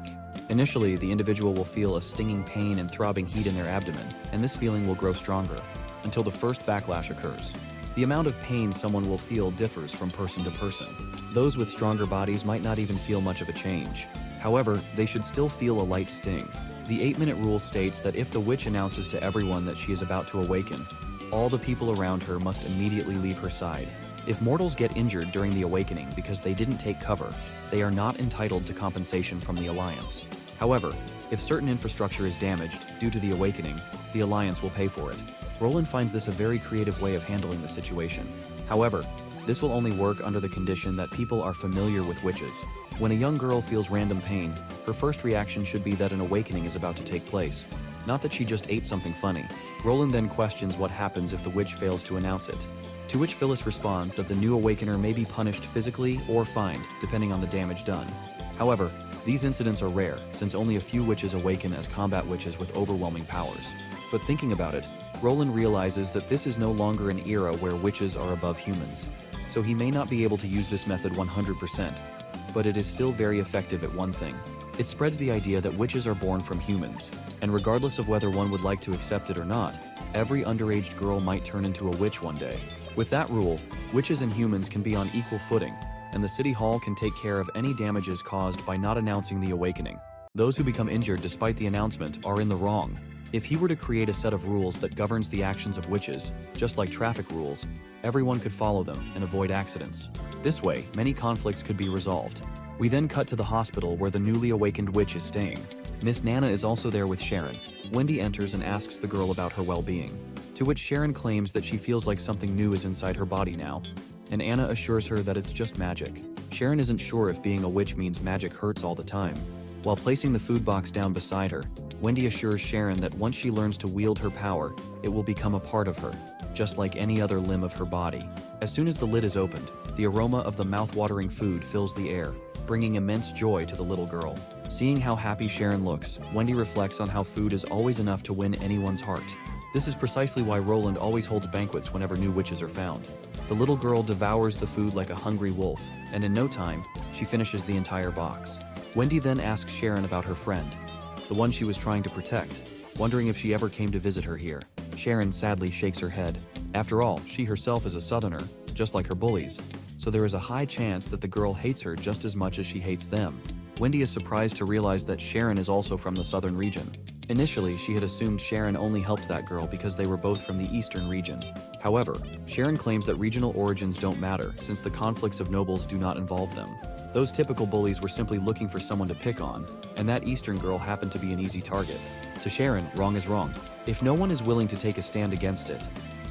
Initially, the individual will feel a stinging pain and throbbing heat in their abdomen, and this feeling will grow stronger, until the first backlash occurs. The amount of pain someone will feel differs from person to person. Those with stronger bodies might not even feel much of a change. However, they should still feel a light sting. The 8-minute rule states that if the witch announces to everyone that she is about to awaken, all the people around her must immediately leave her side. If mortals get injured during the awakening because they didn't take cover, they are not entitled to compensation from the Alliance. However, if certain infrastructure is damaged due to the awakening, the Alliance will pay for it. Roland finds this a very creative way of handling the situation. However, this will only work under the condition that people are familiar with witches. When a young girl feels random pain, her first reaction should be that an awakening is about to take place, not that she just ate something funny. Roland then questions what happens if the witch fails to announce it, to which Phyllis responds that the new awakener may be punished physically or fined, depending on the damage done. However, these incidents are rare, since only a few witches awaken as combat witches with overwhelming powers. But thinking about it, Roland realizes that this is no longer an era where witches are above humans, so he may not be able to use this method 100%, but it is still very effective at one thing. It spreads the idea that witches are born from humans, and regardless of whether one would like to accept it or not, every underage girl might turn into a witch one day. With that rule, witches and humans can be on equal footing, and the City Hall can take care of any damages caused by not announcing the awakening. Those who become injured despite the announcement are in the wrong. If he were to create a set of rules that governs the actions of witches, just like traffic rules, everyone could follow them and avoid accidents. This way, many conflicts could be resolved. We then cut to the hospital where the newly awakened witch is staying. Miss Nana is also there with Sharon. Wendy enters and asks the girl about her well-being, to which Sharon claims that she feels like something new is inside her body now, and Anna assures her that it's just magic. Sharon isn't sure if being a witch means magic hurts all the time. While placing the food box down beside her, Wendy assures Sharon that once she learns to wield her power, it will become a part of her, just like any other limb of her body. As soon as the lid is opened, the aroma of the mouth-watering food fills the air, bringing immense joy to the little girl. Seeing how happy Sharon looks, Wendy reflects on how food is always enough to win anyone's heart. This is precisely why Roland always holds banquets whenever new witches are found. The little girl devours the food like a hungry wolf, and in no time, she finishes the entire box. Wendy then asks Sharon about her friend, the one she was trying to protect, wondering if she ever came to visit her here. Sharon sadly shakes her head. After all, she herself is a southerner, just like her bullies, so there is a high chance that the girl hates her just as much as she hates them. Wendy is surprised to realize that Sharon is also from the southern region. Initially, she had assumed Sharon only helped that girl because they were both from the eastern region. However, Sharon claims that regional origins don't matter since the conflicts of nobles do not involve them. Those typical bullies were simply looking for someone to pick on, and that eastern girl happened to be an easy target. To Sharon, wrong is wrong. If no one is willing to take a stand against it,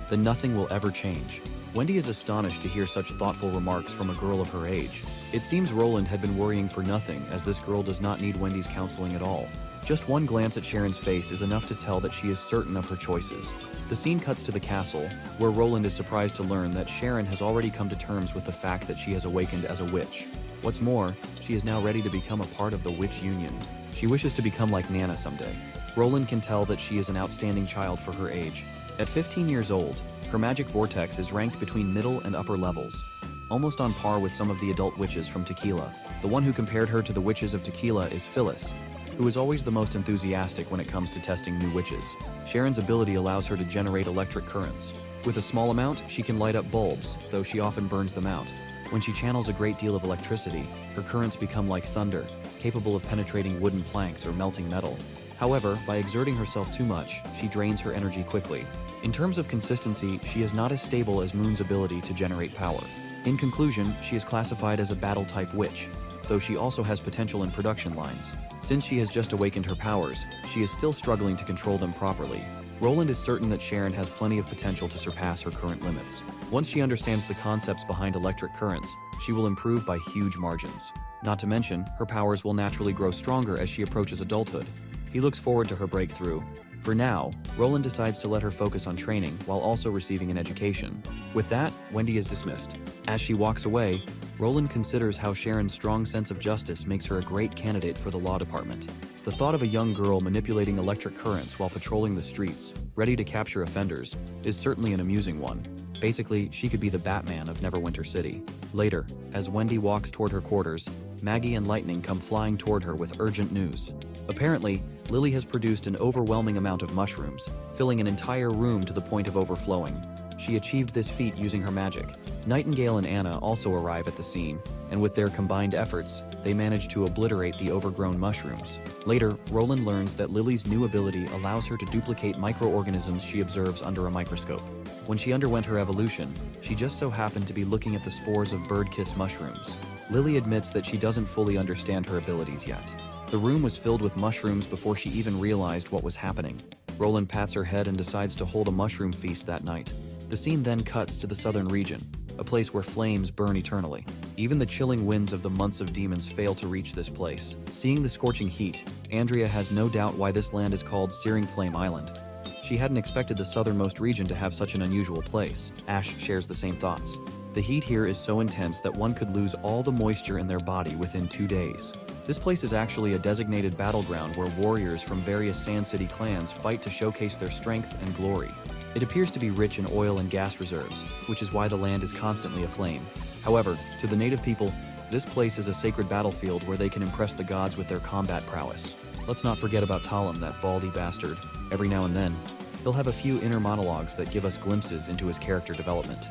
then nothing will ever change. Wendy is astonished to hear such thoughtful remarks from a girl of her age. It seems Roland had been worrying for nothing, as this girl does not need Wendy's counseling at all. Just one glance at Sharon's face is enough to tell that she is certain of her choices. The scene cuts to the castle, where Roland is surprised to learn that Sharon has already come to terms with the fact that she has awakened as a witch. What's more, she is now ready to become a part of the Witch Union. She wishes to become like Nana someday. Roland can tell that she is an outstanding child for her age. At 15 years old, her magic vortex is ranked between middle and upper levels, almost on par with some of the adult witches from Tequila. The one who compared her to the witches of Tequila is Phyllis, who is always the most enthusiastic when it comes to testing new witches. Sharon's ability allows her to generate electric currents. With a small amount, she can light up bulbs, though she often burns them out. When she channels a great deal of electricity, her currents become like thunder, capable of penetrating wooden planks or melting metal. However, by exerting herself too much, she drains her energy quickly. In terms of consistency, she is not as stable as Moon's ability to generate power. In conclusion, she is classified as a battle-type witch, though she also has potential in production lines. Since she has just awakened her powers, she is still struggling to control them properly. Roland is certain that Sharon has plenty of potential to surpass her current limits. Once she understands the concepts behind electric currents, she will improve by huge margins. Not to mention, her powers will naturally grow stronger as she approaches adulthood. He looks forward to her breakthrough. For now, Roland decides to let her focus on training while also receiving an education. With that, Wendy is dismissed. As she walks away, Roland considers how Sharon's strong sense of justice makes her a great candidate for the law department. The thought of a young girl manipulating electric currents while patrolling the streets, ready to capture offenders, is certainly an amusing one. Basically, she could be the Batman of Neverwinter City. Later, as Wendy walks toward her quarters, Maggie and Lightning come flying toward her with urgent news. Apparently, Lily has produced an overwhelming amount of mushrooms, filling an entire room to the point of overflowing. She achieved this feat using her magic. Nightingale and Anna also arrive at the scene, and with their combined efforts, they manage to obliterate the overgrown mushrooms. Later, Roland learns that Lily's new ability allows her to duplicate microorganisms she observes under a microscope. When she underwent her evolution, she just so happened to be looking at the spores of birdkiss mushrooms. Lily admits that she doesn't fully understand her abilities yet. The room was filled with mushrooms before she even realized what was happening. Roland pats her head and decides to hold a mushroom feast that night. The scene then cuts to the southern region, a place where flames burn eternally. Even the chilling winds of the months of demons fail to reach this place. Seeing the scorching heat, Andrea has no doubt why this land is called Searing Flame Island. She hadn't expected the southernmost region to have such an unusual place. Ash shares the same thoughts. The heat here is so intense that one could lose all the moisture in their body within 2 days. This place is actually a designated battleground where warriors from various Sand City clans fight to showcase their strength and glory. It appears to be rich in oil and gas reserves, which is why the land is constantly aflame. However, to the native people, this place is a sacred battlefield where they can impress the gods with their combat prowess. Let's not forget about Talim, that baldy bastard. Every now and then, he'll have a few inner monologues that give us glimpses into his character development.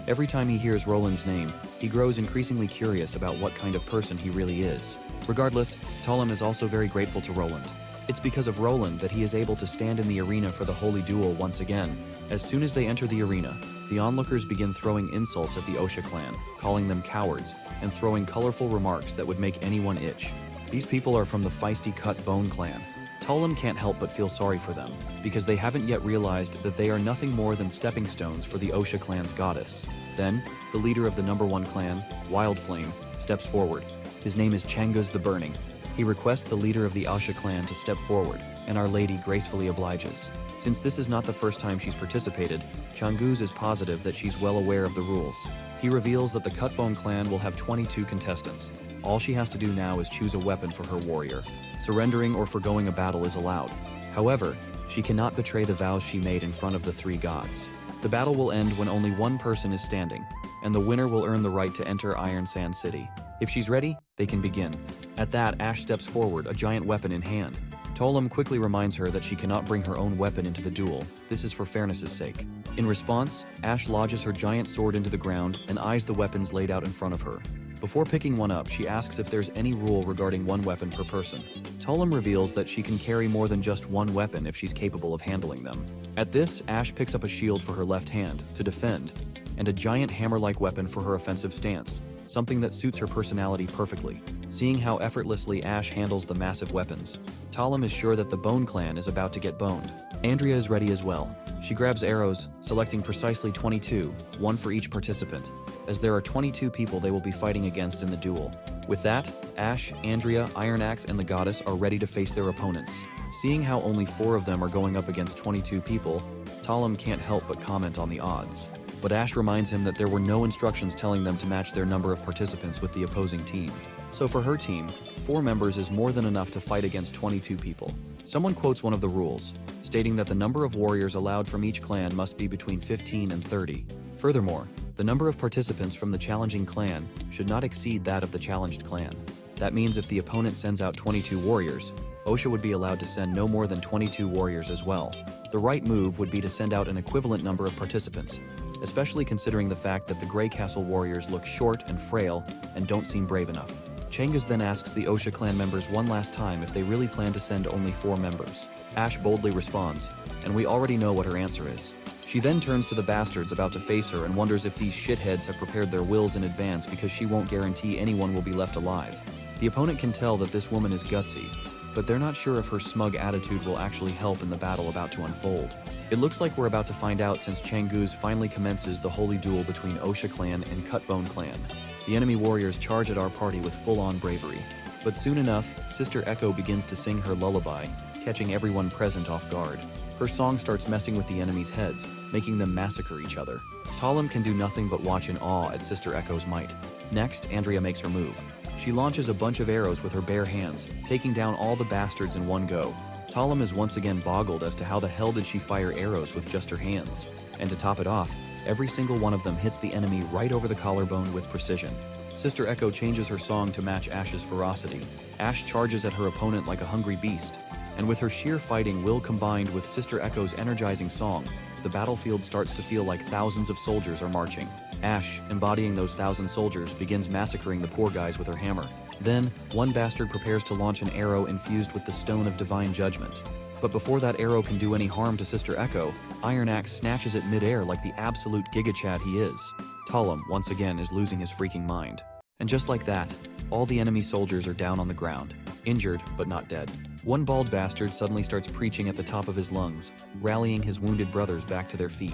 Every time he hears Roland's name, he grows increasingly curious about what kind of person he really is. Regardless, Talim is also very grateful to Roland. It's because of Roland that he is able to stand in the arena for the holy duel once again. As soon as they enter the arena, the onlookers begin throwing insults at the Osha clan, calling them cowards, and throwing colorful remarks that would make anyone itch. These people are from the feisty Cut Bone clan. Talim can't help but feel sorry for them, because they haven't yet realized that they are nothing more than stepping stones for the Osha clan's goddess. Then, the leader of the #1 clan, Wildflame, steps forward. His name is Changus the Burning. He requests the leader of the Osha clan to step forward, and Our Lady gracefully obliges. Since this is not the first time she's participated, Changus is positive that she's well aware of the rules. He reveals that the Cutbone clan will have 22 contestants. All she has to do now is choose a weapon for her warrior. Surrendering or forgoing a battle is allowed. However, she cannot betray the vows she made in front of the 3 gods. The battle will end when only one person is standing, and the winner will earn the right to enter Iron Sand City. If she's ready, they can begin. At that, Ash steps forward, a giant weapon in hand. Talim quickly reminds her that she cannot bring her own weapon into the duel. This is for fairness' sake. In response, Ash lodges her giant sword into the ground and eyes the weapons laid out in front of her. Before picking one up, she asks if there's any rule regarding one weapon per person. Talim reveals that she can carry more than just one weapon if she's capable of handling them. At this, Ash picks up a shield for her left hand to defend, and a giant hammer-like weapon for her offensive stance, something that suits her personality perfectly. Seeing how effortlessly Ash handles the massive weapons, Talim is sure that the Bone Clan is about to get boned. Andrea is ready as well. She grabs arrows, selecting precisely 22, one for each participant, as there are 22 people they will be fighting against in the duel. With that, Ash, Andrea, Iron Axe, and the Goddess are ready to face their opponents. Seeing how only 4 of them are going up against 22 people, Talim can't help but comment on the odds. But Ash reminds him that there were no instructions telling them to match their number of participants with the opposing team. So for her team, 4 members is more than enough to fight against 22 people. Someone quotes one of the rules, stating that the number of warriors allowed from each clan must be between 15 and 30. Furthermore, the number of participants from the challenging clan should not exceed that of the challenged clan. That means if the opponent sends out 22 warriors, OSHA would be allowed to send no more than 22 warriors as well. The right move would be to send out an equivalent number of participants, especially considering the fact that the Grey Castle warriors look short and frail and don't seem brave enough. Changus then asks the OSHA clan members one last time if they really plan to send only 4 members. Ash boldly responds, and we already know what her answer is. She then turns to the bastards about to face her and wonders if these shitheads have prepared their wills in advance because she won't guarantee anyone will be left alive. The opponent can tell that this woman is gutsy, but they're not sure if her smug attitude will actually help in the battle about to unfold. It looks like we're about to find out since Changus finally commences the holy duel between OSHA clan and Cutbone clan. The enemy warriors charge at our party with full-on bravery. But soon enough, Sister Echo begins to sing her lullaby, catching everyone present off guard. Her song starts messing with the enemies' heads, making them massacre each other. Talim can do nothing but watch in awe at Sister Echo's might. Next, Andrea makes her move. She launches a bunch of arrows with her bare hands, taking down all the bastards in one go. Talim is once again boggled as to how the hell did she fire arrows with just her hands. And to top it off, every single one of them hits the enemy right over the collarbone with precision. Sister Echo changes her song to match Ash's ferocity. Ash charges at her opponent like a hungry beast, and with her sheer fighting will combined with Sister Echo's energizing song, the battlefield starts to feel like thousands of soldiers are marching. Ash, embodying those 1,000 soldiers, begins massacring the poor guys with her hammer. Then, one bastard prepares to launch an arrow infused with the Stone of Divine Judgment. But before that arrow can do any harm to Sister Echo, Iron Axe snatches it mid-air like the absolute giga-chad he is. Talim, once again, is losing his freaking mind. And just like that, all the enemy soldiers are down on the ground, injured but not dead. One bald bastard suddenly starts preaching at the top of his lungs, rallying his wounded brothers back to their feet.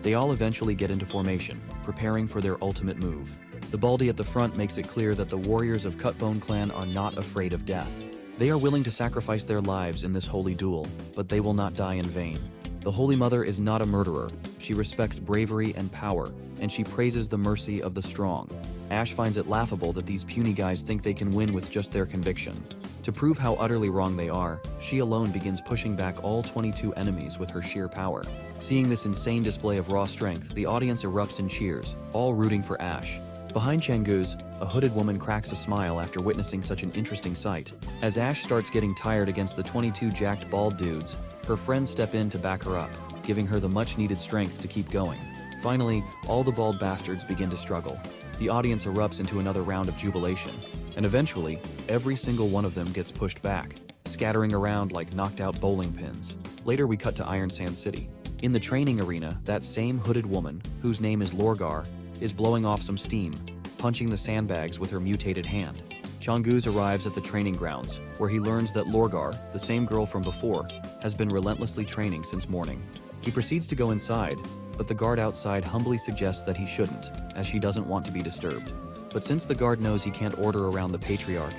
They all eventually get into formation, preparing for their ultimate move. The baldy at the front makes it clear that the warriors of Cutbone clan are not afraid of death. They are willing to sacrifice their lives in this holy duel, but they will not die in vain. The Holy Mother is not a murderer. She respects bravery and power, and she praises the mercy of the strong. Ash finds it laughable that these puny guys think they can win with just their conviction. To prove how utterly wrong they are, she alone begins pushing back all 22 enemies with her sheer power. Seeing this insane display of raw strength, the audience erupts in cheers, all rooting for Ash. Behind Changus, a hooded woman cracks a smile after witnessing such an interesting sight. As Ash starts getting tired against the 22 jacked bald dudes, her friends step in to back her up, giving her the much-needed strength to keep going. Finally, all the bald bastards begin to struggle. The audience erupts into another round of jubilation, and eventually, every single one of them gets pushed back, scattering around like knocked-out bowling pins. Later we cut to Iron Sand City. In the training arena, that same hooded woman, whose name is Lorgar, is blowing off some steam, punching the sandbags with her mutated hand. Changus arrives at the training grounds, where he learns that Lorgar, the same girl from before, has been relentlessly training since morning. He proceeds to go inside, but the guard outside humbly suggests that he shouldn't, as she doesn't want to be disturbed. But since the guard knows he can't order around the Patriarch,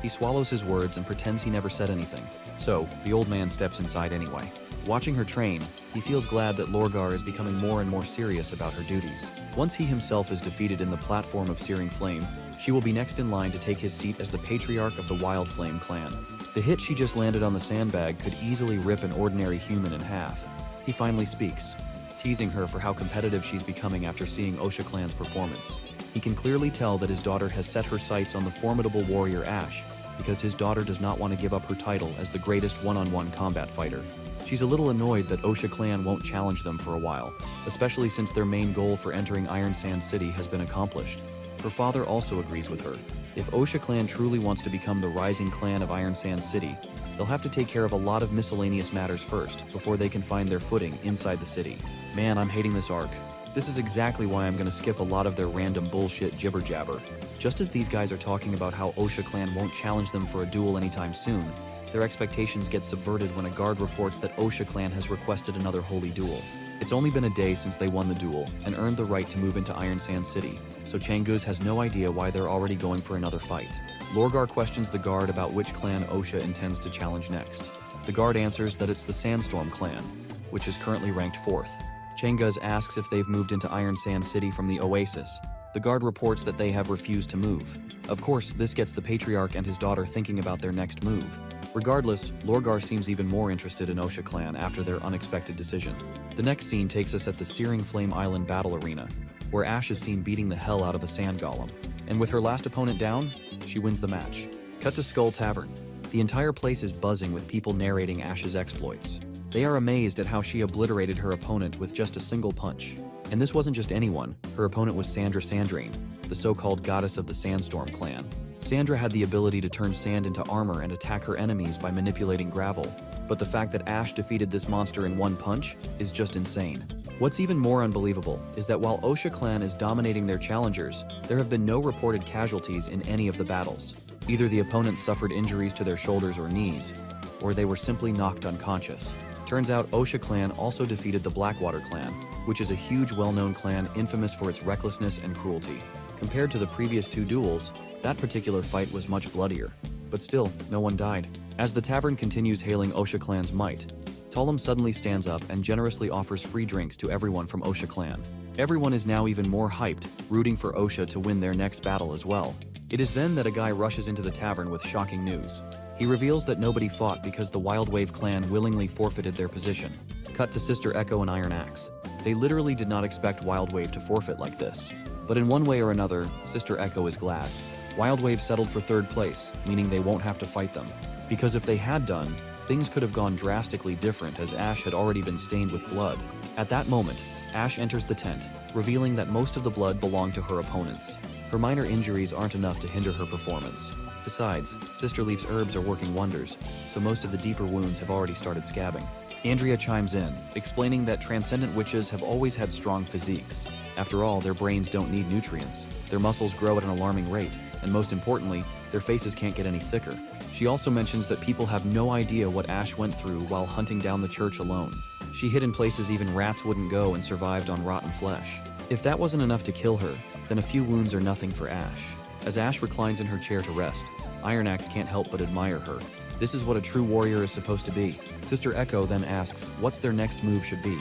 he swallows his words and pretends he never said anything. So, the old man steps inside anyway. Watching her train, he feels glad that Lorgar is becoming more and more serious about her duties. Once he himself is defeated in the platform of Searing Flame, she will be next in line to take his seat as the Patriarch of the Wild Flame clan. The hit she just landed on the sandbag could easily rip an ordinary human in half. He finally speaks, teasing her for how competitive she's becoming after seeing OSHA clan's performance. He can clearly tell that his daughter has set her sights on the formidable warrior Ash, because his daughter does not want to give up her title as the greatest one-on-one combat fighter. She's a little annoyed that OSHA clan won't challenge them for a while, especially since their main goal for entering Iron Sand City has been accomplished. Her father also agrees with her. If OSHA clan truly wants to become the rising clan of Iron Sand City, they'll have to take care of a lot of miscellaneous matters first, before they can find their footing inside the city. Man, I'm hating this arc. This is exactly why I'm gonna skip a lot of their random bullshit jibber-jabber. Just as these guys are talking about how OSHA clan won't challenge them for a duel anytime soon, their expectations get subverted when a guard reports that OSHA clan has requested another holy duel. It's only been a day since they won the duel and earned the right to move into Iron Sand City, so Changus has no idea why they're already going for another fight. Lorgar questions the guard about which clan OSHA intends to challenge next. The guard answers that it's the Sandstorm clan, which is currently ranked 4th. Changus asks if they've moved into Iron Sand City from the Oasis. The guard reports that they have refused to move. Of course, this gets the patriarch and his daughter thinking about their next move. Regardless, Lorgar seems even more interested in Osha clan after their unexpected decision. The next scene takes us at the Searing Flame Island battle arena, where Ash is seen beating the hell out of a sand golem. And with her last opponent down, she wins the match. Cut to Skull Tavern. The entire place is buzzing with people narrating Ash's exploits. They are amazed at how she obliterated her opponent with just a single punch. And this wasn't just anyone, her opponent was Sandra Sandraine, the so-called goddess of the Sandstorm clan. Sandra had the ability to turn sand into armor and attack her enemies by manipulating gravel, but the fact that Ash defeated this monster in one punch is just insane. What's even more unbelievable is that while Osha clan is dominating their challengers, there have been no reported casualties in any of the battles. Either the opponents suffered injuries to their shoulders or knees, or they were simply knocked unconscious. Turns out Osha clan also defeated the Blackwater clan, which is a huge well-known clan infamous for its recklessness and cruelty. Compared to the previous two duels, that particular fight was much bloodier. But still, no one died. As the tavern continues hailing Osha clan's might, Tollum suddenly stands up and generously offers free drinks to everyone from Osha clan. Everyone is now even more hyped, rooting for Osha to win their next battle as well. It is then that a guy rushes into the tavern with shocking news. He reveals that nobody fought because the Wild Wave clan willingly forfeited their position. Cut to Sister Echo and Iron Axe. They literally did not expect Wild Wave to forfeit like this. But in one way or another, Sister Echo is glad. Wild Wave settled for third place, meaning they won't have to fight them. Because if they had done, things could have gone drastically different as Ash had already been stained with blood. At that moment, Ash enters the tent, revealing that most of the blood belonged to her opponents. Her minor injuries aren't enough to hinder her performance. Besides, Sister Leaf's herbs are working wonders, so most of the deeper wounds have already started scabbing. Andrea chimes in, explaining that transcendent witches have always had strong physiques. After all, their brains don't need nutrients. Their muscles grow at an alarming rate, and most importantly, their faces can't get any thicker. She also mentions that people have no idea what Ash went through while hunting down the church alone. She hid in places even rats wouldn't go and survived on rotten flesh. If that wasn't enough to kill her, then a few wounds are nothing for Ash. As Ash reclines in her chair to rest, Iron Axe can't help but admire her. This is what a true warrior is supposed to be. Sister Echo then asks what's their next move should be.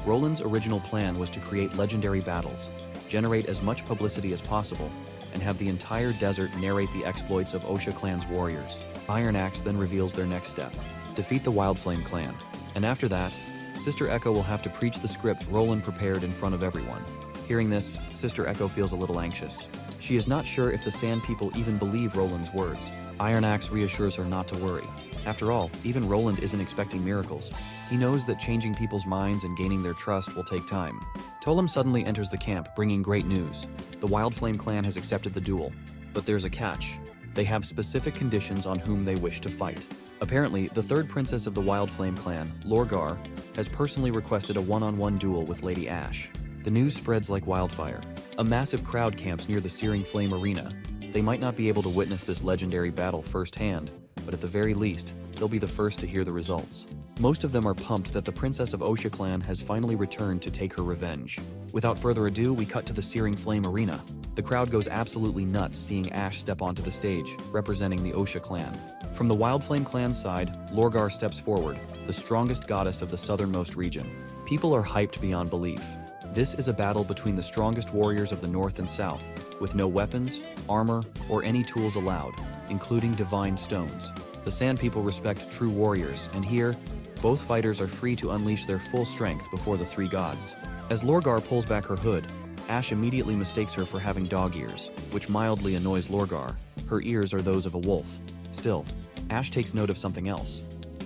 Roland's original plan was to create legendary battles, generate as much publicity as possible, and have the entire desert narrate the exploits of Osha clan's warriors. Iron Axe then reveals their next step: defeat the Wild Flame clan. And after that, Sister Echo will have to preach the script Roland prepared in front of everyone. Hearing this, Sister Echo feels a little anxious. She is not sure if the Sand People even believe Roland's words. Iron Axe reassures her not to worry. After all, even Roland isn't expecting miracles. He knows that changing people's minds and gaining their trust will take time. Tollum suddenly enters the camp, bringing great news. The Wild Flame clan has accepted the duel. But there's a catch. They have specific conditions on whom they wish to fight. Apparently, the third princess of the Wild Flame clan, Lorgar, has personally requested a one-on-one duel with Lady Ash. The news spreads like wildfire. A massive crowd camps near the Searing Flame arena. They might not be able to witness this legendary battle firsthand, but at the very least, they'll be the first to hear the results. Most of them are pumped that the Princess of Osha clan has finally returned to take her revenge. Without further ado, we cut to the Searing Flame arena. The crowd goes absolutely nuts seeing Ash step onto the stage, representing the Osha clan. From the Wild Flame clan's side, Lorgar steps forward, the strongest goddess of the southernmost region. People are hyped beyond belief. This is a battle between the strongest warriors of the north and south, with no weapons, armor, or any tools allowed, including divine stones. The Sand People respect true warriors, and here, both fighters are free to unleash their full strength before the three gods. As Lorgar pulls back her hood, Ash immediately mistakes her for having dog ears, which mildly annoys Lorgar. Her ears are those of a wolf. Still, Ash takes note of something else.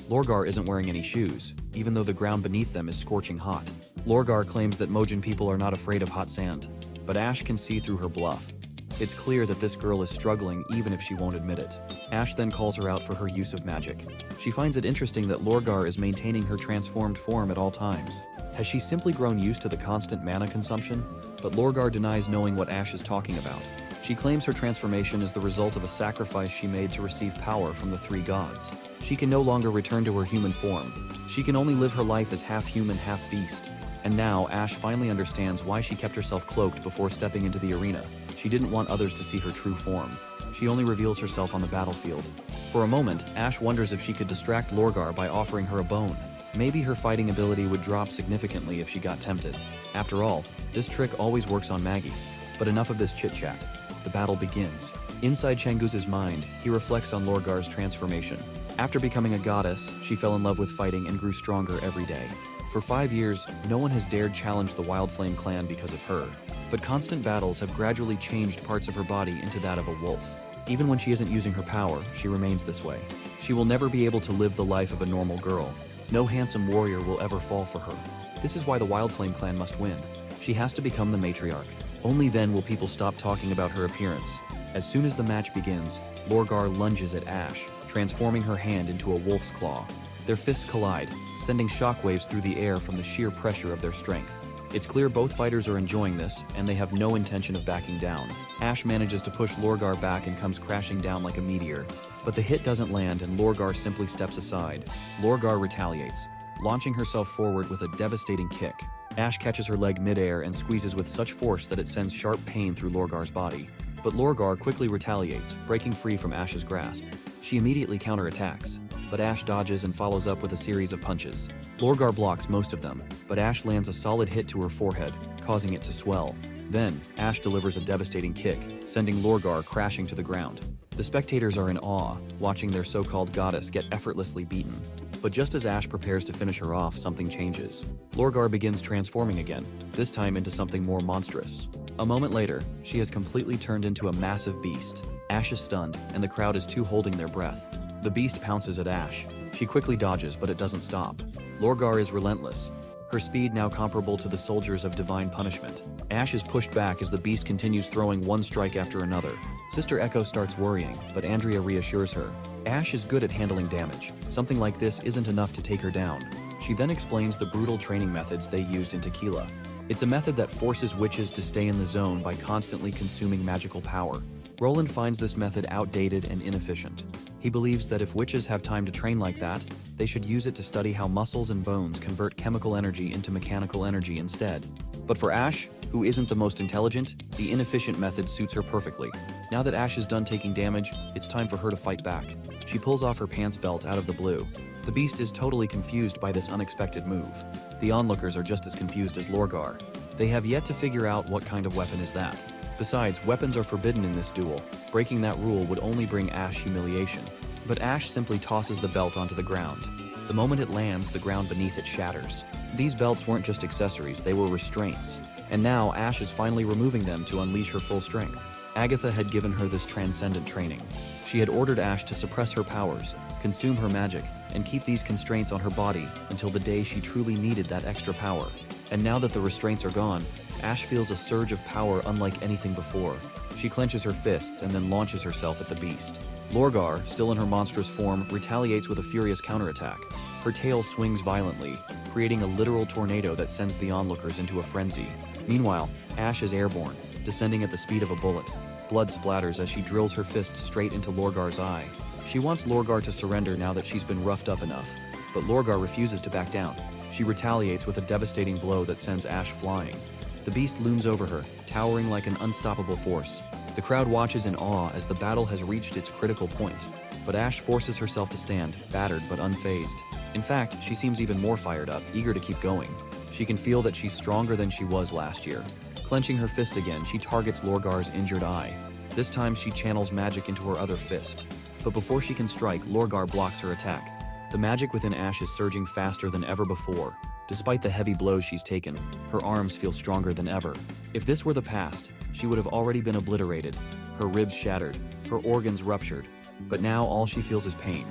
Lorgar isn't wearing any shoes, even though the ground beneath them is scorching hot. Lorgar claims that Mojin people are not afraid of hot sand, but Ash can see through her bluff. It's clear that this girl is struggling even if she won't admit it. Ash then calls her out for her use of magic. She finds it interesting that Lorgar is maintaining her transformed form at all times. Has she simply grown used to the constant mana consumption? But Lorgar denies knowing what Ash is talking about. She claims her transformation is the result of a sacrifice she made to receive power from the three gods. She can no longer return to her human form. She can only live her life as half human, half beast. And now, Ash finally understands why she kept herself cloaked before stepping into the arena. She didn't want others to see her true form. She only reveals herself on the battlefield. For a moment, Ash wonders if she could distract Lorgar by offering her a bone. Maybe her fighting ability would drop significantly if she got tempted. After all, this trick always works on Maggie. But enough of this chit-chat. The battle begins. Inside Changuz's mind, he reflects on Lorgar's transformation. After becoming a goddess, she fell in love with fighting and grew stronger every day. For 5 years, no one has dared challenge the Wildflame clan because of her. But constant battles have gradually changed parts of her body into that of a wolf. Even when she isn't using her power, she remains this way. She will never be able to live the life of a normal girl. No handsome warrior will ever fall for her. This is why the Wildflame clan must win. She has to become the matriarch. Only then will people stop talking about her appearance. As soon as the match begins, Lorgar lunges at Ash, transforming her hand into a wolf's claw. Their fists collide, sending shockwaves through the air from the sheer pressure of their strength. It's clear both fighters are enjoying this, and they have no intention of backing down. Ash manages to push Lorgar back and comes crashing down like a meteor. But the hit doesn't land and Lorgar simply steps aside. Lorgar retaliates, launching herself forward with a devastating kick. Ash catches her leg midair and squeezes with such force that it sends sharp pain through Lorgar's body. But Lorgar quickly retaliates, breaking free from Ash's grasp. She immediately counterattacks, but Ash dodges and follows up with a series of punches. Lorgar blocks most of them, but Ash lands a solid hit to her forehead, causing it to swell. Then, Ash delivers a devastating kick, sending Lorgar crashing to the ground. The spectators are in awe, watching their so-called goddess get effortlessly beaten. But just as Ash prepares to finish her off, something changes. Lorgar begins transforming again, this time into something more monstrous. A moment later, she has completely turned into a massive beast. Ash is stunned, and the crowd is too holding their breath. The beast pounces at Ash. She quickly dodges, but it doesn't stop. Lorgar is relentless, her speed now comparable to the soldiers of divine punishment. Ash is pushed back as the beast continues throwing one strike after another. Sister Echo starts worrying, but Andrea reassures her. Ash is good at handling damage. Something like this isn't enough to take her down. She then explains the brutal training methods they used in Tequila. It's a method that forces witches to stay in the zone by constantly consuming magical power. Roland finds this method outdated and inefficient. He believes that if witches have time to train like that, they should use it to study how muscles and bones convert chemical energy into mechanical energy instead. But for Ash, who isn't the most intelligent, the inefficient method suits her perfectly. Now that Ash is done taking damage, it's time for her to fight back. She pulls off her pants belt out of the blue. The beast is totally confused by this unexpected move. The onlookers are just as confused as Lorgar. They have yet to figure out what kind of weapon is that. Besides, weapons are forbidden in this duel. Breaking that rule would only bring Ash humiliation. But Ash simply tosses the belt onto the ground. The moment it lands, the ground beneath it shatters. These belts weren't just accessories, they were restraints. And now Ash is finally removing them to unleash her full strength. Agatha had given her this transcendent training. She had ordered Ash to suppress her powers, consume her magic, and keep these constraints on her body until the day she truly needed that extra power. And now that the restraints are gone, Ash feels a surge of power unlike anything before. She clenches her fists and then launches herself at the beast. Lorgar, still in her monstrous form, retaliates with a furious counterattack. Her tail swings violently, creating a literal tornado that sends the onlookers into a frenzy. Meanwhile, Ash is airborne, descending at the speed of a bullet. Blood splatters as she drills her fist straight into Lorgar's eye. She wants Lorgar to surrender now that she's been roughed up enough, but Lorgar refuses to back down. She retaliates with a devastating blow that sends Ash flying. The beast looms over her, towering like an unstoppable force. The crowd watches in awe as the battle has reached its critical point, but Ash forces herself to stand, battered but unfazed. In fact, she seems even more fired up, eager to keep going. She can feel that she's stronger than she was last year. Clenching her fist again, she targets Lorgar's injured eye. This time she channels magic into her other fist. But before she can strike, Lorgar blocks her attack. The magic within Ash is surging faster than ever before. Despite the heavy blows she's taken, her arms feel stronger than ever. If this were the past, she would have already been obliterated, her ribs shattered, her organs ruptured. But now all she feels is pain.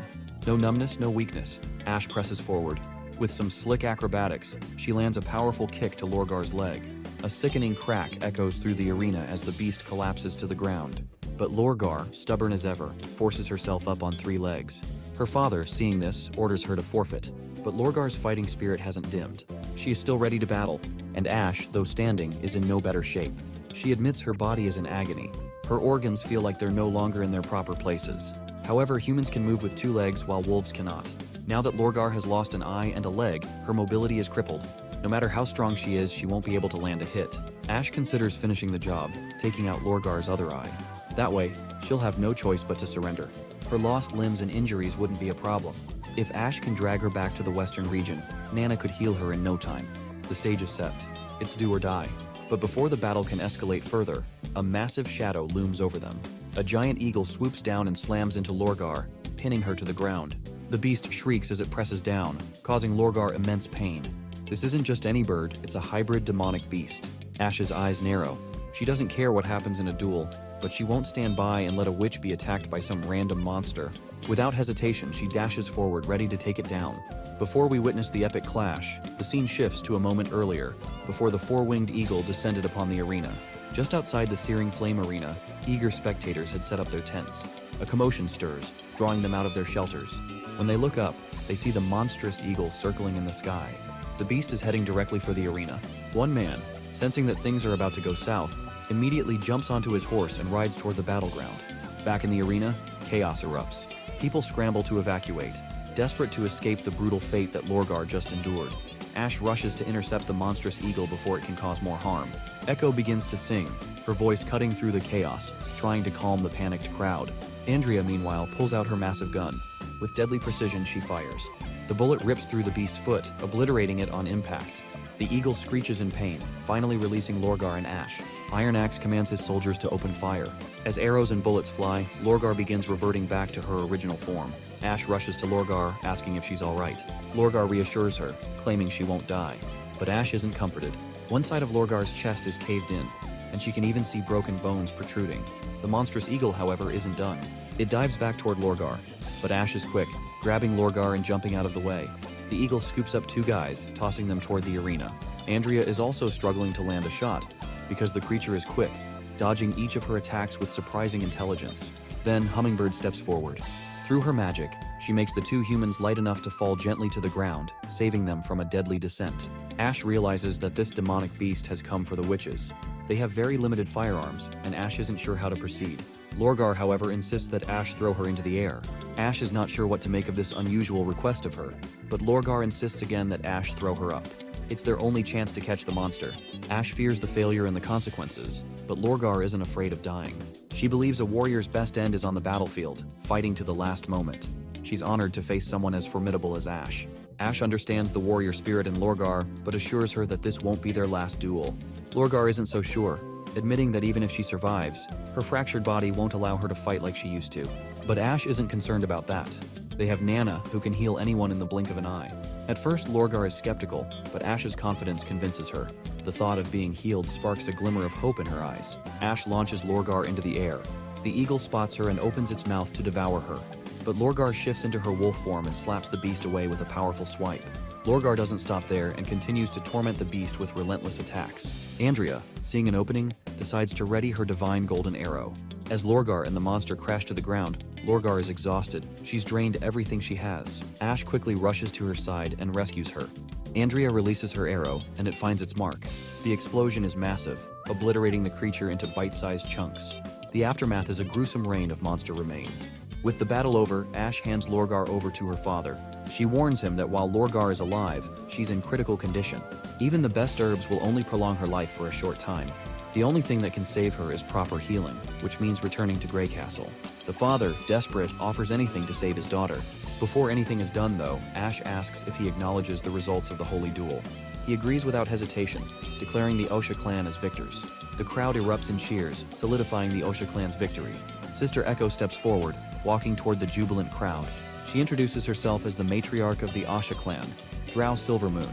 No numbness, no weakness. Ash presses forward. With some slick acrobatics, she lands a powerful kick to Lorgar's leg. A sickening crack echoes through the arena as the beast collapses to the ground. But Lorgar, stubborn as ever, forces herself up on 3 legs. Her father, seeing this, orders her to forfeit. But Lorgar's fighting spirit hasn't dimmed. She is still ready to battle, and Ash, though standing, is in no better shape. She admits her body is in agony. Her organs feel like they're no longer in their proper places. However, humans can move with 2 legs while wolves cannot. Now that Lorgar has lost an eye and a leg, her mobility is crippled. No matter how strong she is, she won't be able to land a hit. Ash considers finishing the job, taking out Lorgar's other eye. That way, she'll have no choice but to surrender. Her lost limbs and injuries wouldn't be a problem. If Ash can drag her back to the western region, Nana could heal her in no time. The stage is set. It's do or die. But before the battle can escalate further, a massive shadow looms over them. A giant eagle swoops down and slams into Lorgar, pinning her to the ground. The beast shrieks as it presses down, causing Lorgar immense pain. This isn't just any bird, it's a hybrid demonic beast. Ash's eyes narrow. She doesn't care what happens in a duel, but she won't stand by and let a witch be attacked by some random monster. Without hesitation, she dashes forward, ready to take it down. Before we witness the epic clash, the scene shifts to a moment earlier, before the four-winged eagle descended upon the arena. Just outside the searing flame arena, eager spectators had set up their tents. A commotion stirs, drawing them out of their shelters. When they look up, they see the monstrous eagle circling in the sky. The beast is heading directly for the arena. One man, sensing that things are about to go south, immediately jumps onto his horse and rides toward the battleground. Back in the arena, chaos erupts. People scramble to evacuate, desperate to escape the brutal fate that Lorgar just endured. Ash rushes to intercept the monstrous eagle before it can cause more harm. Echo begins to sing, her voice cutting through the chaos, trying to calm the panicked crowd. Andrea, meanwhile, pulls out her massive gun. With deadly precision, she fires. The bullet rips through the beast's foot, obliterating it on impact. The eagle screeches in pain, finally releasing Lorgar and Ash. Iron Axe commands his soldiers to open fire. As arrows and bullets fly, Lorgar begins reverting back to her original form. Ash rushes to Lorgar, asking if she's alright. Lorgar reassures her, claiming she won't die. But Ash isn't comforted. One side of Lorgar's chest is caved in, and she can even see broken bones protruding. The monstrous eagle, however, isn't done. It dives back toward Lorgar, but Ash is quick, grabbing Lorgar and jumping out of the way. The eagle scoops up two guys, tossing them toward the arena. Andrea is also struggling to land a shot, because the creature is quick, dodging each of her attacks with surprising intelligence. Then Hummingbird steps forward. Through her magic, she makes the two humans light enough to fall gently to the ground, saving them from a deadly descent. Ash realizes that this demonic beast has come for the witches. They have very limited firearms, and Ash isn't sure how to proceed. Lorgar, however, insists that Ash throw her into the air. Ash is not sure what to make of this unusual request of her, but Lorgar insists again that Ash throw her up. It's their only chance to catch the monster. Ash fears the failure and the consequences, but Lorgar isn't afraid of dying. She believes a warrior's best end is on the battlefield, fighting to the last moment. She's honored to face someone as formidable as Ash. Ash understands the warrior spirit in Lorgar, but assures her that this won't be their last duel. Lorgar isn't so sure, admitting that even if she survives, her fractured body won't allow her to fight like she used to. But Ash isn't concerned about that. They have Nana, who can heal anyone in the blink of an eye. At first, Lorgar is skeptical, but Ash's confidence convinces her. The thought of being healed sparks a glimmer of hope in her eyes. Ash launches Lorgar into the air. The eagle spots her and opens its mouth to devour her. But Lorgar shifts into her wolf form and slaps the beast away with a powerful swipe. Lorgar doesn't stop there and continues to torment the beast with relentless attacks. Andrea, seeing an opening, decides to ready her divine golden arrow. As Lorgar and the monster crash to the ground, Lorgar is exhausted. She's drained everything she has. Ash quickly rushes to her side and rescues her. Andrea releases her arrow, and it finds its mark. The explosion is massive, obliterating the creature into bite-sized chunks. The aftermath is a gruesome rain of monster remains. With the battle over, Ash hands Lorgar over to her father. She warns him that while Lorgar is alive, she's in critical condition. Even the best herbs will only prolong her life for a short time. The only thing that can save her is proper healing, which means returning to Grey Castle. The father, desperate, offers anything to save his daughter. Before anything is done, though, Ash asks if he acknowledges the results of the holy duel. He agrees without hesitation, declaring the Osha clan as victors. The crowd erupts in cheers, solidifying the Osha clan's victory. Sister Echo steps forward, walking toward the jubilant crowd. She introduces herself as the matriarch of the Osha clan, Drow Silvermoon,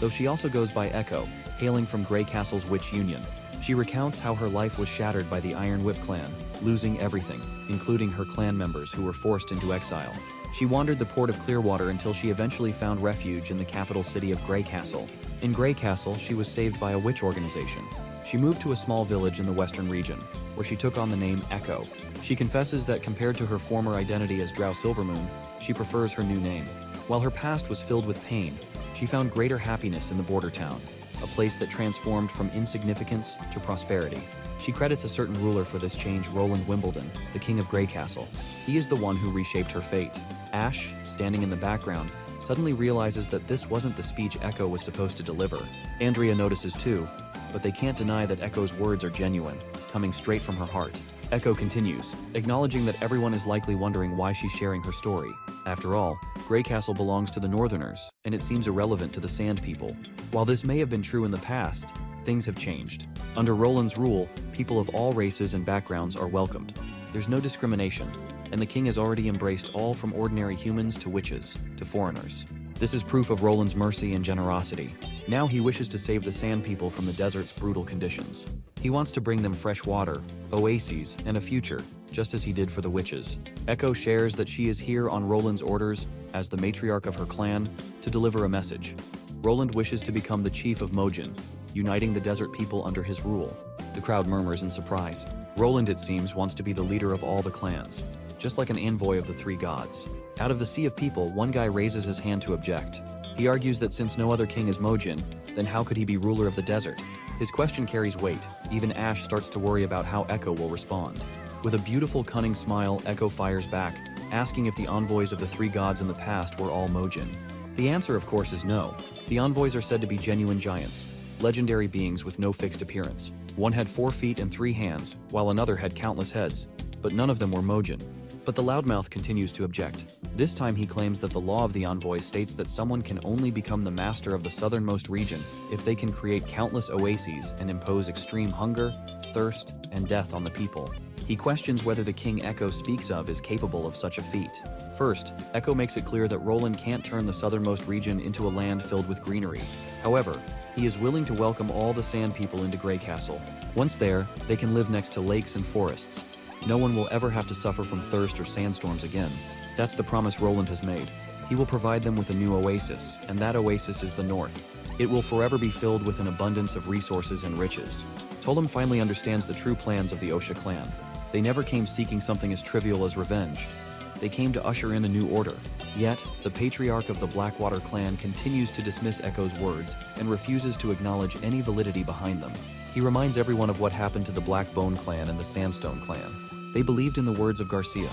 though she also goes by Echo, hailing from Grey Castle's Witch Union. She recounts how her life was shattered by the Iron Whip clan, losing everything, including her clan members who were forced into exile. She wandered the port of Clearwater until she eventually found refuge in the capital city of Grey Castle. In Grey Castle, she was saved by a witch organization. She moved to a small village in the western region, where she took on the name Echo. She confesses that compared to her former identity as Drow Silvermoon, she prefers her new name. While her past was filled with pain, she found greater happiness in the border town, a place that transformed from insignificance to prosperity. She credits a certain ruler for this change, Roland Wimbledon, the king of Grey Castle. He is the one who reshaped her fate. Ash, standing in the background, suddenly realizes that this wasn't the speech Echo was supposed to deliver. Andrea notices too, but they can't deny that Echo's words are genuine, coming straight from her heart. Echo continues, acknowledging that everyone is likely wondering why she's sharing her story. After all, Grey Castle belongs to the Northerners, and it seems irrelevant to the Sand People. While this may have been true in the past, things have changed. Under Roland's rule, people of all races and backgrounds are welcomed. There's no discrimination, and the king has already embraced all from ordinary humans to witches to foreigners. This is proof of Roland's mercy and generosity. Now he wishes to save the Sand People from the desert's brutal conditions. He wants to bring them fresh water, oases, and a future, just as he did for the witches. Echo shares that she is here on Roland's orders, as the matriarch of her clan, to deliver a message. Roland wishes to become the chief of Mojin, uniting the desert people under his rule. The crowd murmurs in surprise. Roland, it seems, wants to be the leader of all the clans, just like an envoy of the three gods. Out of the sea of people, one guy raises his hand to object. He argues that since no other king is Mojin, then how could he be ruler of the desert? His question carries weight. Even Ash starts to worry about how Echo will respond. With a beautiful, cunning smile, Echo fires back, asking if the envoys of the three gods in the past were all Mojin. The answer, of course, is no. The envoys are said to be genuine giants, legendary beings with no fixed appearance. One had 4 feet and 3 hands, while another had countless heads, but none of them were Mojin. But the loudmouth continues to object. This time he claims that the law of the envoys states that someone can only become the master of the southernmost region if they can create countless oases and impose extreme hunger, thirst, and death on the people. He questions whether the king Echo speaks of is capable of such a feat. First, Echo makes it clear that Roland can't turn the southernmost region into a land filled with greenery. However, he is willing to welcome all the Sand People into Grey Castle. Once there, they can live next to lakes and forests. No one will ever have to suffer from thirst or sandstorms again. That's the promise Roland has made. He will provide them with a new oasis, and that oasis is the north. It will forever be filled with an abundance of resources and riches. Tolem finally understands the true plans of the Osha clan. They never came seeking something as trivial as revenge. They came to usher in a new order. Yet, the patriarch of the Blackwater clan continues to dismiss Echo's words and refuses to acknowledge any validity behind them. He reminds everyone of what happened to the Blackbone clan and the Sandstone clan. They believed in the words of Garcia,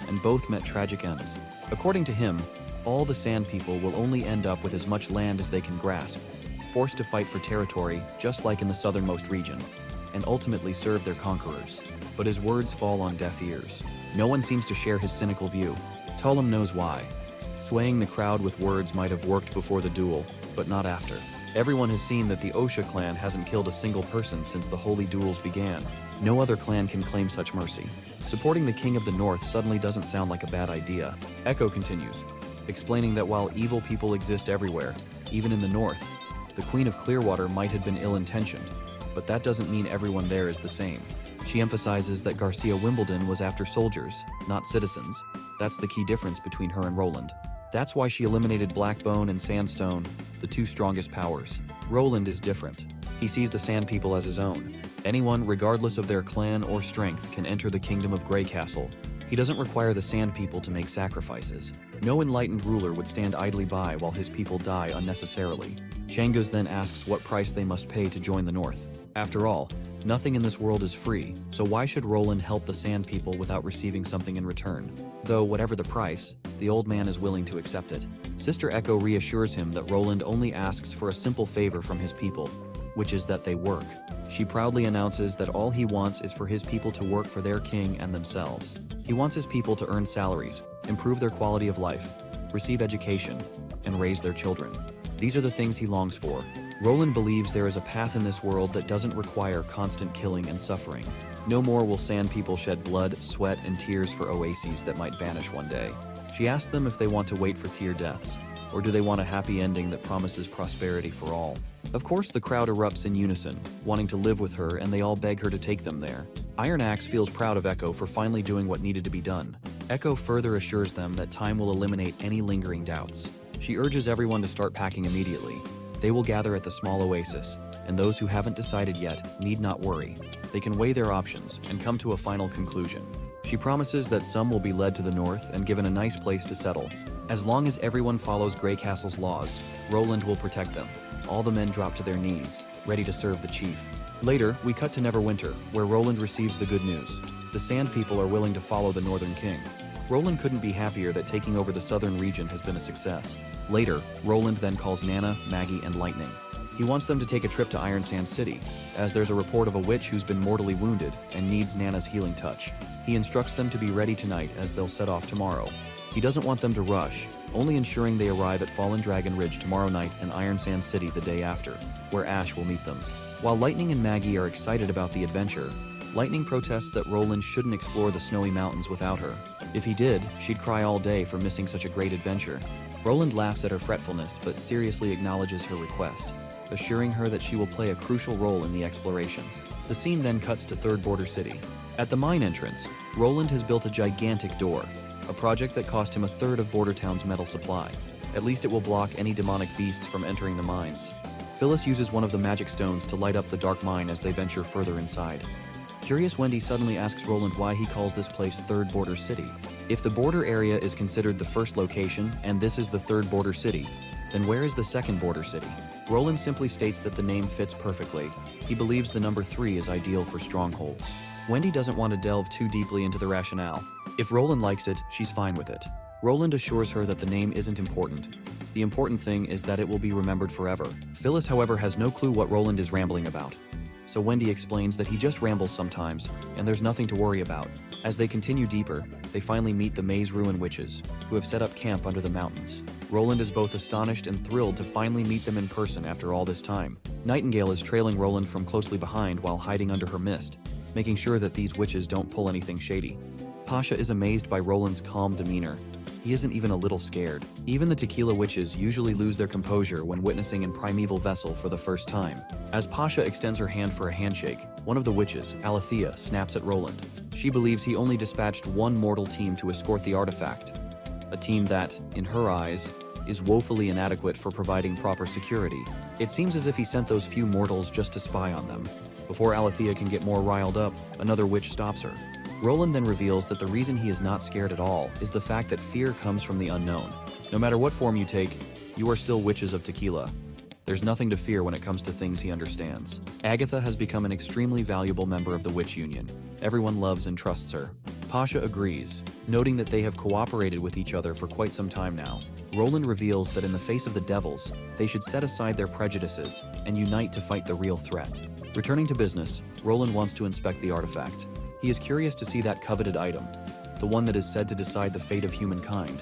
and both met tragic ends. According to him, all the Sand People will only end up with as much land as they can grasp, forced to fight for territory just like in the southernmost region, and ultimately serve their conquerors. But his words fall on deaf ears. No one seems to share his cynical view. Tolem knows why. Swaying the crowd with words might have worked before the duel, but not after. Everyone has seen that the Osha clan hasn't killed a single person since the holy duels began. No other clan can claim such mercy. Supporting the King of the North suddenly doesn't sound like a bad idea. Echo continues, explaining that while evil people exist everywhere, even in the North, the Queen of Clearwater might have been ill-intentioned, but that doesn't mean everyone there is the same. She emphasizes that Garcia Wimbledon was after soldiers, not citizens. That's the key difference between her and Roland. That's why she eliminated Blackbone and Sandstone, the two strongest powers. Roland is different. He sees the Sand People as his own. Anyone, regardless of their clan or strength, can enter the kingdom of Grey Castle. He doesn't require the Sand People to make sacrifices. No enlightened ruler would stand idly by while his people die unnecessarily. Changus then asks what price they must pay to join the North. After all, nothing in this world is free, so why should Roland help the Sand People without receiving something in return? Though, whatever the price, the old man is willing to accept it. Sister Echo reassures him that Roland only asks for a simple favor from his people, which is that they work. She proudly announces that all he wants is for his people to work for their king and themselves. He wants his people to earn salaries, improve their quality of life, receive education, and raise their children. These are the things he longs for. Roland believes there is a path in this world that doesn't require constant killing and suffering. No more will Sand People shed blood, sweat, and tears for oases that might vanish one day. She asks them if they want to wait for tear deaths, or do they want a happy ending that promises prosperity for all. Of course, the crowd erupts in unison, wanting to live with her, and they all beg her to take them there. Iron Axe feels proud of Echo for finally doing what needed to be done. Echo further assures them that time will eliminate any lingering doubts. She urges everyone to start packing immediately. They will gather at the small oasis, and those who haven't decided yet need not worry. They can weigh their options and come to a final conclusion. She promises that some will be led to the north and given a nice place to settle. As long as everyone follows Grey Castle's laws, Roland will protect them. All the men drop to their knees, ready to serve the chief. Later, we cut to Neverwinter, where Roland receives the good news. The Sand People are willing to follow the Northern King. Roland couldn't be happier that taking over the southern region has been a success. Later, Roland then calls Nana, Maggie, and Lightning. He wants them to take a trip to Iron Sand City, as there's a report of a witch who's been mortally wounded and needs Nana's healing touch. He instructs them to be ready tonight as they'll set off tomorrow. He doesn't want them to rush, only ensuring they arrive at Fallen Dragon Ridge tomorrow night and Iron Sand City the day after, where Ash will meet them. While Lightning and Maggie are excited about the adventure, Lightning protests that Roland shouldn't explore the snowy mountains without her. If he did, she'd cry all day for missing such a great adventure. Roland laughs at her fretfulness but seriously acknowledges her request, assuring her that she will play a crucial role in the exploration. The scene then cuts to Third Border City. At the mine entrance, Roland has built a gigantic door, a project that cost him a third of Border Town's metal supply. At least it will block any demonic beasts from entering the mines. Phyllis uses one of the magic stones to light up the dark mine as they venture further inside. Curious Wendy suddenly asks Roland why he calls this place Third Border City. If the border area is considered the first location and this is the third border city, then where is the second border city? Roland simply states that the name fits perfectly. He believes the number 3 is ideal for strongholds. Wendy doesn't want to delve too deeply into the rationale. If Roland likes it, she's fine with it. Roland assures her that the name isn't important. The important thing is that it will be remembered forever. Phyllis, however, has no clue what Roland is rambling about. So Wendy explains that he just rambles sometimes, and there's nothing to worry about. As they continue deeper, they finally meet the Maze Ruin Witches, who have set up camp under the mountains. Roland is both astonished and thrilled to finally meet them in person after all this time. Nightingale is trailing Roland from closely behind while hiding under her mist, making sure that these witches don't pull anything shady. Pasha is amazed by Roland's calm demeanor. He isn't even a little scared. Even the Tequila Witches usually lose their composure when witnessing in primeval vessel for the first time. As Pasha extends her hand for a handshake, one of the witches, Alethea, snaps at Roland. She believes he only dispatched one mortal team to escort the artifact, a team that, in her eyes, is woefully inadequate for providing proper security. It seems as if he sent those few mortals just to spy on them. Before Alethea can get more riled up, another witch stops her. Roland then reveals that the reason he is not scared at all is the fact that fear comes from the unknown. No matter what form you take, you are still witches of Tequila. There's nothing to fear when it comes to things he understands. Agatha has become an extremely valuable member of the Witch Union. Everyone loves and trusts her. Pasha agrees, noting that they have cooperated with each other for quite some time now. Roland reveals that in the face of the devils, they should set aside their prejudices and unite to fight the real threat. Returning to business, Roland wants to inspect the artifact. He is curious to see that coveted item, the one that is said to decide the fate of humankind,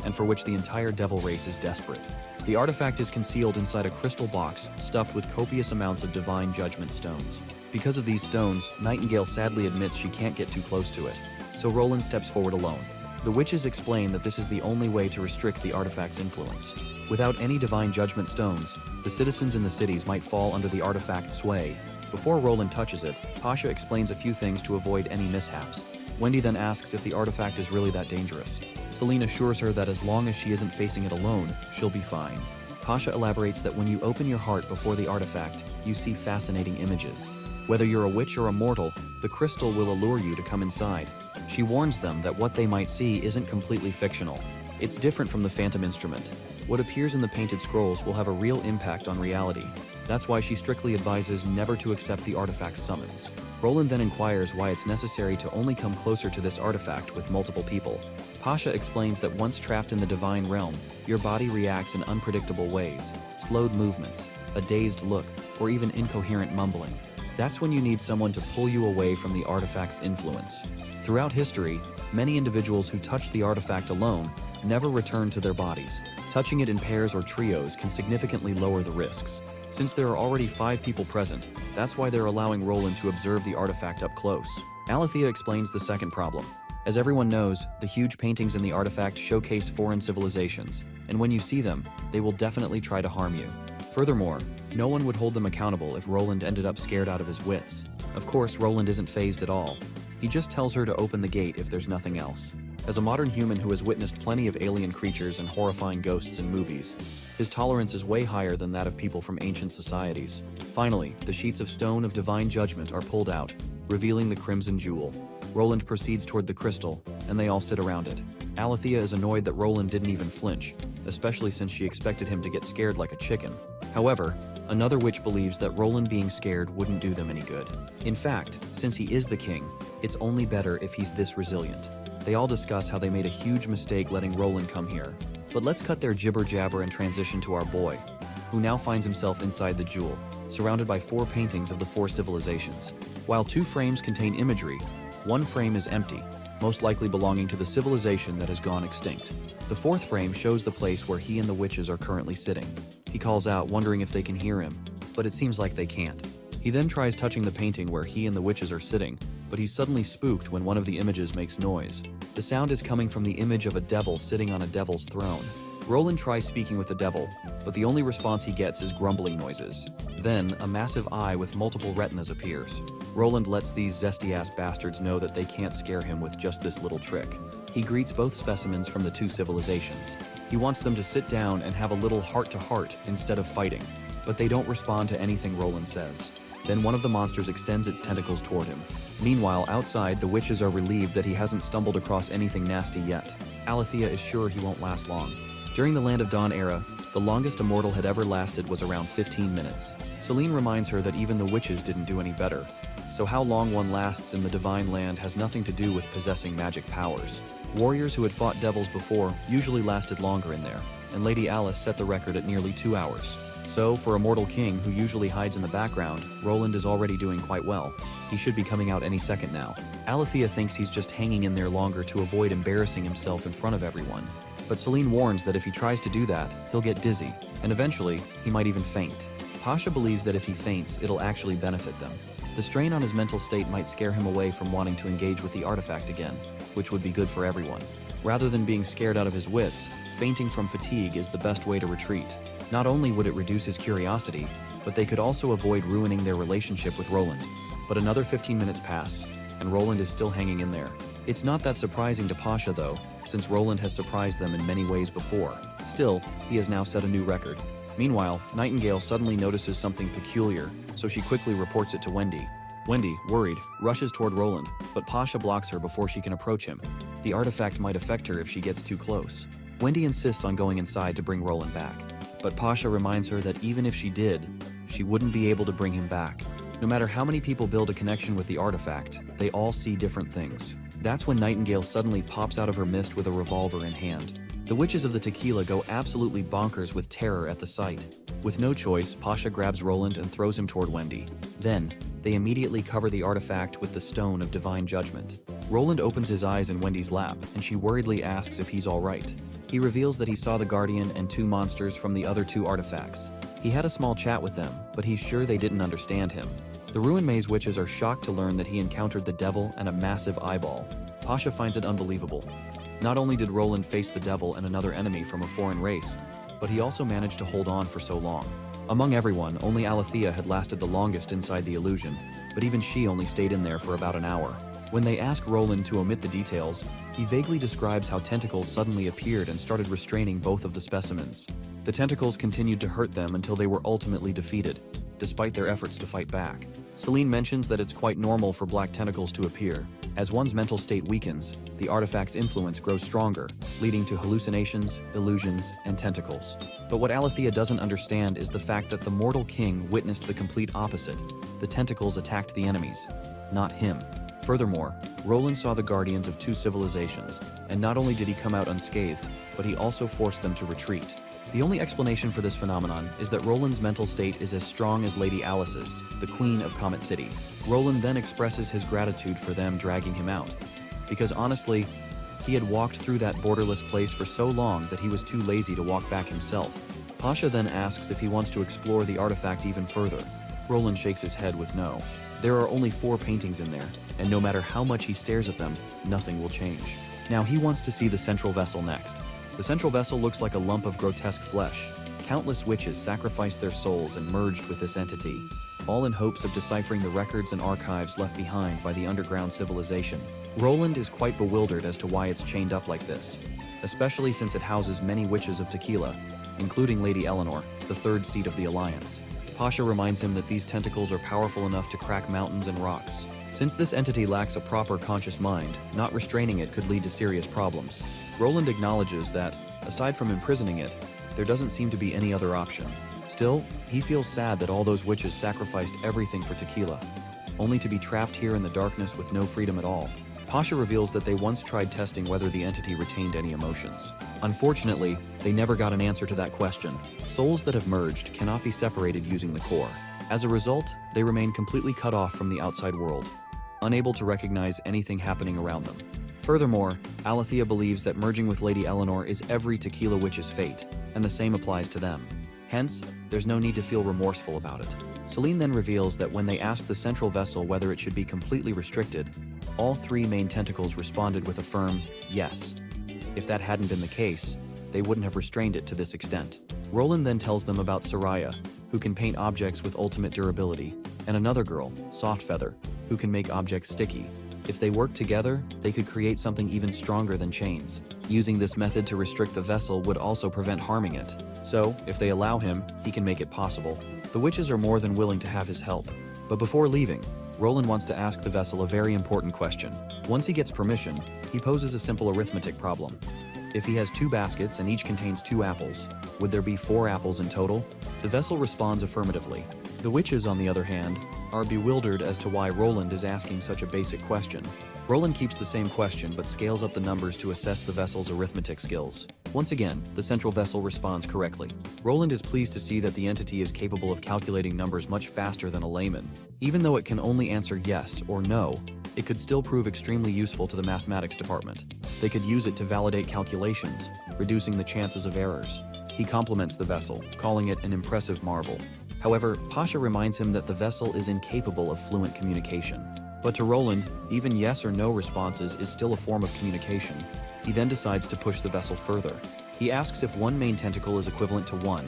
and for which the entire devil race is desperate. The artifact is concealed inside a crystal box stuffed with copious amounts of divine judgment stones. Because of these stones, Nightingale sadly admits she can't get too close to it, so Roland steps forward alone. The witches explain that this is the only way to restrict the artifact's influence. Without any divine judgment stones, the citizens in the cities might fall under the artifact's sway. Before Roland touches it, Pasha explains a few things to avoid any mishaps. Wendy then asks if the artifact is really that dangerous. Celine assures her that as long as she isn't facing it alone, she'll be fine. Pasha elaborates that when you open your heart before the artifact, you see fascinating images. Whether you're a witch or a mortal, the crystal will allure you to come inside. She warns them that what they might see isn't completely fictional. It's different from the Phantom Instrument. What appears in the painted scrolls will have a real impact on reality. That's why she strictly advises never to accept the artifact's summons. Roland then inquires why it's necessary to only come closer to this artifact with multiple people. Pasha explains that once trapped in the divine realm, your body reacts in unpredictable ways, slowed movements, a dazed look, or even incoherent mumbling. That's when you need someone to pull you away from the artifact's influence. Throughout history, many individuals who touch the artifact alone never return to their bodies. Touching it in pairs or trios can significantly lower the risks. Since there are already 5 people present, that's why they're allowing Roland to observe the artifact up close. Alethea explains the second problem. As everyone knows, the huge paintings in the artifact showcase foreign civilizations, and when you see them, they will definitely try to harm you. Furthermore, no one would hold them accountable if Roland ended up scared out of his wits. Of course, Roland isn't fazed at all. He just tells her to open the gate if there's nothing else. As a modern human who has witnessed plenty of alien creatures and horrifying ghosts in movies, his tolerance is way higher than that of people from ancient societies. Finally, the sheets of stone of divine judgment are pulled out, revealing the crimson jewel. Roland proceeds toward the crystal, and they all sit around it. Alethea is annoyed that Roland didn't even flinch, especially since she expected him to get scared like a chicken. However, another witch believes that Roland being scared wouldn't do them any good. In fact, since he is the king, it's only better if he's this resilient. They all discuss how they made a huge mistake letting Roland come here. But let's cut their jibber-jabber and transition to our boy, who now finds himself inside the jewel, surrounded by 4 paintings of the 4 civilizations. While 2 frames contain imagery, 1 frame is empty, most likely belonging to the civilization that has gone extinct. The 4th frame shows the place where he and the witches are currently sitting. He calls out, wondering if they can hear him, but it seems like they can't. He then tries touching the painting where he and the witches are sitting, but he's suddenly spooked when one of the images makes noise. The sound is coming from the image of a devil sitting on a devil's throne. Roland tries speaking with the devil, but the only response he gets is grumbling noises. Then, a massive eye with multiple retinas appears. Roland lets these zesty-ass bastards know that they can't scare him with just this little trick. He greets both specimens from the two civilizations. He wants them to sit down and have a little heart-to-heart instead of fighting, but they don't respond to anything Roland says. Then one of the monsters extends its tentacles toward him. Meanwhile, outside, the witches are relieved that he hasn't stumbled across anything nasty yet. Alethea is sure he won't last long. During the Land of Dawn era, the longest a mortal had ever lasted was around 15 minutes. Selene reminds her that even the witches didn't do any better. So how long one lasts in the Divine Land has nothing to do with possessing magic powers. Warriors who had fought devils before usually lasted longer in there, and Lady Alice set the record at nearly 2 hours. So, for a mortal king who usually hides in the background, Roland is already doing quite well. He should be coming out any second now. Alethea thinks he's just hanging in there longer to avoid embarrassing himself in front of everyone. But Selene warns that if he tries to do that, he'll get dizzy, and eventually, he might even faint. Pasha believes that if he faints, it'll actually benefit them. The strain on his mental state might scare him away from wanting to engage with the artifact again, which would be good for everyone. Rather than being scared out of his wits, fainting from fatigue is the best way to retreat. Not only would it reduce his curiosity, but they could also avoid ruining their relationship with Roland. But another 15 minutes pass, and Roland is still hanging in there. It's not that surprising to Pasha though, since Roland has surprised them in many ways before. Still, he has now set a new record. Meanwhile, Nightingale suddenly notices something peculiar, so she quickly reports it to Wendy. Wendy, worried, rushes toward Roland, but Pasha blocks her before she can approach him. The artifact might affect her if she gets too close. Wendy insists on going inside to bring Roland back, but Pasha reminds her that even if she did, she wouldn't be able to bring him back. No matter how many people build a connection with the artifact, they all see different things. That's when Nightingale suddenly pops out of her mist with a revolver in hand. The witches of the Tequila go absolutely bonkers with terror at the sight. With no choice, Pasha grabs Roland and throws him toward Wendy. Then, they immediately cover the artifact with the Stone of Divine Judgment. Roland opens his eyes in Wendy's lap, and she worriedly asks if he's alright. He reveals that he saw the Guardian and 2 monsters from the other 2 artifacts. He had a small chat with them, but he's sure they didn't understand him. The Ruin Maze witches are shocked to learn that he encountered the devil and a massive eyeball. Pasha finds it unbelievable. Not only did Roland face the devil and another enemy from a foreign race, but he also managed to hold on for so long. Among everyone, only Alethea had lasted the longest inside the illusion, but even she only stayed in there for about an hour. When they ask Roland to omit the details, he vaguely describes how tentacles suddenly appeared and started restraining both of the specimens. The tentacles continued to hurt them until they were ultimately defeated, despite their efforts to fight back. Selene mentions that it's quite normal for black tentacles to appear. As one's mental state weakens, the artifact's influence grows stronger, leading to hallucinations, illusions, and tentacles. But what Alethea doesn't understand is the fact that the mortal king witnessed the complete opposite. The tentacles attacked the enemies, not him. Furthermore, Roland saw the guardians of 2 civilizations, and not only did he come out unscathed, but he also forced them to retreat. The only explanation for this phenomenon is that Roland's mental state is as strong as Lady Alice's, the Queen of Comet City. Roland then expresses his gratitude for them dragging him out, because honestly, he had walked through that borderless place for so long that he was too lazy to walk back himself. Pasha then asks if he wants to explore the artifact even further. Roland shakes his head with no. There are only 4 paintings in there, and no matter how much he stares at them, nothing will change. Now he wants to see the central vessel next. The central vessel looks like a lump of grotesque flesh. Countless witches sacrificed their souls and merged with this entity, all in hopes of deciphering the records and archives left behind by the underground civilization. Roland is quite bewildered as to why it's chained up like this, especially since it houses many witches of Tequila, including Lady Eleanor, the 3rd seat of the Alliance. Pasha reminds him that these tentacles are powerful enough to crack mountains and rocks. Since this entity lacks a proper conscious mind, not restraining it could lead to serious problems. Roland acknowledges that, aside from imprisoning it, there doesn't seem to be any other option. Still, he feels sad that all those witches sacrificed everything for Tequila, only to be trapped here in the darkness with no freedom at all. Pasha reveals that they once tried testing whether the entity retained any emotions. Unfortunately, they never got an answer to that question. Souls that have merged cannot be separated using the core. As a result, they remain completely cut off from the outside world, unable to recognize anything happening around them. Furthermore, Alethea believes that merging with Lady Eleanor is every Tequila witch's fate, and the same applies to them. Hence, there's no need to feel remorseful about it. Celine then reveals that when they asked the central vessel whether it should be completely restricted, all 3 main tentacles responded with a firm yes. If that hadn't been the case, they wouldn't have restrained it to this extent. Roland then tells them about Soraya, who can paint objects with ultimate durability, and another girl, Softfeather, who can make objects sticky. If they work together, they could create something even stronger than chains. Using this method to restrict the vessel would also prevent harming it. So, if they allow him, he can make it possible. The witches are more than willing to have his help. But before leaving, Roland wants to ask the vessel a very important question. Once he gets permission, he poses a simple arithmetic problem. If he has 2 baskets and each contains 2 apples, would there be 4 apples in total? The vessel responds affirmatively. The witches, on the other hand, are bewildered as to why Roland is asking such a basic question. Roland keeps the same question but scales up the numbers to assess the vessel's arithmetic skills. Once again, the central vessel responds correctly. Roland is pleased to see that the entity is capable of calculating numbers much faster than a layman. Even though it can only answer yes or no, it could still prove extremely useful to the mathematics department. They could use it to validate calculations, reducing the chances of errors. He compliments the vessel, calling it an impressive marvel. However, Pasha reminds him that the vessel is incapable of fluent communication. But to Roland, even yes or no responses is still a form of communication. He then decides to push the vessel further. He asks if 1 main tentacle is equivalent to 1,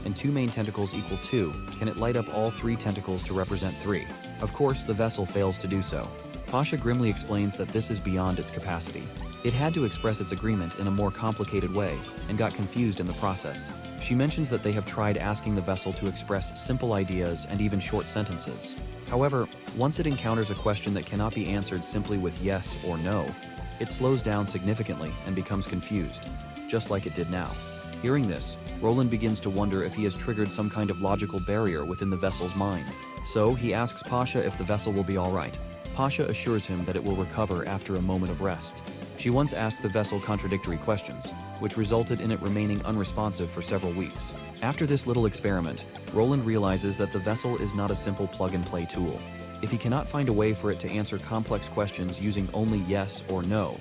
and 2 main tentacles equal 2, can it light up all 3 tentacles to represent 3? Of course, the vessel fails to do so. Pasha grimly explains that this is beyond its capacity. It had to express its agreement in a more complicated way, and got confused in the process. She mentions that they have tried asking the vessel to express simple ideas and even short sentences. However, once it encounters a question that cannot be answered simply with yes or no, it slows down significantly and becomes confused, just like it did now. Hearing this, Roland begins to wonder if he has triggered some kind of logical barrier within the vessel's mind. So he asks Pasha if the vessel will be alright. Pasha assures him that it will recover after a moment of rest. She once asked the vessel contradictory questions, which resulted in it remaining unresponsive for several weeks. After this little experiment, Roland realizes that the vessel is not a simple plug-and-play tool. If he cannot find a way for it to answer complex questions using only yes or no,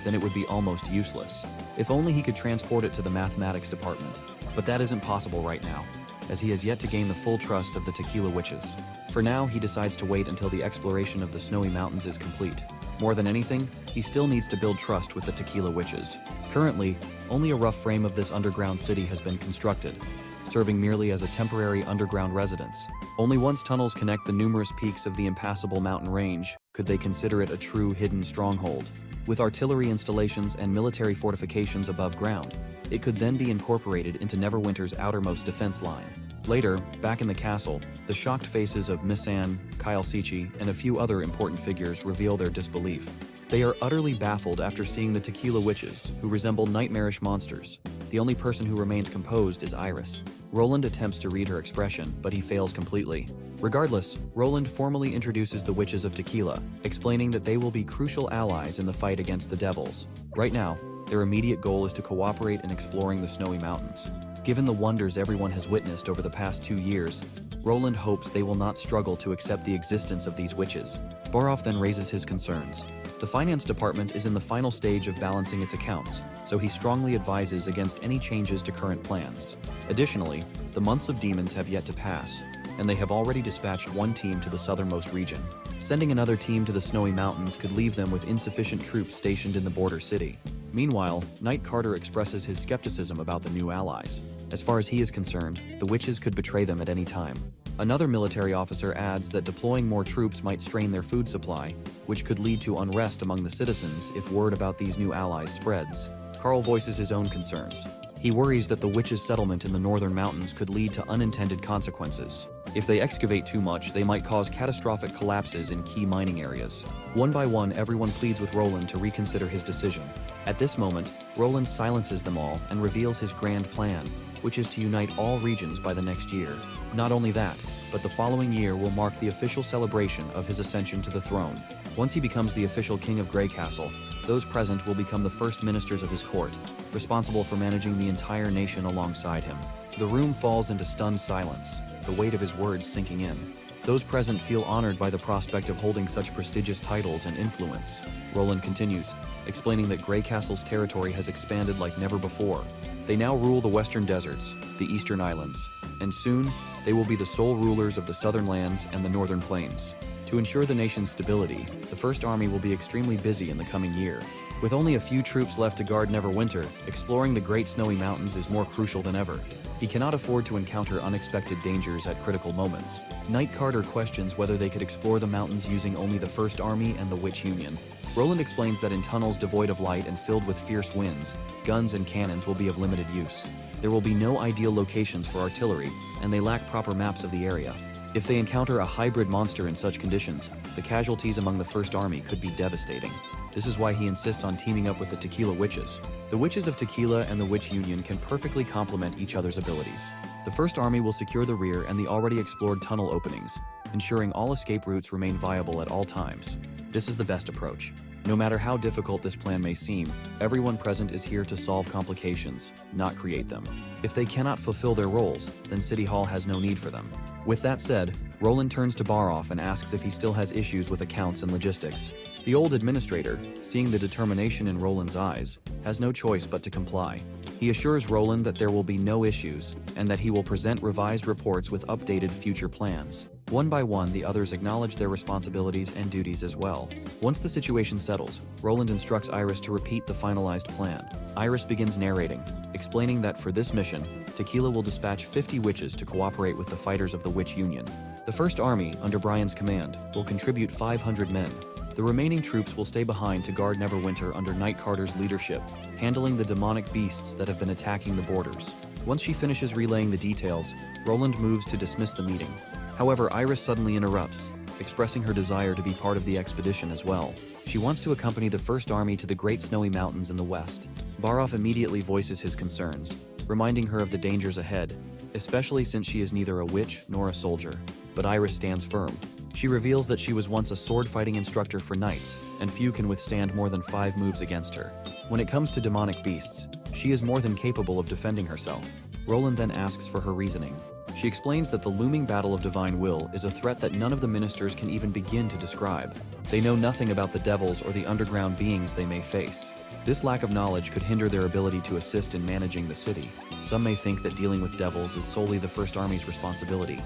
then it would be almost useless. If only he could transport it to the mathematics department. But that isn't possible right now, as he has yet to gain the full trust of the Tequila Witches. For now, he decides to wait until the exploration of the Snowy Mountains is complete. More than anything, he still needs to build trust with the Tequila Witches. Currently, only a rough frame of this underground city has been constructed, serving merely as a temporary underground residence. Only once tunnels connect the numerous peaks of the impassable mountain range could they consider it a true hidden stronghold. With artillery installations and military fortifications above ground, it could then be incorporated into Neverwinter's outermost defense line. Later, back in the castle, the shocked faces of Missan, Kyle Sichi, and a few other important figures reveal their disbelief. They are utterly baffled after seeing the Tequila Witches, who resemble nightmarish monsters. The only person who remains composed is Iris. Roland attempts to read her expression, but he fails completely. Regardless, Roland formally introduces the Witches of Tequila, explaining that they will be crucial allies in the fight against the Devils. Right now, their immediate goal is to cooperate in exploring the Snowy Mountains. Given the wonders everyone has witnessed over the past 2 years, Roland hopes they will not struggle to accept the existence of these witches. Borov then raises his concerns. The finance department is in the final stage of balancing its accounts, so he strongly advises against any changes to current plans. Additionally, the months of demons have yet to pass, and they have already dispatched 1 team to the southernmost region. Sending another team to the Snowy Mountains could leave them with insufficient troops stationed in the border city. Meanwhile, Knight Carter expresses his skepticism about the new allies. As far as he is concerned, the witches could betray them at any time. Another military officer adds that deploying more troops might strain their food supply, which could lead to unrest among the citizens if word about these new allies spreads. Carl voices his own concerns. He worries that the witches' settlement in the northern mountains could lead to unintended consequences. If they excavate too much, they might cause catastrophic collapses in key mining areas. One by one, everyone pleads with Roland to reconsider his decision. At this moment, Roland silences them all and reveals his grand plan, which is to unite all regions by the next year. Not only that, but the following year will mark the official celebration of his ascension to the throne. Once he becomes the official king of Grey Castle, those present will become the first ministers of his court, responsible for managing the entire nation alongside him. The room falls into stunned silence, the weight of his words sinking in. Those present feel honored by the prospect of holding such prestigious titles and influence. Roland continues, explaining that Grey Castle's territory has expanded like never before. They now rule the western deserts, the eastern islands, and soon, they will be the sole rulers of the southern lands and the northern plains. To ensure the nation's stability, the First Army will be extremely busy in the coming year. With only a few troops left to guard Neverwinter, exploring the Great Snowy Mountains is more crucial than ever. He cannot afford to encounter unexpected dangers at critical moments. Knight Carter questions whether they could explore the mountains using only the First Army and the Witch Union. Roland explains that in tunnels devoid of light and filled with fierce winds, guns and cannons will be of limited use. There will be no ideal locations for artillery, and they lack proper maps of the area. If they encounter a hybrid monster in such conditions, the casualties among the First Army could be devastating. This is why he insists on teaming up with the Tequila Witches. The Witches of Tequila and the Witch Union can perfectly complement each other's abilities. The First Army will secure the rear and the already explored tunnel openings, ensuring all escape routes remain viable at all times. This is the best approach. No matter how difficult this plan may seem, everyone present is here to solve complications, not create them. If they cannot fulfill their roles, then City Hall has no need for them. With that said, Roland turns to Barov and asks if he still has issues with accounts and logistics. The old administrator, seeing the determination in Roland's eyes, has no choice but to comply. He assures Roland that there will be no issues, and that he will present revised reports with updated future plans. One by one, the others acknowledge their responsibilities and duties as well. Once the situation settles, Roland instructs Iris to repeat the finalized plan. Iris begins narrating, explaining that for this mission, Tequila will dispatch 50 witches to cooperate with the fighters of the Witch Union. The First Army, under Brian's command, will contribute 500 men. The remaining troops will stay behind to guard Neverwinter under Knight Carter's leadership, handling the demonic beasts that have been attacking the borders. Once she finishes relaying the details, Roland moves to dismiss the meeting. However, Iris suddenly interrupts, expressing her desire to be part of the expedition as well. She wants to accompany the First Army to the Great Snowy Mountains in the west. Barov immediately voices his concerns, reminding her of the dangers ahead, especially since she is neither a witch nor a soldier. But Iris stands firm. She reveals that she was once a sword-fighting instructor for knights, and few can withstand more than 5 moves against her. When it comes to demonic beasts, she is more than capable of defending herself. Roland then asks for her reasoning. She explains that the looming battle of divine will is a threat that none of the ministers can even begin to describe. They know nothing about the devils or the underground beings they may face. This lack of knowledge could hinder their ability to assist in managing the city. Some may think that dealing with devils is solely the First Army's responsibility,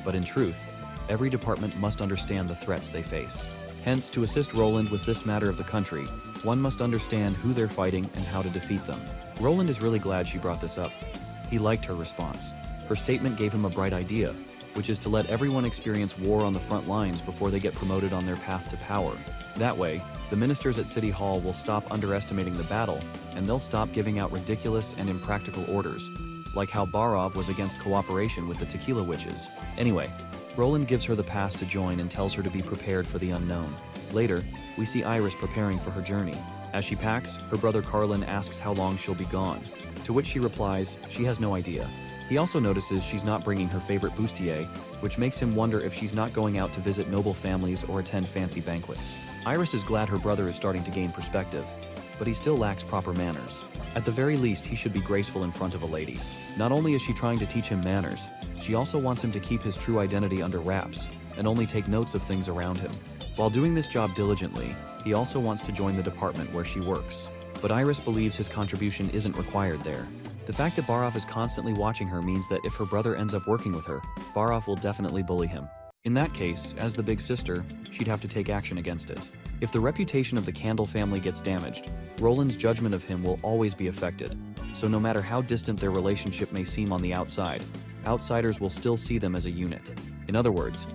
but in truth, every department must understand the threats they face. Hence, to assist Roland with this matter of the country, one must understand who they're fighting and how to defeat them. Roland is really glad she brought this up. He liked her response. Her statement gave him a bright idea, which is to let everyone experience war on the front lines before they get promoted on their path to power. That way, the ministers at City Hall will stop underestimating the battle, and they'll stop giving out ridiculous and impractical orders, like how Barov was against cooperation with the Tequila Witches. Anyway, Roland gives her the pass to join and tells her to be prepared for the unknown. Later, we see Iris preparing for her journey. As she packs, her brother Carlin asks how long she'll be gone, to which she replies she has no idea. He also notices she's not bringing her favorite bustier, which makes him wonder if she's not going out to visit noble families or attend fancy banquets. Iris is glad her brother is starting to gain perspective, but he still lacks proper manners. At the very least, he should be graceful in front of a lady. Not only is she trying to teach him manners, she also wants him to keep his true identity under wraps and only take notes of things around him. While doing this job diligently, he also wants to join the department where she works. But Iris believes his contribution isn't required there. The fact that Barov is constantly watching her means that if her brother ends up working with her, Barov will definitely bully him. In that case, as the big sister, she'd have to take action against it. If the reputation of the Candle family gets damaged, Roland's judgment of him will always be affected. So no matter how distant their relationship may seem on the outside, outsiders will still see them as a unit. In other words,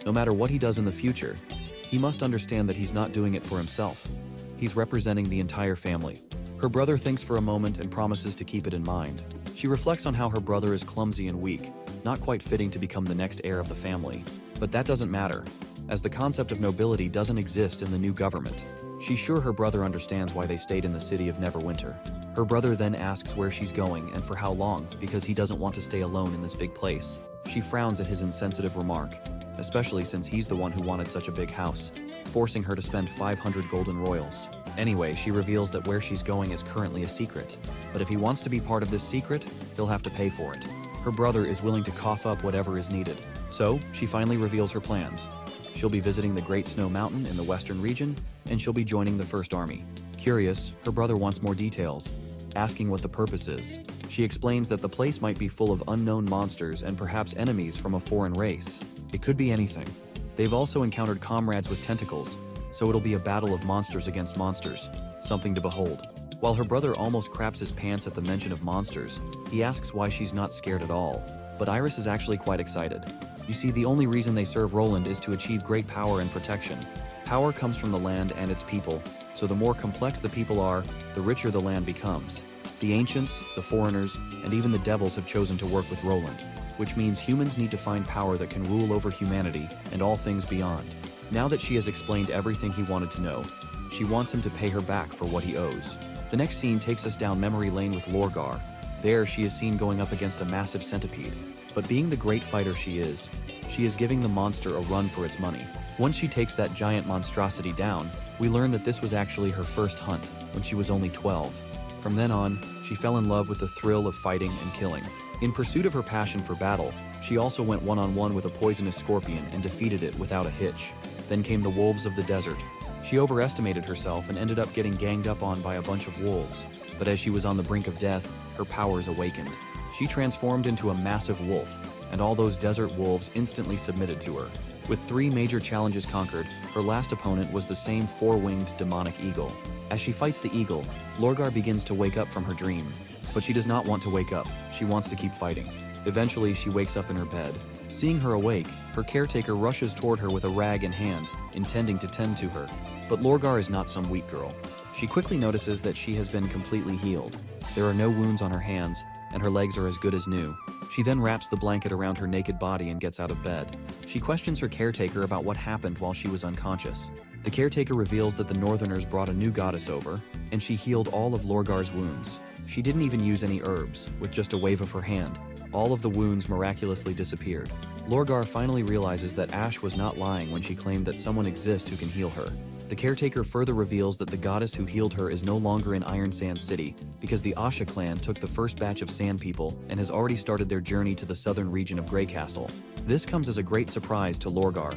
no matter what he does in the future, he must understand that he's not doing it for himself. He's representing the entire family. Her brother thinks for a moment and promises to keep it in mind. She reflects on how her brother is clumsy and weak, not quite fitting to become the next heir of the family. But that doesn't matter, as the concept of nobility doesn't exist in the new government. She's sure her brother understands why they stayed in the city of Neverwinter. Her brother then asks where she's going and for how long, because he doesn't want to stay alone in this big place. She frowns at his insensitive remark, especially since he's the one who wanted such a big house, forcing her to spend 500 golden royals. Anyway, she reveals that where she's going is currently a secret, but if he wants to be part of this secret, he'll have to pay for it. Her brother is willing to cough up whatever is needed, so she finally reveals her plans. She'll be visiting the Great Snow Mountain in the western region, and she'll be joining the First Army. Curious, her brother wants more details. asking what the purpose is. She explains that the place might be full of unknown monsters and perhaps enemies from a foreign race. It could be anything. They've also encountered comrades with tentacles, so it'll be a battle of monsters against monsters, something to behold. While her brother almost craps his pants at the mention of monsters, he asks why she's not scared at all. But Iris is actually quite excited. You see, the only reason they serve Roland is to achieve great power and protection. Power comes from the land and its people, so the more complex the people are, the richer the land becomes. The ancients, the foreigners, and even the devils have chosen to work with Roland, which means humans need to find power that can rule over humanity and all things beyond. Now that she has explained everything he wanted to know, she wants him to pay her back for what he owes. The next scene takes us down memory lane with Lorgar. There, she is seen going up against a massive centipede. But being the great fighter she is giving the monster a run for its money. Once she takes that giant monstrosity down, we learn that this was actually her first hunt when she was only 12. From then on, she fell in love with the thrill of fighting and killing. In pursuit of her passion for battle, she also went one-on-one with a poisonous scorpion and defeated it without a hitch. Then came the wolves of the desert. She overestimated herself and ended up getting ganged up on by a bunch of wolves. But as she was on the brink of death, her powers awakened. She transformed into a massive wolf, and all those desert wolves instantly submitted to her. With 3 major challenges conquered, her last opponent was the same 4-winged demonic eagle. As she fights the eagle, Lorgar begins to wake up from her dream. But she does not want to wake up, she wants to keep fighting. Eventually, she wakes up in her bed. Seeing her awake, her caretaker rushes toward her with a rag in hand, intending to tend to her. But Lorgar is not some weak girl. She quickly notices that she has been completely healed. There are no wounds on her hands, and her legs are as good as new. She then wraps the blanket around her naked body and gets out of bed. She questions her caretaker about what happened while she was unconscious. The caretaker reveals that the Northerners brought a new goddess over, and she healed all of Lorgar's wounds. She didn't even use any herbs, with just a wave of her hand. All of the wounds miraculously disappeared. Lorgar finally realizes that Ash was not lying when she claimed that someone exists who can heal her. The caretaker further reveals that the goddess who healed her is no longer in Iron Sand City because the Asha clan took the first batch of sand people and has already started their journey to the southern region of Grey Castle. This comes as a great surprise to Lorgar,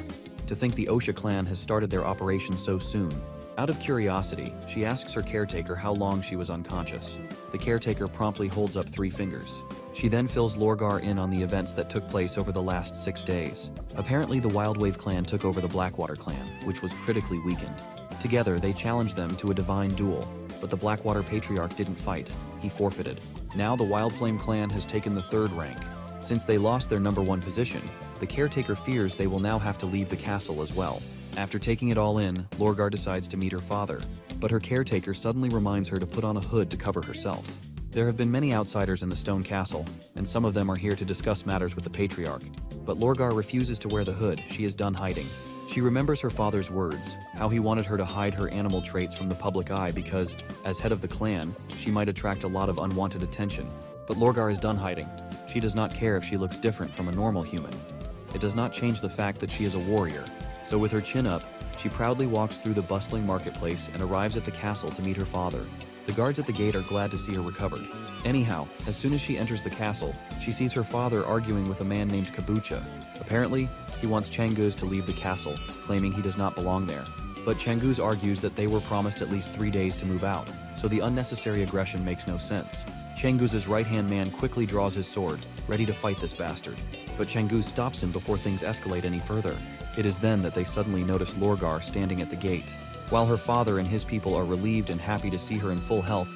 to think the Osha clan has started their operation so soon. Out of curiosity, she asks her caretaker how long she was unconscious. The caretaker promptly holds up 3 fingers. She then fills Lorgar in on the events that took place over the last 6 days. Apparently, the Wildwave clan took over the Blackwater clan, which was critically weakened. Together, they challenged them to a divine duel, but the Blackwater Patriarch didn't fight. He forfeited. Now the Wildflame clan has taken the 3rd rank. Since they lost their number 1 position, the caretaker fears they will now have to leave the castle as well. After taking it all in, Lorgar decides to meet her father, but her caretaker suddenly reminds her to put on a hood to cover herself. There have been many outsiders in the stone castle, and some of them are here to discuss matters with the Patriarch. But Lorgar refuses to wear the hood. She is done hiding. She remembers her father's words, how he wanted her to hide her animal traits from the public eye because, as head of the clan, she might attract a lot of unwanted attention. But Lorgar is done hiding. She does not care if she looks different from a normal human. It does not change the fact that she is a warrior. So with her chin up, she proudly walks through the bustling marketplace and arrives at the castle to meet her father. The guards at the gate are glad to see her recovered. Anyhow, as soon as she enters the castle, she sees her father arguing with a man named Kabucha. Apparently, he wants Changuz to leave the castle, claiming he does not belong there. But Changuz argues that they were promised at least 3 days to move out, so the unnecessary aggression makes no sense. Changuz's right-hand man quickly draws his sword, ready to fight this bastard. But Changuz stops him before things escalate any further. It is then that they suddenly notice Lorgar standing at the gate. While her father and his people are relieved and happy to see her in full health,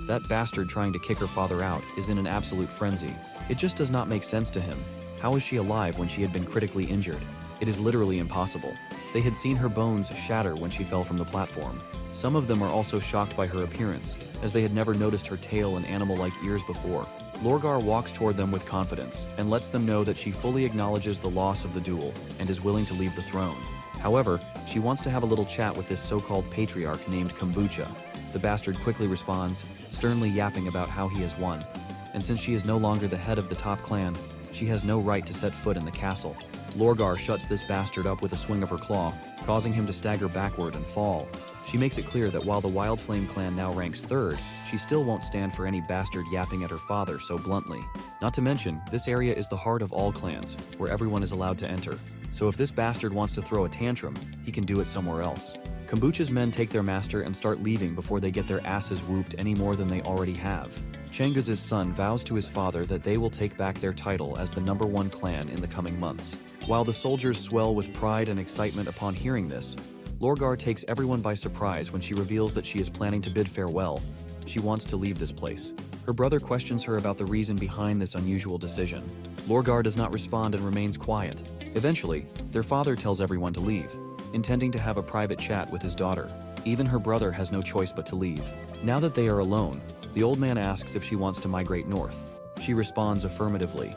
that bastard trying to kick her father out is in an absolute frenzy. It just does not make sense to him. How is she alive when she had been critically injured? It is literally impossible. They had seen her bones shatter when she fell from the platform. Some of them are also shocked by her appearance, as they had never noticed her tail and animal-like ears before. Lorgar walks toward them with confidence and lets them know that she fully acknowledges the loss of the duel and is willing to leave the throne. However, she wants to have a little chat with this so-called patriarch named Kombucha. The bastard quickly responds, sternly yapping about how he has won. And since she is no longer the head of the top clan, she has no right to set foot in the castle. Lorgar shuts this bastard up with a swing of her claw, causing him to stagger backward and fall. She makes it clear that while the Wildflame clan now ranks 3rd, she still won't stand for any bastard yapping at her father so bluntly. Not to mention, this area is the heart of all clans, where everyone is allowed to enter. So if this bastard wants to throw a tantrum, he can do it somewhere else. Kombucha's men take their master and start leaving before they get their asses whooped any more than they already have. Changuz's son vows to his father that they will take back their title as the #1 clan in the coming months. While the soldiers swell with pride and excitement upon hearing this, Lorgar takes everyone by surprise when she reveals that she is planning to bid farewell. She wants to leave this place. Her brother questions her about the reason behind this unusual decision. Lorgar does not respond and remains quiet. Eventually, their father tells everyone to leave, intending to have a private chat with his daughter. Even her brother has no choice but to leave. Now that they are alone, the old man asks if she wants to migrate north. She responds affirmatively.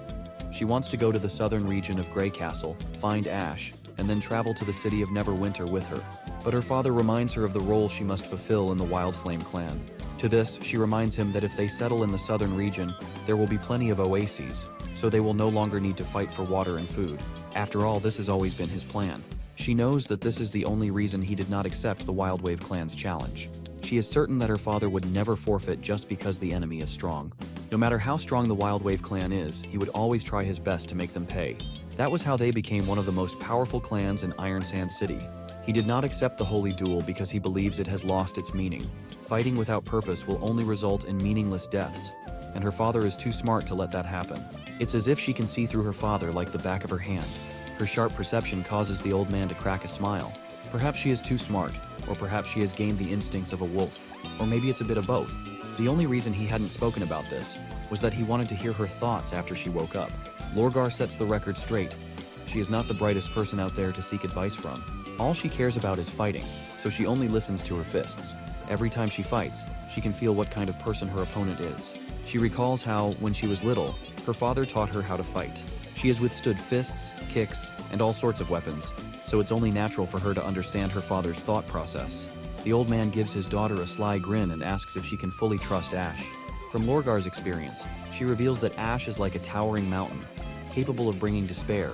She wants to go to the southern region of Grey Castle, find Ash, and then travel to the city of Neverwinter with her. But her father reminds her of the role she must fulfill in the Wildflame clan. To this, she reminds him that if they settle in the southern region, there will be plenty of oases, so they will no longer need to fight for water and food. After all, this has always been his plan. She knows that this is the only reason he did not accept the Wildwave clan's challenge. She is certain that her father would never forfeit just because the enemy is strong. No matter how strong the Wildwave clan is, he would always try his best to make them pay. That was how they became one of the most powerful clans in Iron Sand City. He did not accept the holy duel because he believes it has lost its meaning. Fighting without purpose will only result in meaningless deaths, and her father is too smart to let that happen. It's as if she can see through her father like the back of her hand. Her sharp perception causes the old man to crack a smile. Perhaps she is too smart, or perhaps she has gained the instincts of a wolf, or maybe it's a bit of both. The only reason he hadn't spoken about this was that he wanted to hear her thoughts after she woke up. Lorgar sets the record straight. She is not the brightest person out there to seek advice from. All she cares about is fighting, so she only listens to her fists. Every time she fights, she can feel what kind of person her opponent is. She recalls how, when she was little, her father taught her how to fight. She has withstood fists, kicks, and all sorts of weapons, so it's only natural for her to understand her father's thought process. The old man gives his daughter a sly grin and asks if she can fully trust Ash. From Lorgar's experience, she reveals that Ash is like a towering mountain, capable of bringing despair,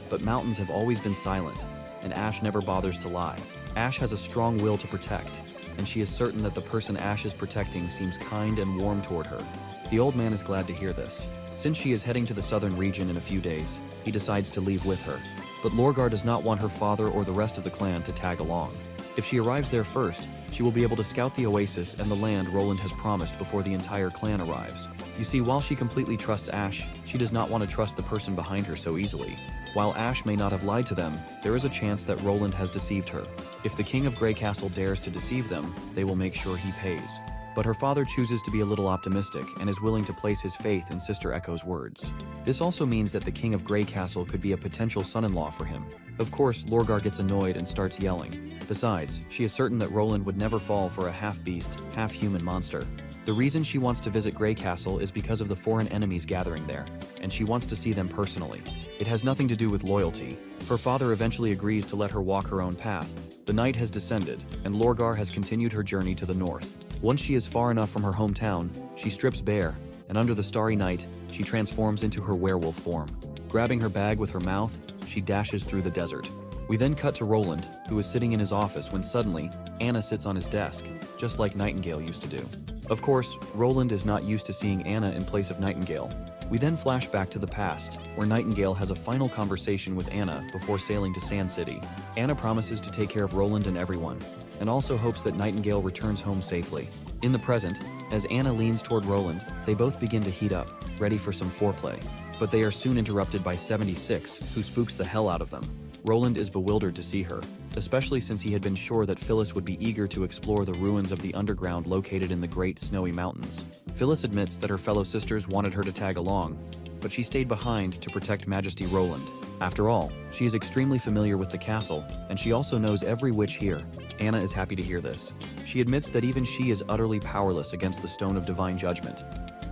but mountains have always been silent, and Ash never bothers to lie. Ash has a strong will to protect, and she is certain that the person Ash is protecting seems kind and warm toward her. The old man is glad to hear this. Since she is heading to the southern region in a few days, he decides to leave with her. But Lorgar does not want her father or the rest of the clan to tag along. If she arrives there first, she will be able to scout the oasis and the land Roland has promised before the entire clan arrives. You see, while she completely trusts Ash, she does not want to trust the person behind her so easily. While Ash may not have lied to them, there is a chance that Roland has deceived her. If the King of Grey Castle dares to deceive them, they will make sure he pays. But her father chooses to be a little optimistic and is willing to place his faith in Sister Echo's words. This also means that the King of Grey Castle could be a potential son-in-law for him. Of course, Lorgar gets annoyed and starts yelling. Besides, she is certain that Roland would never fall for a half-beast, half-human monster. The reason she wants to visit Grey Castle is because of the foreign enemies gathering there, and she wants to see them personally. It has nothing to do with loyalty. Her father eventually agrees to let her walk her own path. The night has descended, and Lorgar has continued her journey to the north. Once she is far enough from her hometown, she strips bare, and under the starry night, she transforms into her werewolf form. Grabbing her bag with her mouth, she dashes through the desert. We then cut to Roland, who is sitting in his office when suddenly, Anna sits on his desk, just like Nightingale used to do. Of course, Roland is not used to seeing Anna in place of Nightingale. We then flash back to the past, where Nightingale has a final conversation with Anna before sailing to Sand City. Anna promises to take care of Roland and everyone, and also hopes that Nightingale returns home safely. In the present, as Anna leans toward Roland, they both begin to heat up, ready for some foreplay. But they are soon interrupted by 76, who spooks the hell out of them. Roland is bewildered to see her, especially since he had been sure that Phyllis would be eager to explore the ruins of the underground located in the Great Snowy Mountains. Phyllis admits that her fellow sisters wanted her to tag along, but she stayed behind to protect Majesty Roland. After all, she is extremely familiar with the castle, and she also knows every witch here. Anna is happy to hear this. She admits that even she is utterly powerless against the Stone of Divine Judgment.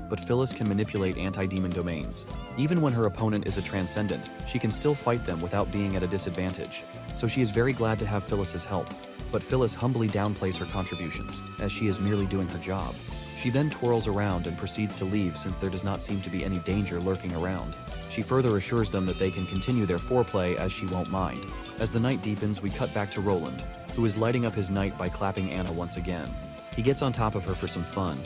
But Phyllis can manipulate anti-demon domains. Even when her opponent is a transcendent, she can still fight them without being at a disadvantage. So she is very glad to have Phyllis's help. But Phyllis humbly downplays her contributions, as she is merely doing her job. She then twirls around and proceeds to leave since there does not seem to be any danger lurking around. She further assures them that they can continue their foreplay as she won't mind. As the night deepens, we cut back to Roland, who is lighting up his night by clapping Anna once again. He gets on top of her for some fun,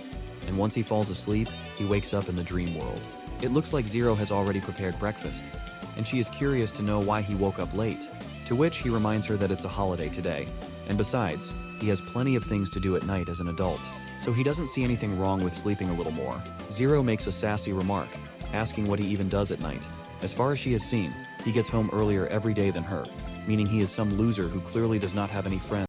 and once he falls asleep, he wakes up in the dream world. It looks like Zero has already prepared breakfast, and she is curious to know why he woke up late, to which he reminds her that it's a holiday today. And besides, he has plenty of things to do at night as an adult, so he doesn't see anything wrong with sleeping a little more. Zero makes a sassy remark, asking what he even does at night. As far as she has seen, he gets home earlier every day than her, meaning he is some loser who clearly does not have any friends.